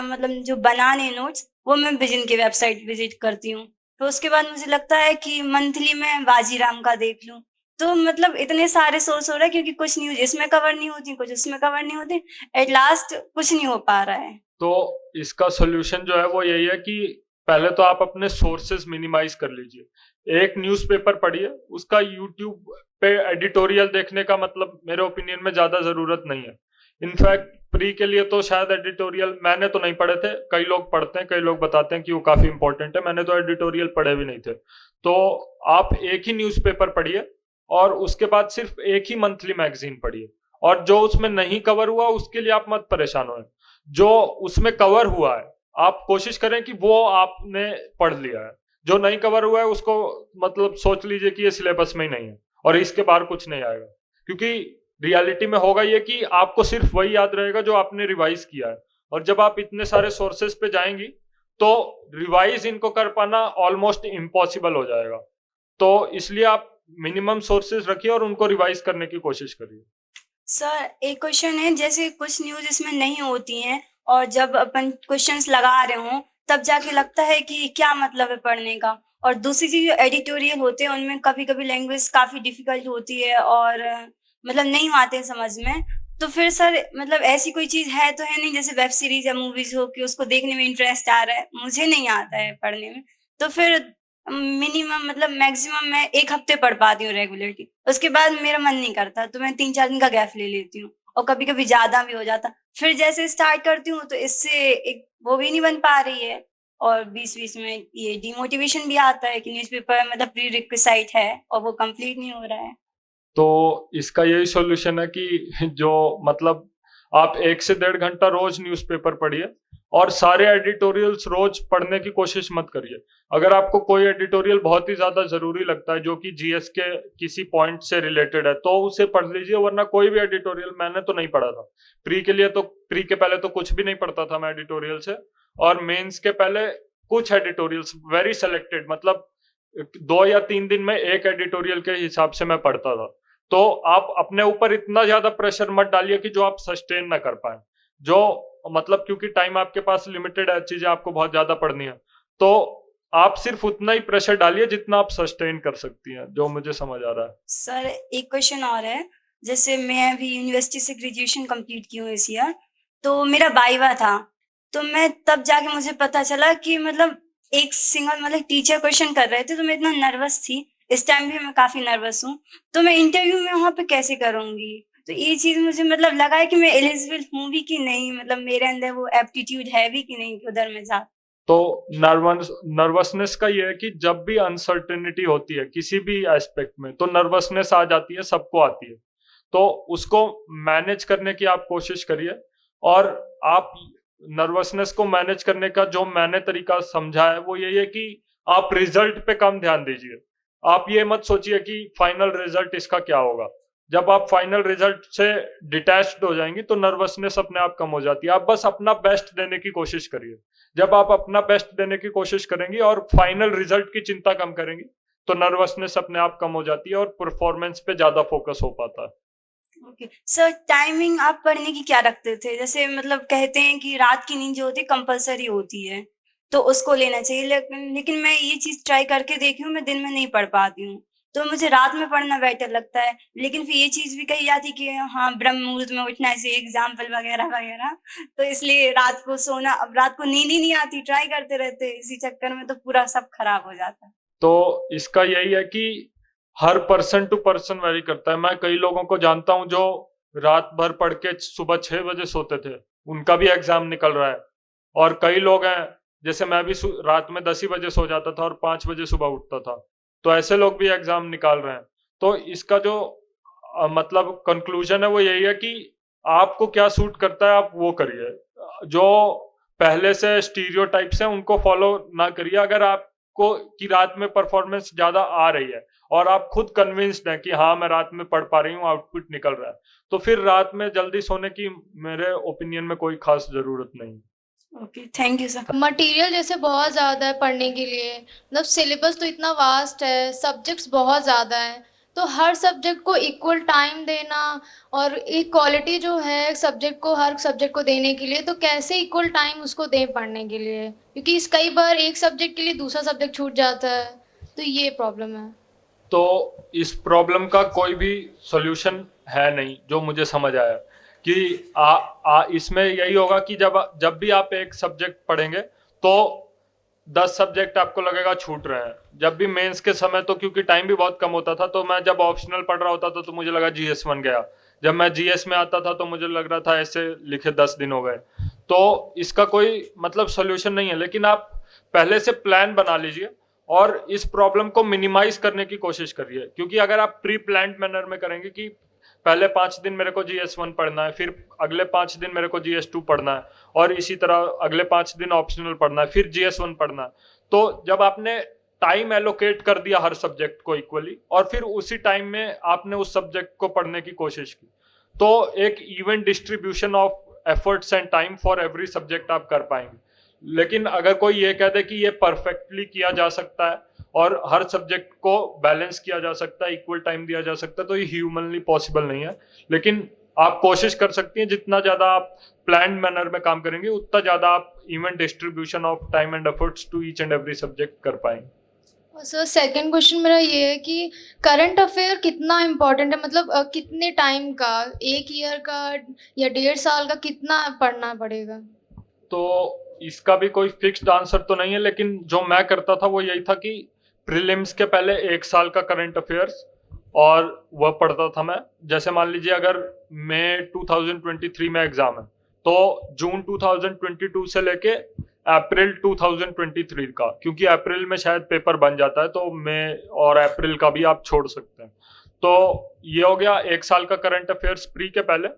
मतलब जो बनाने नोट्स वो मैं विजन की वेबसाइट विजिट करती हूँ। तो उसके बाद मुझे लगता है कि मंथली मैं बाजीराम का देख लूँ। तो मतलब इतने सारे सोर्स हो रहे हैं, क्योंकि कुछ न्यूज इसमें कवर नहीं होती, कुछ उसमें कवर नहीं होती। एट लास्ट कुछ नहीं हो पा रहा है। तो इसका सोल्यूशन जो है वो यही है कि पहले तो आप अपने सोर्सेज मिनिमाइज कर लीजिए। एक न्यूज़पेपर पढ़िए, उसका यूट्यूब पे एडिटोरियल देखने का मतलब मेरे ओपिनियन में ज्यादा जरूरत नहीं है। इनफैक्ट प्री के लिए तो शायद एडिटोरियल मैंने तो नहीं पढ़े थे, कई लोग पढ़ते हैं, कई लोग बताते हैं कि वो काफी इंपॉर्टेंट है। मैंने तो एडिटोरियल पढ़े भी नहीं थे। तो आप एक ही न्यूज़पेपर पढ़िए और उसके बाद सिर्फ एक ही मंथली मैगजीन पढ़िए, और जो उसमें नहीं कवर हुआ उसके लिए आप मत परेशान हों। जो उसमें कवर हुआ है आप कोशिश करें कि वो आपने पढ़ लिया है। जो नहीं कवर हुआ है उसको मतलब सोच लीजिए कि ये सिलेबस में ही नहीं है और इसके बाहर कुछ नहीं आएगा। क्योंकि रियलिटी में होगा ये कि आपको सिर्फ वही याद रहेगा जो आपने रिवाइज किया है, और जब आप इतने सारे सोर्सेज पे जाएंगी तो रिवाइज इनको कर पाना ऑलमोस्ट इम्पॉसिबल हो जाएगा। तो इसलिए आप मिनिमम सोर्सेज रखिए और उनको रिवाइज करने की कोशिश करिए। सर, एक क्वेश्चन है, जैसे कुछ न्यूज इसमें नहीं होती हैं और जब अपन क्वेश्चंस लगा रहे हों तब जाके लगता है कि क्या मतलब है पढ़ने का। और दूसरी चीज, जो एडिटोरियल होते हैं उनमें कभी कभी लैंग्वेज काफी डिफिकल्ट होती है और मतलब नहीं आते हैं समझ में। तो फिर सर मतलब ऐसी कोई चीज है तो है नहीं, जैसे वेब सीरीज या मूवीज हो कि उसको देखने में इंटरेस्ट आ रहा है, मुझे नहीं आता है पढ़ने में। तो फिर मिनिमम मतलब मैक्सिमम मैं 1 हफ्ते पढ़ पाती हूँ रेगुलरली, उसके बाद मेरा मन नहीं करता तो मैं 3-4 दिन का गैप ले लेती हूँ, और कभी कभी ज्यादा भी हो जाता। फिर जैसे स्टार्ट करती हूँ तो इससे एक वो भी नहीं बन पा रही है, और बीच बीच में ये डिमोटिवेशन भी आता है कि न्यूज़पेपर मतलब प्री रिक्विसाइट है और वो कंप्लीट नहीं हो रहा है। तो इसका यही सॉल्यूशन है कि जो मतलब आप 1 से 1.5 घंटा रोज न्यूज़पेपर पढ़िए और सारे एडिटोरियल्स रोज पढ़ने की कोशिश मत करिए। अगर आपको कोई एडिटोरियल बहुत ही ज्यादा जरूरी लगता है जो कि जीएस के किसी पॉइंट से रिलेटेड है तो उसे पढ़ लीजिए, वरना कोई भी एडिटोरियल मैंने तो नहीं पढ़ा था प्री के लिए। तो प्री के पहले तो कुछ भी नहीं पढ़ता था मैं एडिटोरियल से, और मेंस के पहले कुछ एडिटोरियल्स वेरी सेलेक्टेड, मतलब 2 या 3 दिन में एक एडिटोरियल के हिसाब से मैं पढ़ता था। तो आप अपने ऊपर इतना ज्यादा प्रेशर मत डालिए कि जो आप सस्टेन ना कर पाए। जो मतलब क्योंकि टाइम आपके पास लिमिटेड है, चीजें आपको बहुत ज्यादा पढ़नी है, तो आप सिर्फ उतना ही प्रेशर डालिए जितना आप सस्टेन कर सकती हैं, जो मुझे समझ आ रहा है। सर, एक क्वेश्चन और है। जैसे मैं अभी यूनिवर्सिटी से ग्रेजुएशन कंप्लीट की हूँ इस ईयर, तो मेरा वाइवा था। तो मैं तब जाके मुझे पता चला कि मतलब एक सिंगल मतलब टीचर क्वेश्चन कर रहे थे, तो मैं इतना नर्वस थी। इस टाइम भी मैं काफी नर्वस हूँ। तो मैं इंटरव्यू में वहां पे कैसे करूंगी? तो ये चीज मुझे मतलब लगा है कि मैं एलिजिबल हूँ भी कि नहीं, मतलब मेरे अंदर वो एप्टीट्यूड है भी कि नहीं कि उधर में जा। तो नर्वसनेस का ये है कि जब भी अनसर्टेनिटी होती है किसी भी एस्पेक्ट में तो नर्वसनेस आ जाती है, सबको आती है। तो उसको मैनेज करने की आप कोशिश करिए, और आप नर्वसनेस को मैनेज करने का जो मैंने तरीका समझा है वो यही है कि आप रिजल्ट पे कम ध्यान दीजिए। आप ये मत सोचिए कि फाइनल रिजल्ट इसका क्या होगा। जब आप फाइनल रिजल्ट से डिटैच्ड हो जाएंगी तो नर्वसनेस अपने आप कम हो जाती है। आप बस अपना बेस्ट देने की कोशिश करिए। जब आप अपना बेस्ट देने की कोशिश करेंगी और फाइनल रिजल्ट की चिंता कम करेंगी तो नर्वसनेस अपने आप कम हो जाती है और परफॉर्मेंस पे ज्यादा फोकस हो पाता है। ओके सर, टाइमिंग आप पढ़ने की क्या रखते थे? जैसे मतलब कहते हैं कि रात की नींद जो होती है कंपलसरी होती है, तो उसको लेना चाहिए, लेकिन मैं ये चीज ट्राई करके देखी हूँ, मैं दिन में नहीं पढ़ पाती हूँ। तो मुझे रात में पढ़ना बेटर लगता है। लेकिन फिर ये चीज भी कही जाती कि हाँ ब्रह्म मुहूर्त में उठना, ऐसे एग्जाम्पल वगैरह वगैरह, तो इसलिए रात को सोना, अब रात को नींद ही नहीं आती, ट्राई करते रहते, इसी चक्कर में तो पूरा सब खराब हो जाता है। तो इसका यही है कि हर पर्सन टू पर्सन वेरी करता है। मैं कई लोगों को जानता हूं जो रात भर पढ़ के सुबह 6 बजे सोते थे, उनका भी एग्जाम निकल रहा है। और कई लोग हैं, जैसे मैं भी रात में 10 ही बजे सो जाता था और 5 बजे सुबह उठता था, तो ऐसे लोग भी एग्जाम निकाल रहे हैं। तो इसका जो मतलब कंक्लूजन है वो यही है कि आपको क्या सूट करता है आप वो करिए। जो पहले से स्टीरियोटाइप्स हैं उनको फॉलो ना करिए। अगर आपको कि रात में परफॉर्मेंस ज्यादा आ रही है और आप खुद कन्विंस्ड हैं कि हाँ मैं रात में पढ़ पा रही हूँ, आउटपुट निकल रहा है, तो फिर रात में जल्दी सोने की मेरे ओपिनियन में कोई खास जरूरत नहीं। Okay, thank you sir. Material जैसे बहुत ज़्यादा है पढ़ने के लिए, मतलब सिलेबस तो इतना वास्ट है, सब्जेक्ट्स बहुत ज़्यादा हैं, तो हर सब्जेक्ट को इक्वल टाइम देना और एक क्वालिटी जो है सब्जेक्ट को, हर सब्जेक्ट को देने के लिए, तो कैसे इक्वल टाइम उसको दें पढ़ने के लिए, क्योंकि इस कई बार एक सब्जेक्ट के लिए दूसरा सब्जेक्ट छूट जाता है, तो ये प्रॉब्लम है। तो इस प्रॉब्लम का कोई भी सॉल्यूशन है नहीं जो मुझे समझ आया कि इसमें यही होगा कि जब भी आप एक सब्जेक्ट पढ़ेंगे तो 10 सब्जेक्ट आपको लगेगा छूट रहे हैं। जब भी मेंस के समय, तो क्योंकि टाइम भी बहुत कम होता था, तो मैं जब ऑप्शनल पढ़ रहा होता था तो मुझे लगा जीएस 1 गया। जब मैं जीएस में आता था तो मुझे लग रहा था ऐसे लिखे 10 दिन हो गए। तो इसका कोई मतलब सॉल्यूशन नहीं है, लेकिन आप पहले से प्लान बना लीजिए और इस प्रॉब्लम को मिनिमाइज करने की कोशिश करिए। क्योंकि अगर आप प्री प्लान्ड मैनर में करेंगे कि पहले 5 दिन मेरे को GS1 पढ़ना है, फिर अगले 5 दिन मेरे को GS2 पढ़ना है, और इसी तरह अगले 5 दिन ऑप्शनल पढ़ना है, फिर GS1 पढ़ना है, तो जब आपने टाइम एलोकेट कर दिया हर सब्जेक्ट को इक्वली और फिर उसी टाइम में आपने उस सब्जेक्ट को पढ़ने की कोशिश की, तो एक even distribution of efforts and time for every subject आप कर पाएंगे। लेकिन अगर कोई ये कह दे कि ये परफेक्टली किया जा सकता है और हर सब्जेक्ट को बैलेंस किया जा सकता है, इक्वल टाइम दिया जा सकता है, तो ये ह्यूमनली पॉसिबल नहीं है। लेकिन आप कोशिश कर सकती हैं, जितना ज्यादा आप प्लान्ड मैनर में काम करेंगे उतना ज्यादा आप even distribution of time and efforts to each and every subject कर पाएंगे। सर सेकंड क्वेश्चन मेरा ये है कि करंट अफेयर कितना इम्पोर्टेंट है, मतलब कितने टाइम का, 1 ईयर का या 1.5 साल का, कितना पढ़ना पड़ेगा? तो इसका भी कोई फिक्स्ड आंसर तो नहीं है, लेकिन जो मैं करता था वो यही था कि प्रीलिम्स के पहले 1 साल का करंट अफेयर्स और वह पढ़ता था मैं। जैसे मान लीजिए अगर मई 2023 में एग्जाम है तो जून 2022 से लेके अप्रैल 2023 का, क्योंकि अप्रैल में शायद पेपर बन जाता है, तो मई और अप्रैल का भी आप छोड़ सकते हैं। तो ये हो गया 1 साल का करंट अफेयर्स प्री के पहले।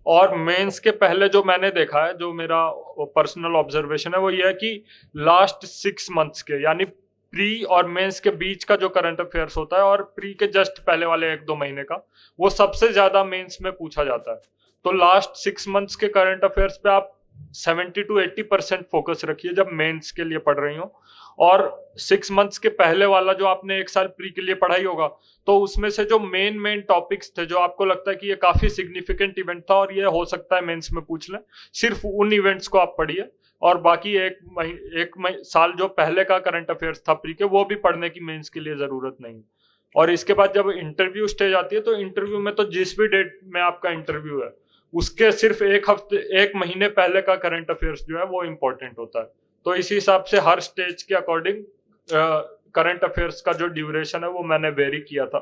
और मेंस के पहले जो मैंने देखा है, जो मेरा पर्सनल ऑब्जर्वेशन है, वो ये है कि लास्ट 6 मंथ्स के, यानी प्री और मेंस के बीच का जो करंट अफेयर्स होता है और प्री के जस्ट पहले वाले 1-2 महीने का, वो सबसे ज्यादा मेंस में पूछा जाता है। तो लास्ट 6 मंथ्स के करंट अफेयर्स पे आप 70 to 80% फोकस रखिए जब मेंस के लिए पढ़ रही हो। और 6 मंथ्स के पहले वाला जो आपने 1 साल प्री के लिए पढ़ाई होगा, तो उसमें से जो मेन टॉपिक्स थे, जो आपको लगता है कि ये काफी सिग्निफिकेंट इवेंट था और ये हो सकता है मेंस में पूछ लें, सिर्फ उन इवेंट्स को आप पढ़िए। और बाकी एक साल जो पहले का करंट अफेयर्स था प्री के, वो भी पढ़ने की मेंस के लिए जरूरत नहीं। और इसके बाद जब इंटरव्यू स्टेज आती है, तो इंटरव्यू में तो जिस भी डेट में आपका इंटरव्यू है उसके सिर्फ 1 महीने पहले का करंट अफेयर्स जो है वो इम्पोर्टेंट होता है। तो इसी हिसाब से हर स्टेज के अकॉर्डिंग करंट अफेयर्स का जो ड्यूरेशन है वो मैंने वेरी किया था।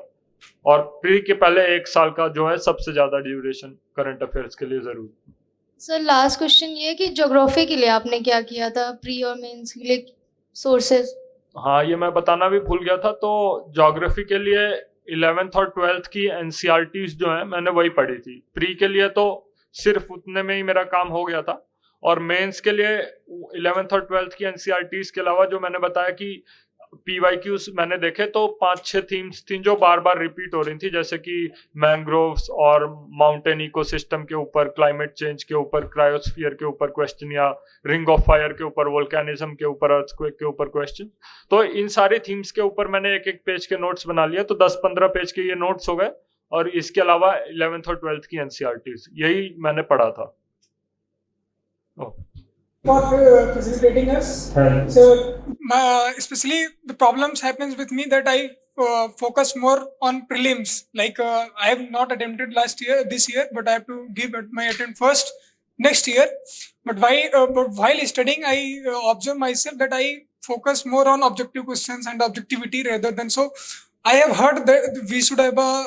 और प्री के पहले 1 साल का जो है सबसे ज्यादा ड्यूरेशन करंट अफेयर्स के लिए जरूरी। सर लास्ट क्वेश्चन ये है कि ज्योग्राफी के लिए आपने क्या किया था प्री और मेंस के लिए, सोर्सेज? हाँ, ये मैं बताना भी भूल गया था। तो ज्योग्राफी के लिए 11th और 12th की एनसीईआरटीज जो है मैंने वही पढ़ी थी। प्री के लिए तो सिर्फ उतने में ही मेरा काम हो गया था। और मेंस के लिए 11th और 12th की एनसीईआरटीज के अलावा जो मैंने बताया कि पीवाईक्यूज मैंने देखे, तो 5-6 थीम्स थी जो बार बार रिपीट हो रही थी, जैसे कि मैंग्रोव्स और माउंटेन इकोसिस्टम के ऊपर, क्लाइमेट चेंज के ऊपर, क्रायोस्फीयर के ऊपर क्वेश्चन, या रिंग ऑफ फायर के ऊपर, वोल्केनिज्म के ऊपर, अर्थक्वेक के ऊपर क्वेश्चन। तो इन सारी थीम्स के ऊपर मैंने 1-1 पेज के नोट्स बना लिया, तो 10-15 पेज के ये नोट्स हो गए। और इसके अलावा 11th और 12th की एनसीईआरटीज, यही मैंने पढ़ा था। For facilitating us. So, especially the problems happens with me that I focus more on prelims. Like I have not attempted this year, but I have to give my attempt first next year. But while studying, I observe myself that I focus more on objective questions and objectivity rather than so. I have heard that we should have a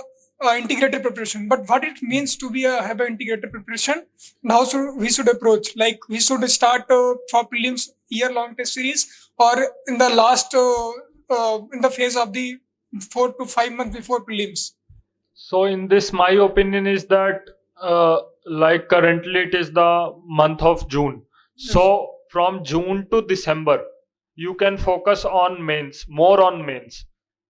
integrated preparation, but what it means to be have an integrated preparation and how we should approach? Like we should start for prelims year-long test series, or in the last in the phase of the 4 to 5 months before prelims. So in this, my opinion is that like currently it is the month of June. So from June to December, you can focus on mains, more on mains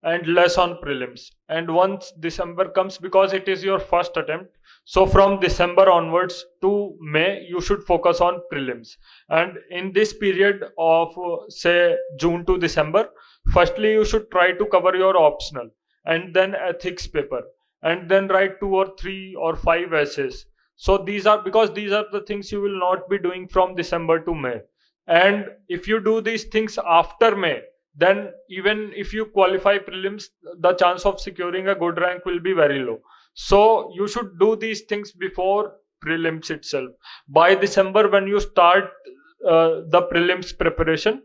and less on prelims. And once December comes, because it is your first attempt, so from December onwards to May, you should focus on prelims. And in this period of say June to December, firstly you should try to cover your optional and then ethics paper, and then write 2 or 3 or 5 essays. So these are the things you will not be doing from December to May. And if you do these things after May, then even if you qualify prelims, the chance of securing a good rank will be very low. So you should do these things before prelims itself. By December, when you start the prelims preparation,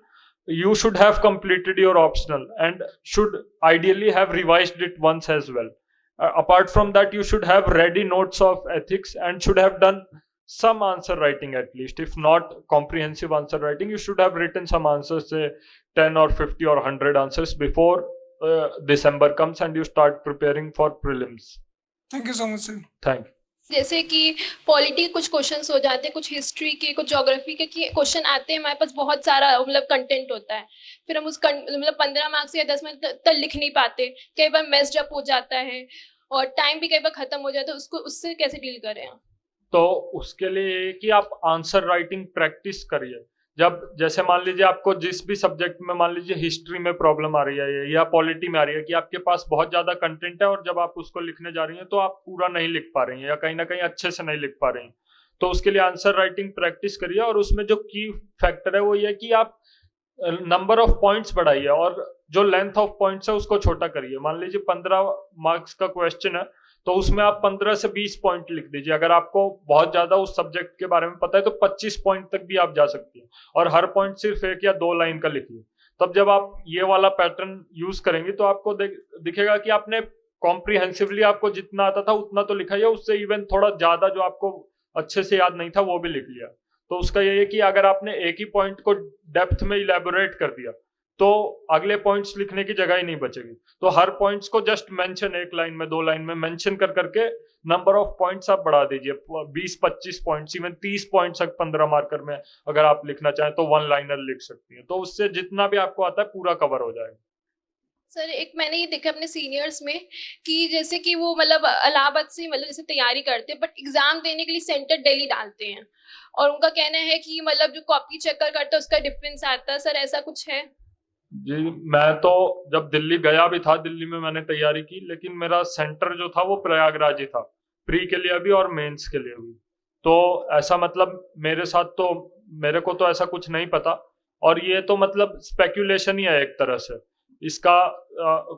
you should have completed your optional and should ideally have revised it once as well. Apart from that, you should have ready notes of ethics and should have done some answer writing at least. If not comprehensive answer writing, you should have written some answers, say 10 or 50 or 100 answers before December comes and you start preparing for prelims. Thank you so much, sir. Thank you. जैसे कि polity कुछ questions हो जाते हैं, कुछ history के, कुछ geography के क्वेश्चन आते हैं, हमारे पास बहुत सारा मतलब कंटेंट होता है, फिर हम उस मतलब 15 मार्क्स या 10 मिनट तक लिख नहीं पाते, कई बार मेस्ड अप हो जाता है और टाइम भी कई बार खत्म हो जाता है, उससे कैसे डील करें? तो उसके लिए कि आप आंसर राइटिंग प्रैक्टिस करिए। जब जैसे मान लीजिए आपको जिस भी सब्जेक्ट में, मान लीजिए हिस्ट्री में प्रॉब्लम आ रही है या पॉलिटी में आ रही है कि आपके पास बहुत ज्यादा कंटेंट है और जब आप उसको लिखने जा रही हैं तो आप पूरा नहीं लिख पा रही हैं या कहीं ना कहीं अच्छे से नहीं लिख पा रही हैं, तो उसके लिए आंसर राइटिंग प्रैक्टिस करिए। और उसमें जो की फैक्टर है वो ये कि आप नंबर ऑफ पॉइंट्स बढ़ाइए और जो लेंथ ऑफ पॉइंट्स है उसको छोटा करिए। मान लीजिए 15 मार्क्स का क्वेश्चन है तो उसमें आप 15 से 20 पॉइंट लिख दीजिए। अगर आपको बहुत ज्यादा उस सब्जेक्ट के बारे में पता है तो 25 पॉइंट तक भी आप जा सकती हैं और हर पॉइंट सिर्फ 1 या 2 लाइन का लिखिए। तब जब आप ये वाला पैटर्न यूज करेंगे तो आपको दिखेगा कि आपने कॉम्प्रिहेंसिवली आपको जितना आता था उतना तो लिखा, या उससे इवन थोड़ा ज्यादा जो आपको अच्छे से याद नहीं था वो भी लिख लिया। तो उसका ये है कि अगर आपने एक ही पॉइंट को डेप्थ में इलेबोरेट कर दिया तो अगले पॉइंट्स लिखने की जगह ही नहीं बचेगी। तो हर पॉइंट्स को जस्ट मेंशन 1 लाइन में 2 लाइन में मेंशन कर करके नंबर ऑफ पॉइंट्स आप बढ़ा दीजिए। 20-25 पॉइंट्स, इवन 30 पॉइंट्स तक 15 मार्कर में अगर आप लिखना चाहें तो 1 लाइनर लिख सकती हैं। तो उससे जितना भी आपको आता है पूरा कवर हो जाएगा। सर एक मैंने ये देखा अपने सीनियर्स में कि जैसे कि वो मतलब इलाहाबाद से मतलब जैसे तैयारी करते हैं बट एग्जाम देने के लिए सेंटर दिल्ली डालते हैं और उनका कहना है कि मतलब जो कॉपी चेकर करते हैं उसका डिफरेंस आता है। सर ऐसा कुछ है? जी, मैं तो जब दिल्ली गया भी था, दिल्ली में मैंने तैयारी की, लेकिन मेरा सेंटर जो था वो प्रयागराज ही था, प्री के लिए भी और मेंस के लिए भी। तो ऐसा मतलब मेरे साथ तो मेरे को तो ऐसा कुछ नहीं पता और ये तो मतलब स्पेक्यूलेशन ही है एक तरह से, इसका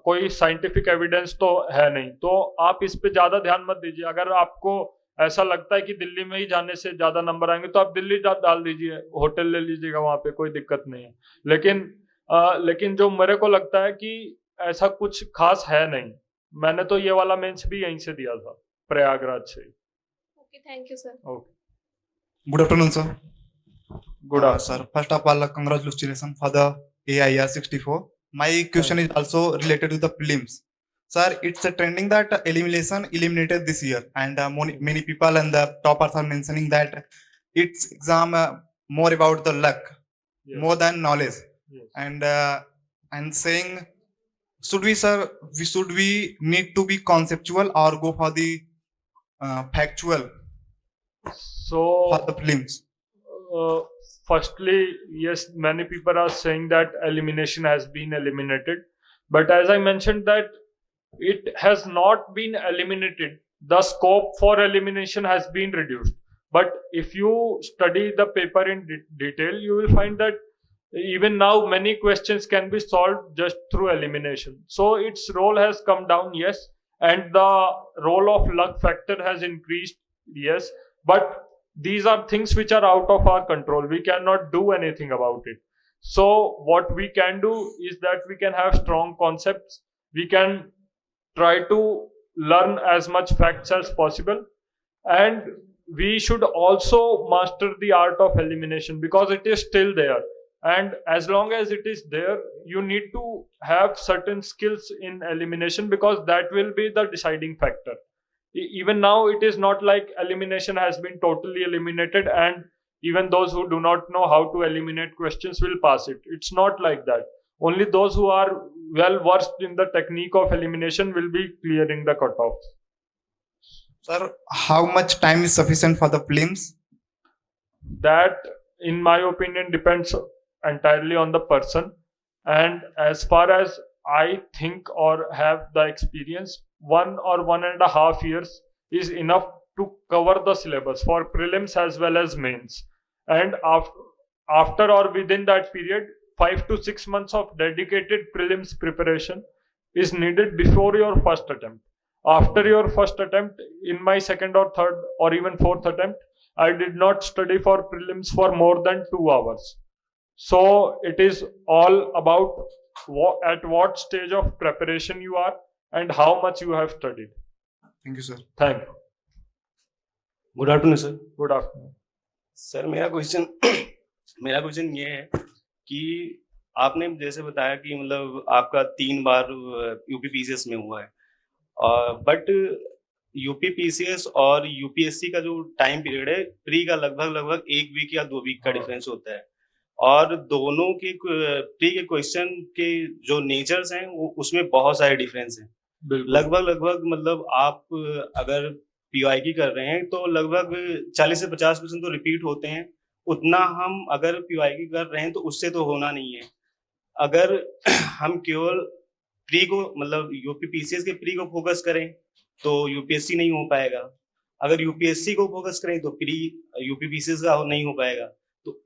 कोई साइंटिफिक एविडेंस तो है नहीं। तो आप इस पे ज्यादा ध्यान मत दीजिए। अगर आपको ऐसा लगता है कि दिल्ली में ही जाने से ज्यादा नंबर आएंगे तो आप दिल्ली डाल दीजिए, होटल ले लीजिएगा, वहां पे कोई दिक्कत नहीं है। लेकिन जो मेरे को लगता है कि ऐसा कुछ खास है नहीं। मैंने तो ये वाला मेंस भी यहीं से दिया था, प्रयागराज से। Okay, thank you sir. Okay, Good afternoon, sir. Good Sir, first of all, congratulations for the AIR 64. My question is also related to the prelims. Sir, it's a trending that elimination eliminated this year, and many people and the toppers are mentioning that it's exam more about the luck, Yes. more than knowledge, Yes. and saying should we need to be conceptual or go for the factual So for the prelims? firstly, yes, many people are saying that elimination has been eliminated, but as I mentioned that it has not been eliminated. The scope for elimination has been reduced. But if you study the paper in detail, you will find that Even now, many questions can be solved just through elimination. So its role has come down, yes, and the role of luck factor has increased, yes, but these are things which are out of our control. We cannot do anything about it. So what we can do is that we can have strong concepts. We can try to learn as much facts as possible, and we should also master the art of elimination because it is still there, and as long as it is there, you need to have certain skills in elimination because that will be the deciding factor. Even now it is not like elimination has been totally eliminated and even those who do not know how to eliminate questions will pass it. It's not like that. Only those who are well versed in the technique of elimination will be clearing the cutoffs. Sir, how much time is sufficient for the prelims? That, in my opinion, depends entirely on the person, and as far as I think or have the experience, 1 or 1.5 years is enough to cover the syllabus for prelims as well as mains, and after or within that period 5 to 6 months of dedicated prelims preparation is needed before your first attempt. After your first attempt, in my second or third or even fourth attempt, I did not study for prelims for more than 2 hours. So it is all about at what stage of preparation you are and how much you have studied. Thank you, sir. Thank you. Good afternoon sir. Good afternoon. Sir मेरा question ये है कि आपने जैसे बताया कि मतलब आपका 3 बार यूपीपीसीएस में हुआ है, बट यूपीपीसीएस और यूपीएससी का जो टाइम पीरियड है प्री का लगभग 1 वीक या 2 वीक का डिफरेंस होता है, और दोनों के प्री के क्वेश्चन के जो नेचर्स हैं वो उसमें बहुत सारे डिफरेंस हैं. लगभग मतलब आप अगर पीवाई की कर रहे हैं तो लगभग 40 से 50% तो रिपीट होते हैं. उतना हम अगर पीवाई की कर रहे हैं तो उससे तो होना नहीं है. अगर हम केवल प्री को मतलब यूपीपीसीएस के प्री को फोकस करें तो यूपीएससी नहीं हो पाएगा. अगर यूपीएससी को फोकस करें तो प्री यूपीपीसीएस का नहीं हो पाएगा. तो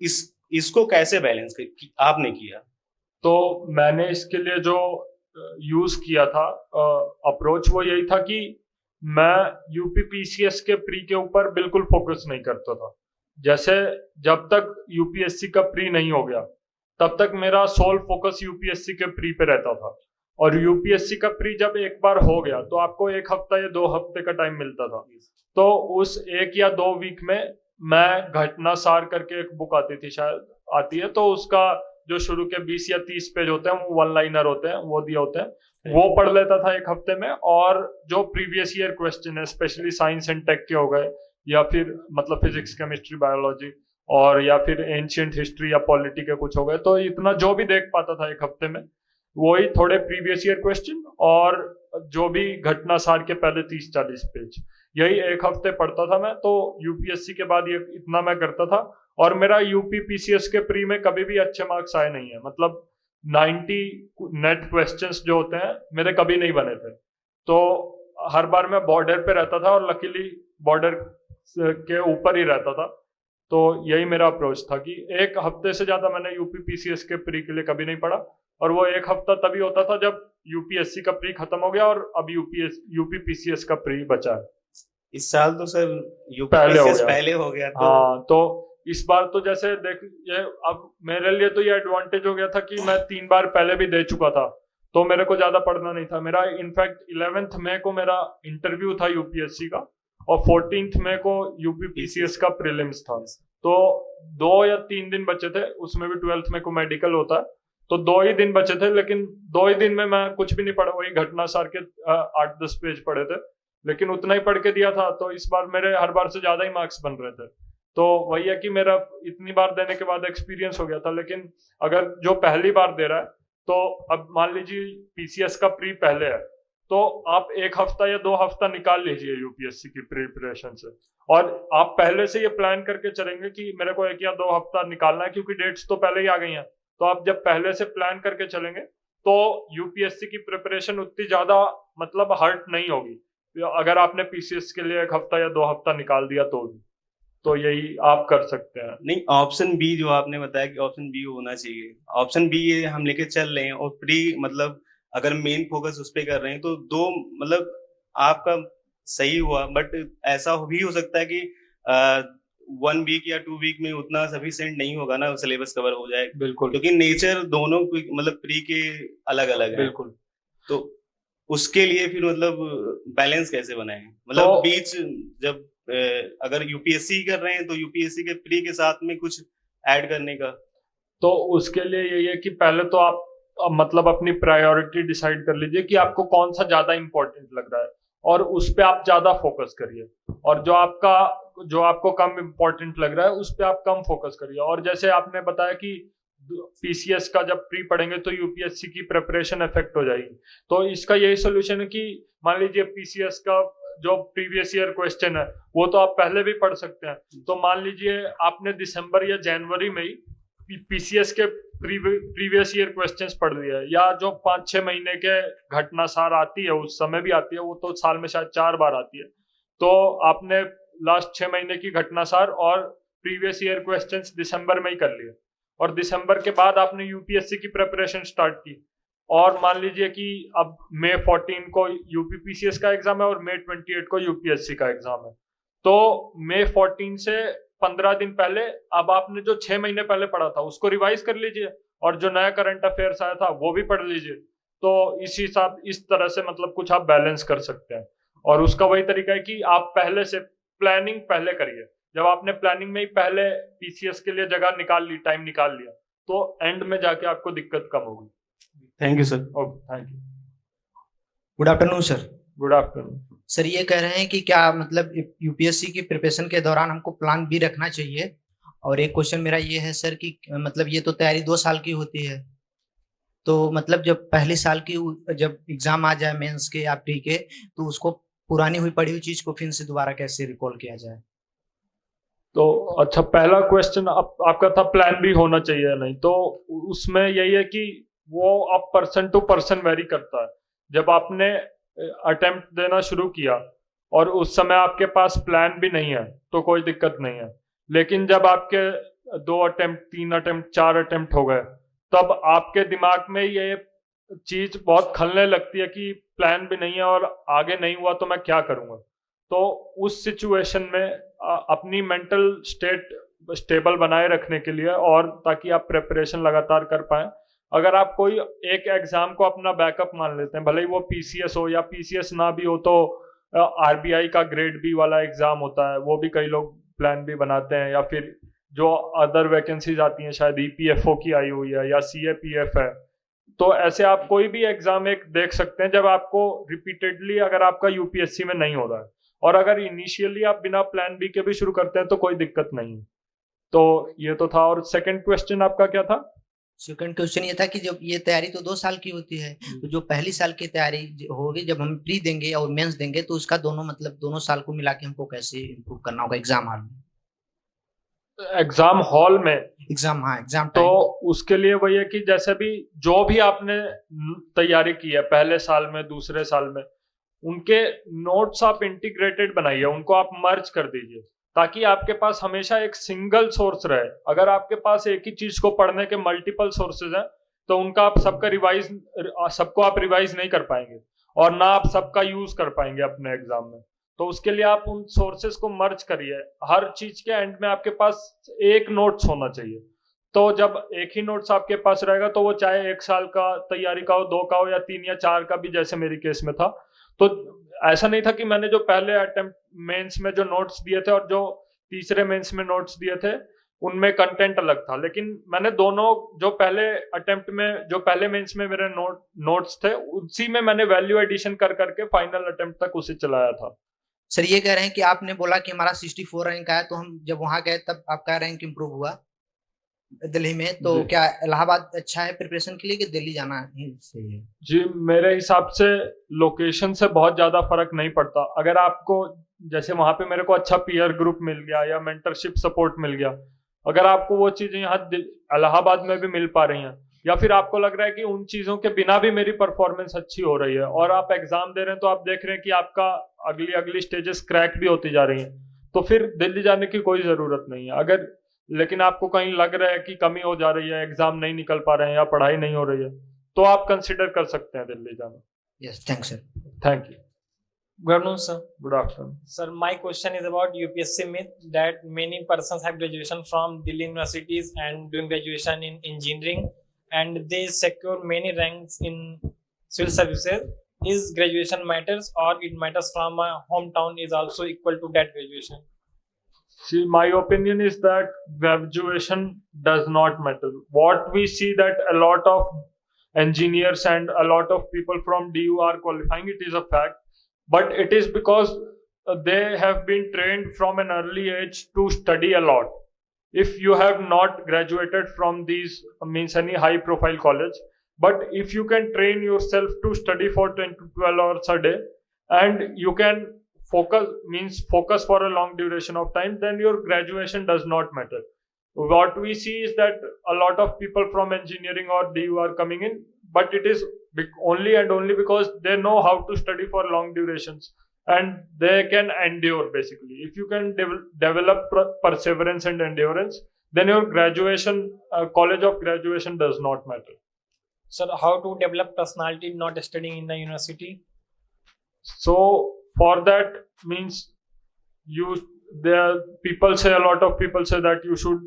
इसको कैसे बैलेंस आपने किया? तो मैंने इसके लिए जो यूज किया था अप्रोच वो यही था कि मैं यूपीपीसीएस के प्री के ऊपर बिल्कुल फोकस नहीं करता था. जैसे जब तक यूपीएससी का प्री नहीं हो गया तब तक मेरा सोल फोकस यूपीएससी के प्री पे रहता था, और यूपीएससी का प्री जब एक बार हो गया तो आपको 1 हफ्ता या 2 हफ्ते का टाइम मिलता था. तो उस 1 या 2 वीक में मैं घटना सार करके एक बुक आती थी, शायद आती है, तो उसका जो शुरू के 20 या 30 पेज होते हैं वो 1 लाइनर होते हैं, वो दिए होते हैं, वो पढ़ लेता था 1 हफ्ते में. और जो प्रीवियस ईयर क्वेश्चन है स्पेशली साइंस एंड टेक के हो गए या फिर मतलब फिजिक्स केमिस्ट्री बायोलॉजी और या फिर एंशिएंट हिस्ट्री या पॉलिटी के कुछ हो गए, तो इतना जो भी देख पाता था 1 हफ्ते में वही थोड़े प्रीवियस ईयर क्वेश्चन और जो भी घटना सार के पहले 30-40 पेज, यही 1 हफ्ते पढ़ता था मैं. तो यूपीएससी के बाद ये इतना मैं करता था, और मेरा यूपीपीसीएस के प्री में कभी भी अच्छे मार्क्स आए नहीं है. मतलब 90 नेट क्वेश्चंस जो होते हैं मेरे कभी नहीं बने थे. तो हर बार मैं बॉर्डर पे रहता था और लकीली बॉर्डर के ऊपर ही रहता था. तो यही मेरा अप्रोच था कि 1 हफ्ते से ज्यादा मैंने यूपीपीसीएस के प्री के लिए कभी नहीं पढ़ा, और वो 1 हफ्ता तभी होता था जब यूपीएससी का प्री खत्म हो गया और अब यूपीपीसीएस का प्री बचा है. इस साल तो सर यूपीपीसीएस पहले हो गया. हाँ, तो इस बार तो जैसे देख ये अब मेरे लिए तो ये एडवांटेज हो गया था कि मैं 3 बार पहले भी दे चुका था, तो मेरे को ज्यादा पढ़ना नहीं था. मेरा इनफैक्ट 11th मई को मेरा इंटरव्यू था यूपीएससी का और 14th मई को यूपीपीसीएस का प्रीलिम्स था. तो 2 या 3 दिन बचे थे, उसमें भी 12th मई को मेडिकल होता है, तो 2 ही दिन बचे थे. लेकिन 2 ही दिन में मैं कुछ भी नहीं पढ़ा, वही घटना सार के 8-10 पेज पढ़े थे, लेकिन उतना ही पढ़ के दिया था. तो इस बार मेरे हर बार से ज्यादा ही मार्क्स बन रहे थे. तो वही है कि मेरा इतनी बार देने के बाद एक्सपीरियंस हो गया था. लेकिन अगर जो पहली बार दे रहा है, तो अब मान लीजिए पीसीएस का प्री पहले है, तो आप 1 हफ्ता या 2 हफ्ता निकाल लीजिए यूपीएससी की प्रिपरेशन से, और आप पहले से ये प्लान करके चलेंगे कि मेरे को 1 या 2 हफ्ता निकालना है, क्योंकि डेट्स तो पहले ही आ गई हैं. तो आप जब पहले से प्लान करके चलेंगे तो यूपीएससी की प्रिपरेशन उतनी ज्यादा मतलब हर्ट नहीं होगी अगर आपने पीसीएस के लिए 1 हफ्ता या 2 हफ्ता निकाल दिया तो भी. तो यही आप कर सकते हैं। नहीं, ऑप्शन बी जो आपने बताया कि ऑप्शन बी होना चाहिए, ऑप्शन बी ये हम लेके चल रहे हैं, और प्री मतलब अगर मेन फोकस उस पे कर रहे हैं तो दो मतलब आपका सही हुआ, बट ऐसा भी हो सकता है कि 1 वीक या 2 वीक में उतना सफिशिएंट नहीं होगा ना सिलेबस कवर हो जाए, बिल्कुल क्योंकि नेचर दोनों मतलब प्री के अलग अलग है। बिल्कुल। तो उसके लिए फिर मतलब बैलेंस कैसे बनाएं, मतलब तो- बीच जब अगर यूपीएससी कर रहे हैं तो यूपीएससी के प्री के साथ में कुछ ऐड करने का। तो उसके लिए यही है कि पहले तो आप मतलब अपनी प्रायोरिटी डिसाइड कर लीजिए कि आपको कौन सा ज्यादा इंपॉर्टेंट लग रहा है, और उस पे आप ज्यादा फोकस करिए, और जो आपको कम इंपॉर्टेंट लग रहा है उस पे आप कम फोकस करिए। और जैसे आपने बताया कि पीसीएस का जब प्री पढ़ेंगे तो यूपीएससी की प्रिपरेशन इफेक्ट हो जाएगी, तो इसका यही सोल्यूशन है कि मान लीजिए पीसीएस का जो प्रीवियस ईयर क्वेश्चन है वो तो आप पहले भी पढ़ सकते हैं। तो मान लीजिए आपने दिसंबर या जनवरी में ही पीसीएस के प्रीवियस ईयर क्वेश्चंस पढ़ लिया है, या जो 5-6 महीने के घटना सार आती है उस समय भी आती है, वो तो साल में शायद 4 बार आती है, तो आपने लास्ट 6 महीने की घटना सार और प्रीवियस ईयर क्वेश्चंस दिसंबर में ही कर लिए, और दिसंबर के बाद आपने यूपीएससी की प्रिपरेशन स्टार्ट की, और मान लीजिए कि अब मई 14 को यूपीपीसीएस का एग्जाम है और मई 28 को यूपीएससी का एग्जाम है, तो मई 14 से 15 दिन पहले अब आपने जो 6 महीने पहले पढ़ा था उसको रिवाइज कर लीजिए, और जो नया करंट अफेयर्स आया था वो भी पढ़ लीजिए। तो इस तरह से मतलब कुछ आप बैलेंस कर सकते हैं, और उसका वही तरीका है कि आप पहले से प्लानिंग पहले करिए। जब आपने प्लानिंग में ही पहले पीसीएस के लिए जगह निकाल ली, टाइम निकाल लिया, तो एंड में जाके आपको दिक्कत कम होगी। Thank you sir. Okay, thank you. Good afternoon sir. Good afternoon. Sir ये कह रहे हैं कि क्या मतलब यूपीएससी की प्रिपरेशन के दौरान हमको प्लान भी रखना चाहिए, और एक क्वेश्चन मेरा ये है सर कि मतलब ये तो तैयारी 2 साल की होती है, तो मतलब जब पहले साल की जब एग्जाम आ जाए मेंस के या प्री के, तो उसको पुरानी हुई पढ़ी हुई चीज को फिर से दोबारा कैसे रिकॉल किया जाए? तो अच्छा, पहला क्वेश्चन आपका था प्लान भी होना चाहिए या नहीं, तो उसमें यही है कि वो अब पर्सन टू पर्सन वेरी करता है। जब आपने अटेम्प्ट देना शुरू किया और उस समय आपके पास प्लान भी नहीं है तो कोई दिक्कत नहीं है, लेकिन जब आपके 2 अटेम्प्ट, 3 अटेम्प्ट, 4 अटेम्प्ट हो गए, तब आपके दिमाग में ये चीज बहुत खलने लगती है कि प्लान भी नहीं है और आगे नहीं हुआ तो मैं क्या करूंगा। तो उस सिचुएशन में अपनी मेंटल स्टेट स्टेबल बनाए रखने के लिए, और ताकि आप प्रिपरेशन लगातार कर पाए, अगर आप कोई एक एग्जाम को अपना बैकअप मान लेते हैं, भले ही वो पीसीएस हो या पीसीएस ना भी हो, तो आरबीआई का ग्रेड बी वाला एग्जाम होता है, वो भी कई लोग प्लान भी बनाते हैं, या फिर जो अदर वैकेंसीज आती हैं, शायद ईपीएफओ की आई हुई है या सीएपीएफ है, तो ऐसे आप कोई भी एग्जाम एक देख सकते हैं जब आपको रिपीटेडली अगर आपका यूपीएससी में नहीं हो रहा है, और अगर इनिशियली आप बिना प्लान बी के भी शुरू करते हैं तो कोई दिक्कत नहीं है। तो ये तो था। और सेकंड क्वेश्चन आपका क्या था? सेकंड क्वेश्चन ये था कि जब ये तैयारी तो 2 साल की होती है, तो जो पहली साल की तैयारी होगी, जब हम प्री देंगे और मेंस देंगे, तो उसका दोनों साल को मिला के हमको कैसे इम्प्रूव करना होगा एग्जाम हॉल में? एग्जाम हॉल में एग्जाम तो उसके लिए वही है कि जैसे भी जो भी आपने तैयारी की है पहले साल में, दूसरे साल में, उनके नोट्स आप इंटीग्रेटेड बनाइए, उनको आप मर्ज कर दीजिए, ताकि आपके पास हमेशा एक सिंगल सोर्स रहे। अगर आपके पास एक ही चीज को पढ़ने के मल्टीपल सोर्सेज हैं तो उनका आप सबको आप रिवाइज नहीं कर पाएंगे, और ना आप सबका यूज कर पाएंगे अपने एग्जाम में। तो उसके लिए आप उन सोर्सेज को मर्ज करिए। हर चीज के एंड में आपके पास एक नोट्स होना चाहिए। तो जब एक ही नोट्स आपके पास रहेगा तो वो चाहे 1 साल का तैयारी का हो, 2 का हो, या 3 या 4 का भी, जैसे मेरी केस में था। तो ऐसा नहीं था कि मैंने जो पहले अटेम्प्ट मेंस में जो नोट्स दिए थे और जो तीसरे मेंस में नोट्स दिए थे उनमें कंटेंट अलग था, लेकिन मैंने दोनों जो पहले अटेम्प्ट में, जो पहले मेंस में मेरे नोट्स थे, उसी में मैंने वैल्यू एडिशन कर करके फाइनल अटेम्प्ट तक उसे चलाया था। सर ये कह रहे हैं कि आपने बोला कि हमारा 64 रैंक आया, तो हम जब वहां गए तब आपका रैंक इम्प्रूव हुआ दिल्ली में, तो क्या इलाहाबाद अच्छा है प्रिपरेशन के लिए कि दिल्ली जाना ही सही है? जी, मेरे हिसाब से लोकेशन से बहुत ज्यादा फर्क नहीं पड़ता। अगर आपको, जैसे वहां पे मेरे को अच्छा पीयर ग्रुप मिल गया या मेंटरशिप सपोर्ट मिल गया, अगर आपको वो चीजें यहाँ इलाहाबाद में भी मिल पा रही हैं, या फिर आपको लग रहा है कि उन चीजों के बिना भी मेरी परफॉर्मेंस अच्छी हो रही है और आप एग्जाम दे रहे हैं, तो आप देख रहे हैं कि आपका अगली स्टेजेस क्रैक भी होती जा रही हैं, तो फिर दिल्ली जाने की कोई जरूरत नहीं है। अगर लेकिन आपको कहीं लग रहा है कि कमी हो जा रही है, एग्जाम नहीं निकल पा रहे हैं या पढ़ाई नहीं हो रही है, तो आप कंसिडर कर सकते हैं दिल्ली जाना। Yes, thanks sir. Thank you. Good afternoon, sir. Good afternoon. Sir, my question is about UPSC myth that many persons have graduation from Delhi universities and doing graduation in engineering, and they secure many ranks in civil services. Is graduation matters, or it matters from my hometown is also equal to that graduation? See, my opinion is that graduation does not matter. What we see that a lot of engineers and a lot of people from DU are qualifying, it is a fact. But it is because they have been trained from an early age to study a lot. If you have not graduated from these means any high profile college, but if you can train yourself to study for 10 to 12 hours a day, and you can focus for a long duration of time, then your graduation does not matter. What we see is that a lot of people from engineering or DU are coming in, but it is only and only because they know how to study for long durations and they can endure. Basically, if you can develop perseverance and endurance, then your graduation college of graduation does not matter. Sir, how to develop personality not studying in the university? So for that means a lot of people say that you should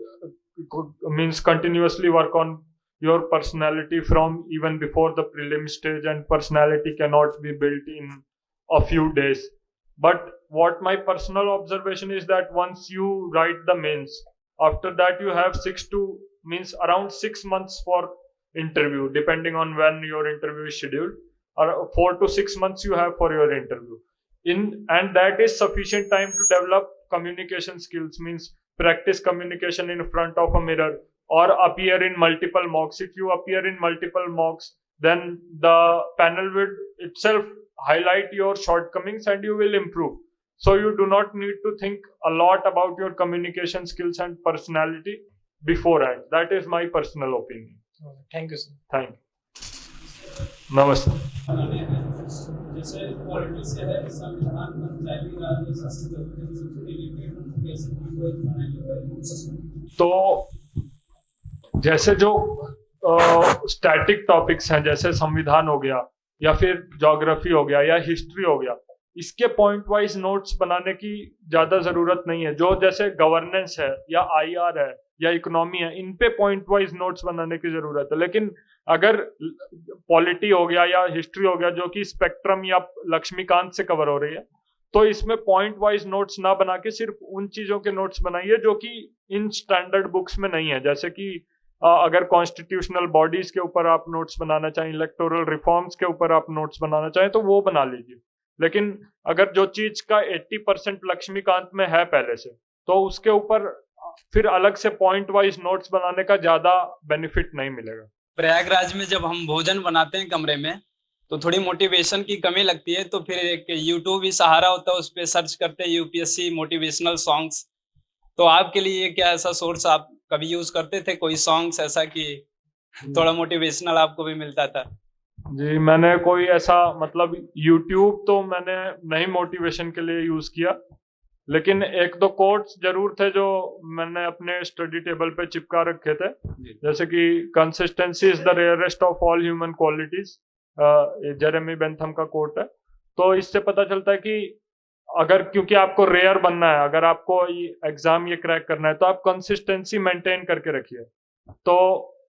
means continuously work on your personality from even before the prelim stage, and personality cannot be built in a few days. But what my personal observation is that once you write the mains, after that you have around 6 months for interview, depending on when your interview is scheduled, or 4 to 6 months you have for your interview. And that is sufficient time to develop communication skills, means practice communication in front of a mirror or appear in multiple mocks. If you appear in multiple mocks, then the panel will itself highlight your shortcomings and you will improve. So you do not need to think a lot about your communication skills and personality beforehand. That is my personal opinion. Thank you, sir. Thank you. Namaste. जैसे politics से है संविधान पंचायती राज और शासन व्यवस्था से related कैसे तो जैसे जो स्टैटिक टॉपिक्स हैं, जैसे संविधान हो गया या फिर ज्योग्राफी हो गया या हिस्ट्री हो गया, इसके पॉइंट वाइज नोट्स बनाने की ज्यादा जरूरत नहीं है। जो जैसे गवर्नेंस है या IR है या इकोनॉमी है, इन पे पॉइंट वाइज नोट्स बनाने की जरूरत है। लेकिन अगर पॉलिटी हो गया या हिस्ट्री हो गया जो कि स्पेक्ट्रम या लक्ष्मीकांत से कवर हो रही है, तो इसमें पॉइंट वाइज नोट्स ना बना के सिर्फ उन चीजों के नोट्स बनाइए जो कि इन स्टैंडर्ड बुक्स में नहीं है। जैसे कि अगर कॉन्स्टिट्यूशनल बॉडीज के ऊपर आप नोट्स बनाना चाहें, इलेक्टोरल रिफॉर्म्स के ऊपर आप नोट्स बनाना चाहें, तो वो बना लीजिए। लेकिन अगर जो चीज का 80% लक्ष्मीकांत में है पहले से, तो उसके ऊपर फिर अलग से पॉइंट वाइज नोट्स बनाने का ज्यादा बेनिफिट नहीं मिलेगा। प्रयागराज में जब हम भोजन बनाते हैं कमरे में, तो थोड़ी मोटिवेशन की कमी लगती है, तो फिर एक यूट्यूब ही सहारा होता है, उस पर सर्च करते हैं UPSC मोटिवेशनल सॉन्ग्स। तो आपके लिए क्या ऐसा सोर्स आप कभी यूज करते थे, कोई सॉन्ग्स ऐसा कि थोड़ा मोटिवेशनल आपको भी मिलता था? जी, मैंने कोई ऐसा मतलब YouTube तो मैंने नहीं मोटिवेशन के लिए यूज किया, लेकिन 1-2 कोट्स जरूर थे जो मैंने अपने स्टडी टेबल पे चिपका रखे थे। जैसे कि consistency is the rarest of all human qualities, Jeremy Bentham का कोट है। तो इससे पता चलता है कि अगर क्योंकि आपको रेयर बनना है, अगर आपको एग्जाम ये क्रैक करना है, तो आप कंसिस्टेंसी मेंटेन करके रखिए। तो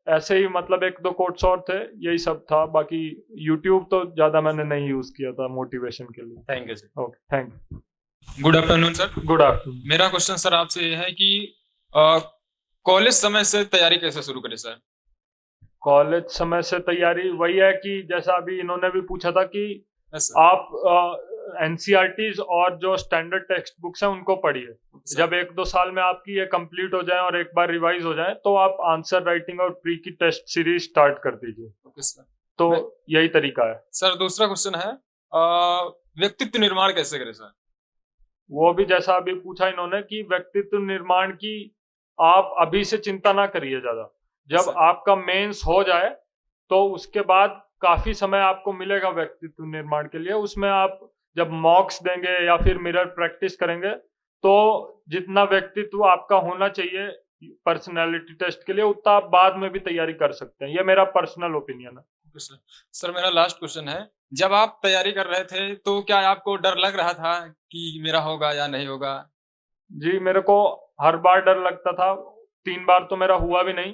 ऐसे ही मतलब 1-2 कोट्स और थे, यही सब था। बाकी यूट्यूब तो ज्यादा मैंने नहीं यूज किया था मोटिवेशन के लिए। Thank you sir. Okay, thank you. Good afternoon sir. Good afternoon. मेरा क्वेश्चन सर आपसे ये है कि कॉलेज समय से तैयारी कैसे शुरू करें सर? कॉलेज समय से तैयारी वही है कि जैसा अभी इन्होंने भी पूछा था कि आप NCERTs और जो स्टैंडर्ड टेक्स्ट बुक्स हैं उनको पढ़िए। जब 1-2 साल में आपकी ये कंप्लीट हो जाए और एक बार रिवाइज हो जाए, तो आप आंसर राइटिंग और प्री की टेस्ट सीरीज स्टार्ट कर दीजिए। Okay sir. तो यही तरीका है सर। दूसरा क्वेश्चन है व्यक्तित्व निर्माण कैसे करें सर? वो भी जैसा अभी पूछा इन्होंने कि व्यक्तित्व निर्माण की आप अभी से चिंता ना करिए ज्यादा। जब आपका मेंस हो जाए तो उसके बाद काफी समय आपको मिलेगा व्यक्तित्व निर्माण के लिए। उसमें आप जब मॉक्स देंगे या फिर मिरर प्रैक्टिस करेंगे, तो जितना व्यक्तित्व आपका होना चाहिए पर्सनैलिटी टेस्ट के लिए उतना आप बाद में भी तैयारी कर सकते हैं। ये मेरा पर्सनल ओपिनियन है। सर सर मेरा लास्ट क्वेश्चन है, जब आप तैयारी कर रहे थे तो क्या आपको डर लग रहा था कि मेरा होगा या नहीं होगा? जी, मेरे को हर बार डर लगता था। 3 बार तो मेरा हुआ भी नहीं।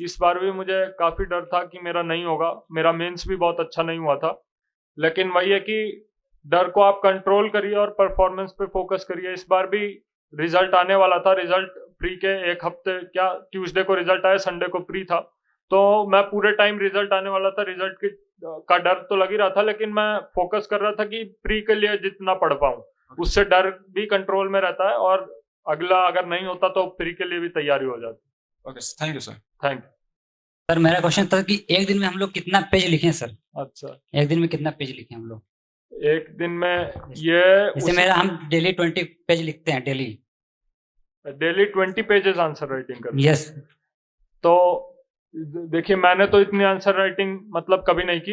इस बार भी मुझे काफी डर था कि मेरा नहीं होगा। मेरा मेंस भी बहुत अच्छा नहीं हुआ था। लेकिन वही है कि डर को आप कंट्रोल करिए और परफॉर्मेंस पे फोकस करिए। इस बार भी रिजल्ट आने वाला था। रिजल्ट प्री के 1 हफ्ते, क्या ट्यूसडे को रिजल्ट आया, संडे को प्री था। तो मैं पूरे टाइम रिजल्ट आने वाला था, रिजल्ट की का डर तो लग ही रहा था, लेकिन मैं फोकस कर रहा था कि प्री के लिए जितना पढ़ पाऊँ। उससे डर भी कंट्रोल में रहता है और अगला अगर नहीं होता तो प्री के लिए भी तैयारी हो जाती। Okay, thank you sir. Thank you. Sir मेरा क्वेश्चन था कि एक दिन में हम लोग कितना पेज लिखें सर? अच्छा, एक दिन में कितना पेज लिखें हम लोग? एक दिन में ये जैसे मेरा हम डेली 20 पेज लिखते हैं daily. Daily 20 pages answer writing कर। यस। तो देखिए, मैंने तो इतनी आंसर राइटिंग मतलब कभी नहीं की,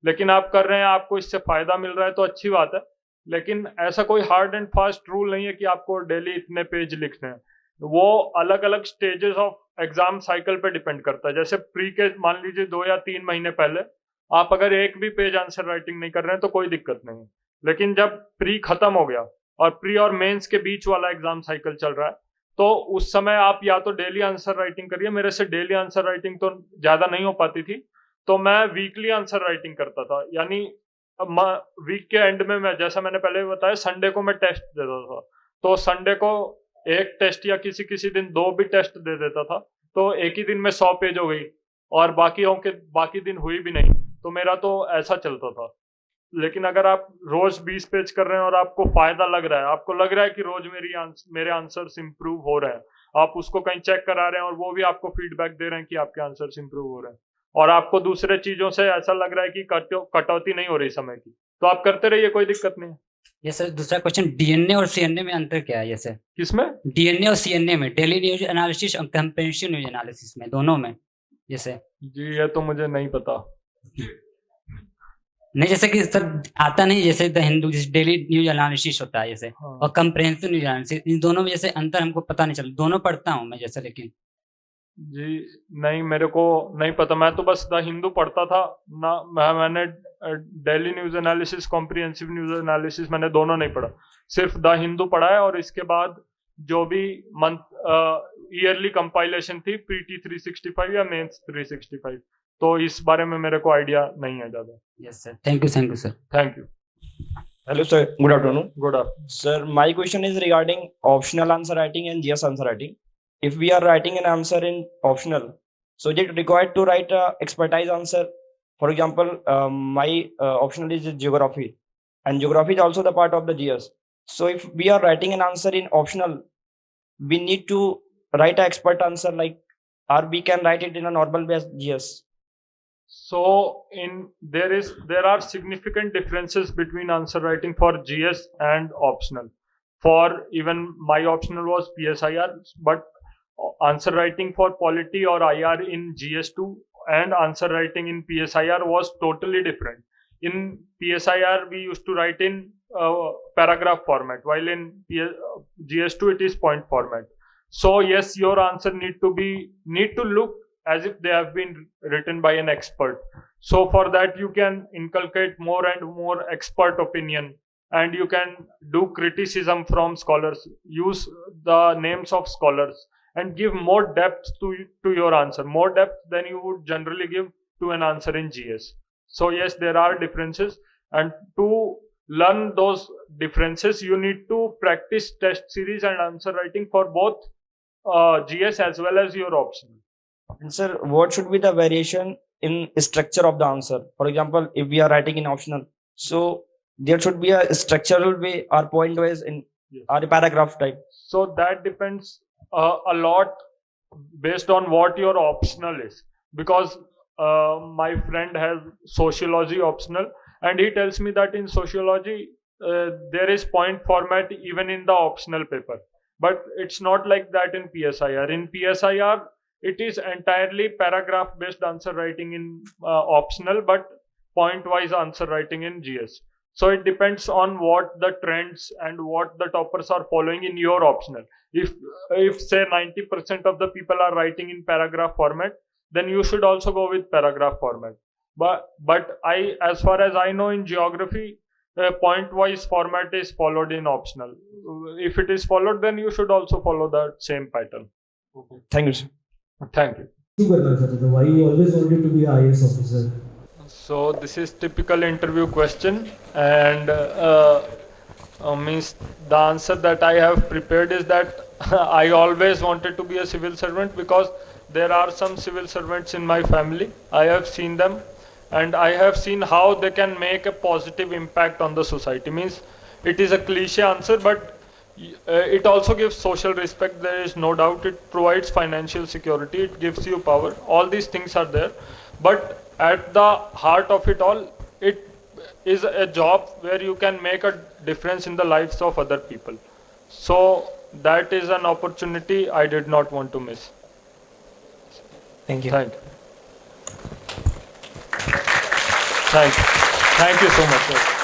लेकिन आप कर रहे हैं, आपको इससे फायदा मिल रहा है तो अच्छी बात है। लेकिन ऐसा कोई हार्ड एंड फास्ट रूल नहीं है कि आपको डेली इतने पेज लिखने हैं। वो अलग अलग स्टेजेस ऑफ एग्जाम साइकिल पे डिपेंड करता है। जैसे प्री के मान लीजिए 2 या 3 महीने पहले आप अगर एक भी पेज आंसर राइटिंग नहीं कर रहे हैं तो कोई दिक्कत नहीं है। लेकिन जब प्री खत्म हो गया और प्री और मेंस के बीच वाला एग्जाम साइकिल चल रहा है, तो उस समय आप या तो डेली आंसर राइटिंग करिए। मेरे से डेली आंसर राइटिंग तो ज्यादा नहीं हो पाती थी, तो मैं वीकली आंसर राइटिंग करता था। यानी वीक के एंड में मैं, जैसा मैंने पहले भी बताया, संडे को मैं टेस्ट देता था। तो संडे को एक टेस्ट या किसी किसी दिन 2 भी टेस्ट दे देता था। तो एक ही दिन में 100 पेज हो गई और बाकी दिन हुई भी नहीं। तो मेरा तो ऐसा चलता था। लेकिन अगर आप रोज 20 पेज कर रहे हैं और आपको फायदा लग रहा है, आपको लग रहा है कि रोज मेरे आंसर्स इंप्रूव हो रहे हैं, आप उसको कहीं चेक करा रहे हैं और वो भी आपको फीडबैक दे रहे हैं कि आपके आंसर्स इंप्रूव हो रहे हैं, और आपको दूसरे चीजों से ऐसा लग रहा है कि कटौती नहीं हो रही समय की, तो आप करते रहिए, कोई दिक्कत नहीं है। ये सर दूसरा क्वेश्चन, डीएनए और सीएनए में अंतर क्या है? जैसे किसमें? डीएनए और सीएनए में, डेली न्यूज एनालिसिस और कंप्रेहेंसिव न्यूज एनालिसिस में, दोनों में। जैसे जी, ये तो मुझे नहीं पता। नहीं, जैसे कि सर आता नहीं, जैसे द हिंदू जैसे डेली न्यूज एनालिसिस होता है जैसे, हाँ। और कंप्रेहेंसिव न्यूज एनालिसिस, इन दोनों में जैसे अंतर हमको पता नहीं चला। दोनों पढ़ता हूँ मैं जैसे, लेकिन जी नहीं, मेरे को नहीं पता। मैं तो बस द हिंदू पढ़ता था ना। मैंने daily news analysis, comprehensive news analysis, मैंने दोनों नहीं पढ़ा, सिर्फ द हिंदू पढ़ा है। और इसके बाद जो भी ईयरली कंपाइलेशन थी, पीटी 365 या मेंस 365, तो इस बारे में मेरे को आइडिया नहीं है ज्यादा। Yes sir, thank you sir. Thank you. Hello sir, good afternoon. Good afternoon. Sir, my question is regarding optional answer writing and GS answer writing. If we are writing an answer in optional, so is it required to write a expertise answer? For example, my optional is geography, and geography is also the part of the GS. So if we are writing an answer in optional, we need to write an expert answer, like, or we can write it in a normal based GS. So there are significant differences between answer writing for GS and optional. For even my optional was PSIR, but answer writing for polity or IR in GS2 and answer writing in PSIR was totally different. In PSIR we used to write in paragraph format, while in GS2 it is point format. So yes, your answer need to look as if they have been written by an expert. So for that you can inculcate more and more expert opinion, and you can do criticism from scholars, use the names of scholars, and give more depth to your answer, more depth than you would generally give to an answer in GS. So yes, there are differences, and to learn those differences you need to practice test series and answer writing for both GS as well as your optional. And sir, what should be the variation in structure of the answer? For example, if we are writing in optional, so there should be a structural way or point wise in or a paragraph type. So that depends a lot based on what your optional is, because my friend has sociology optional, and he tells me that in sociology there is point format even in the optional paper, but it's not like that in PSIR. In PSIR it is entirely paragraph based answer writing in optional, but point wise answer writing in GS. So it depends on what the trends and what the toppers are following in your optional. If say 90% of the people are writing in paragraph format, then you should also go with paragraph format. But as far as I know, in geography, point wise format is followed in optional. If it is followed, then you should also follow that same pattern. Thank you, sir. Thank you. Why you always wanted to be an IAS officer? So this is typical interview question, and means the answer that I have prepared is that I always wanted to be a civil servant, because there are some civil servants in my family. I have seen them, and I have seen how they can make a positive impact on the society. Means it is a cliche answer, but it also gives social respect. There is no doubt. It provides financial security. It gives you power. All these things are there, but at the heart of it all, it is a job where you can make a difference in the lives of other people. So that is an opportunity I did not want to miss. Thank you. Thank you. Thank you so much, sir.